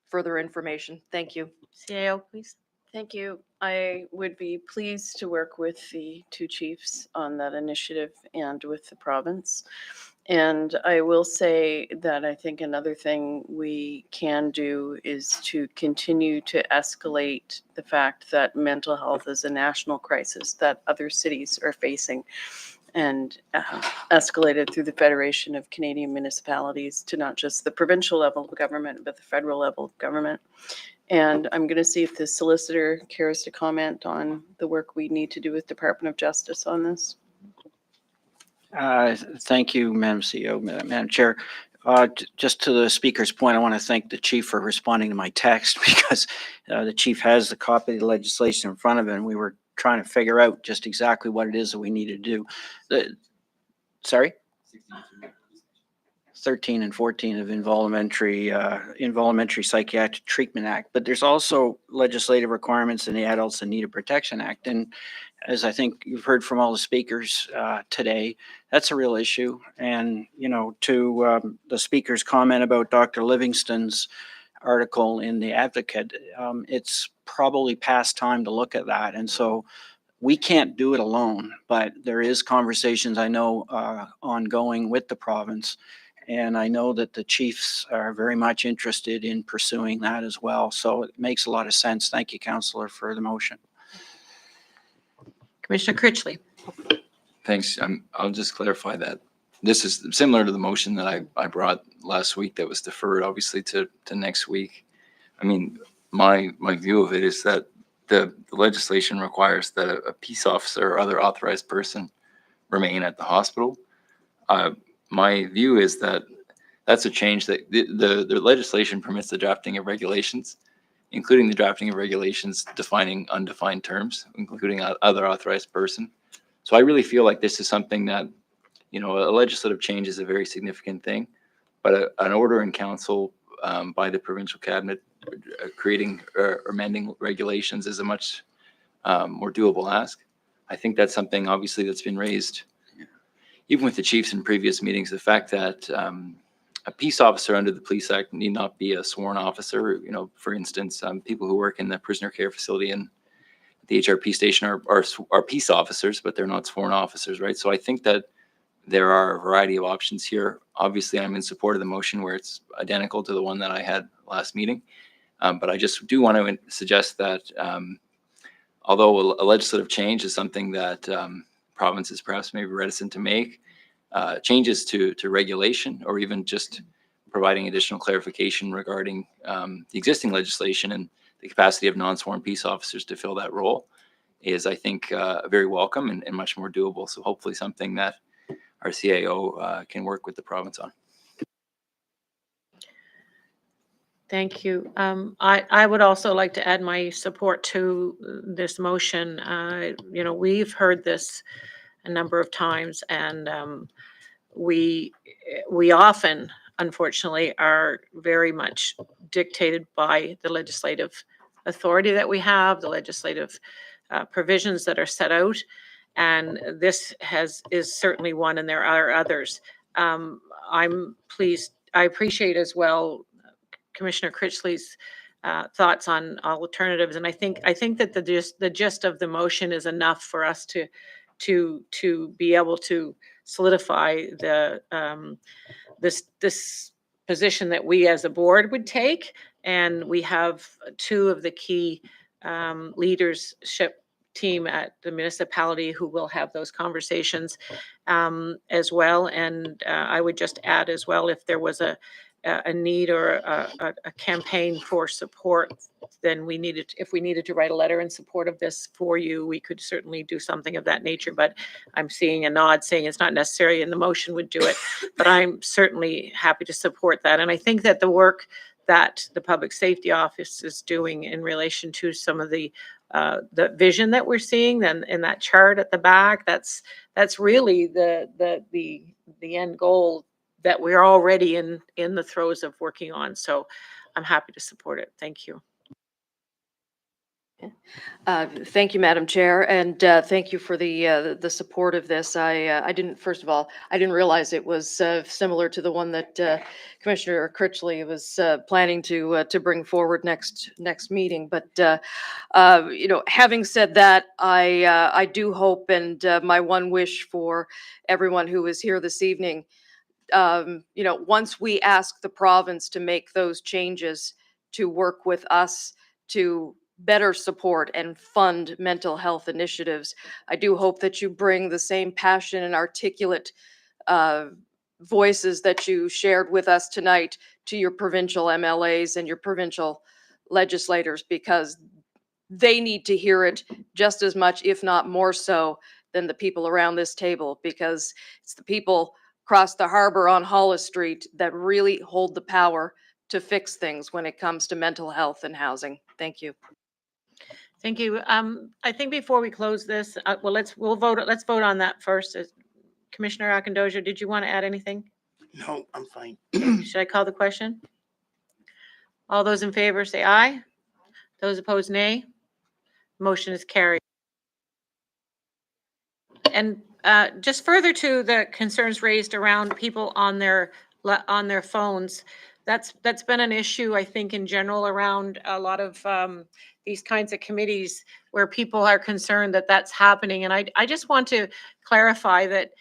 further information. Thank you. CAO, please. Thank you. I would be pleased to work with the two chiefs on that initiative and with the province. And I will say that I think another thing we can do is to continue to escalate the fact that mental health is a national crisis that other cities are facing, and escalated through the Federation of Canadian Municipalities to not just the provincial level of government, but the federal level of government. And I'm going to see if the solicitor cares to comment on the work we need to do with Department of Justice on this. Thank you, Madam CEO, Madam Chair. Just to the speaker's point, I want to thank the chief for responding to my text, because the chief has the copy of the legislation in front of him, and we were trying to figure out just exactly what it is that we need to do. Sorry? 13 and 14 of Involuntary Psychiatric Treatment Act, but there's also legislative requirements in the Adults in Need of Protection Act. And as I think you've heard from all the speakers today, that's a real issue. And, you know, to the speaker's comment about Dr. Livingston's article in The Advocate, it's probably past time to look at that. And so we can't do it alone, but there is conversations I know ongoing with the province. And I know that the chiefs are very much interested in pursuing that as well. So it makes a lot of sense. Thank you, Councillor, for the motion. Commissioner Critchley. Thanks. I'll just clarify that this is similar to the motion that I brought last week that was deferred, obviously, to next week. I mean, my view of it is that the legislation requires that a peace officer or other authorized person remain at the hospital. My view is that that's a change that the legislation permits the drafting of regulations, including the drafting of regulations defining undefined terms, including other authorized person. So I really feel like this is something that, you know, a legislative change is a very significant thing, but an order in council by the provincial cabinet creating or amending regulations is a much more doable ask. I think that's something obviously that's been raised even with the chiefs in previous meetings, the fact that a peace officer under the Police Act need not be a sworn officer. You know, for instance, people who work in the prisoner care facility and the HRP station are peace officers, but they're not sworn officers, right? So I think that there are a variety of options here. Obviously, I'm in support of the motion where it's identical to the one that I had last meeting. But I just do want to suggest that although a legislative change is something that provinces perhaps may be reticent to make, changes to regulation or even just providing additional clarification regarding the existing legislation and the capacity of non-sworn peace officers to fill that role is, I think, very welcome and much more doable. So hopefully something that our CAO can work with the province on. Thank you. I would also like to add my support to this motion. You know, we've heard this a number of times, and we often, unfortunately, are very much dictated by the legislative authority that we have, the legislative provisions that are set out, and this is certainly one, and there are others. I'm pleased. I appreciate as well Commissioner Critchley's thoughts on alternatives, and I think that the gist of the motion is enough for us to be able to solidify the this position that we as a board would take, and we have two of the key leadership team at the municipality who will have those conversations as well. And I would just add as well, if there was a need or a campaign for support, then if we needed to write a letter in support of this for you, we could certainly do something of that nature. But I'm seeing a nod saying it's not necessary and the motion would do it. But I'm certainly happy to support that. And I think that the work that the Public Safety Office is doing in relation to some of the vision that we're seeing then in that chart at the back, that's really the end goal that we're already in the throes of working on. So I'm happy to support it. Thank you. Thank you, Madam Chair, and thank you for the support of this. I didn't, first of all, I didn't realize it was similar to the one that Commissioner Critchley was planning to bring forward next meeting. But you know, having said that, I do hope, and my one wish for everyone who is here this evening, you know, once we ask the province to make those changes to work with us to better support and fund mental health initiatives, I do hope that you bring the same passion and articulate voices that you shared with us tonight to your provincial MLAs and your provincial legislators, because they need to hear it just as much, if not more so, than the people around this table, because it's the people across the harbor on Hollis Street that really hold the power to fix things when it comes to mental health and housing. Thank you. Thank you. I think before we close this, well, let's vote on that first. Commissioner Akindoja, did you want to add anything? No, I'm fine. Should I call the question? All those in favor say aye. Those opposed, nay. Motion is carried. And just further to the concerns raised around people on their phones, that's been an issue, I think, in general around a lot of these kinds of committees where people are concerned that that's happening. And I just want to clarify that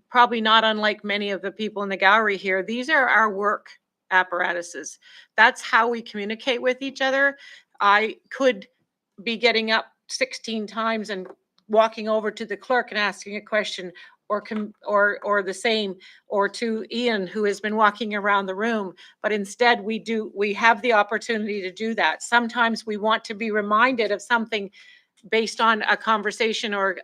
probably not unlike many of the people in the gallery here, these are our work apparatuses. That's how we communicate with each other. I could be getting up 16 times and walking over to the clerk and asking a question, or the same, or to Ian, who has been walking around the room. But instead we have the opportunity to do that. Sometimes we want to be reminded of something based on a conversation or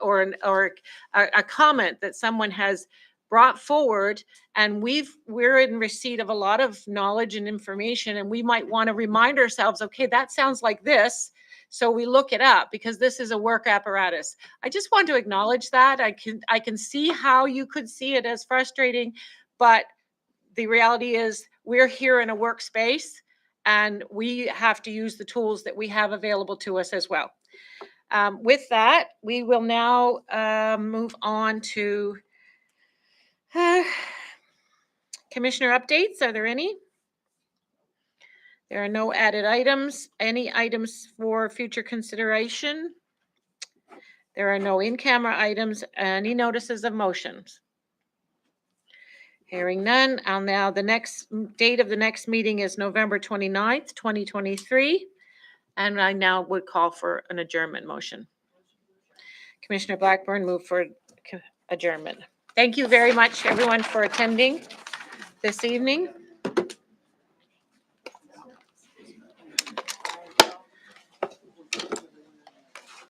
a comment that someone has brought forward, and we're in receipt of a lot of knowledge and information, and we might want to remind ourselves, okay, that sounds like this. So we look it up because this is a work apparatus. I just want to acknowledge that. I can see how you could see it as frustrating, but the reality is we're here in a workspace and we have to use the tools that we have available to us as well. With that, we will now move on to commissioner updates. Are there any? There are no added items. Any items for future consideration? There are no in-camera items. Any notices of motions? Hearing none, the next date of the next meeting is November 29th, 2023. And I now would call for an adjournment motion. Commissioner Blackburn, move for adjournment. Thank you very much, everyone, for attending this evening.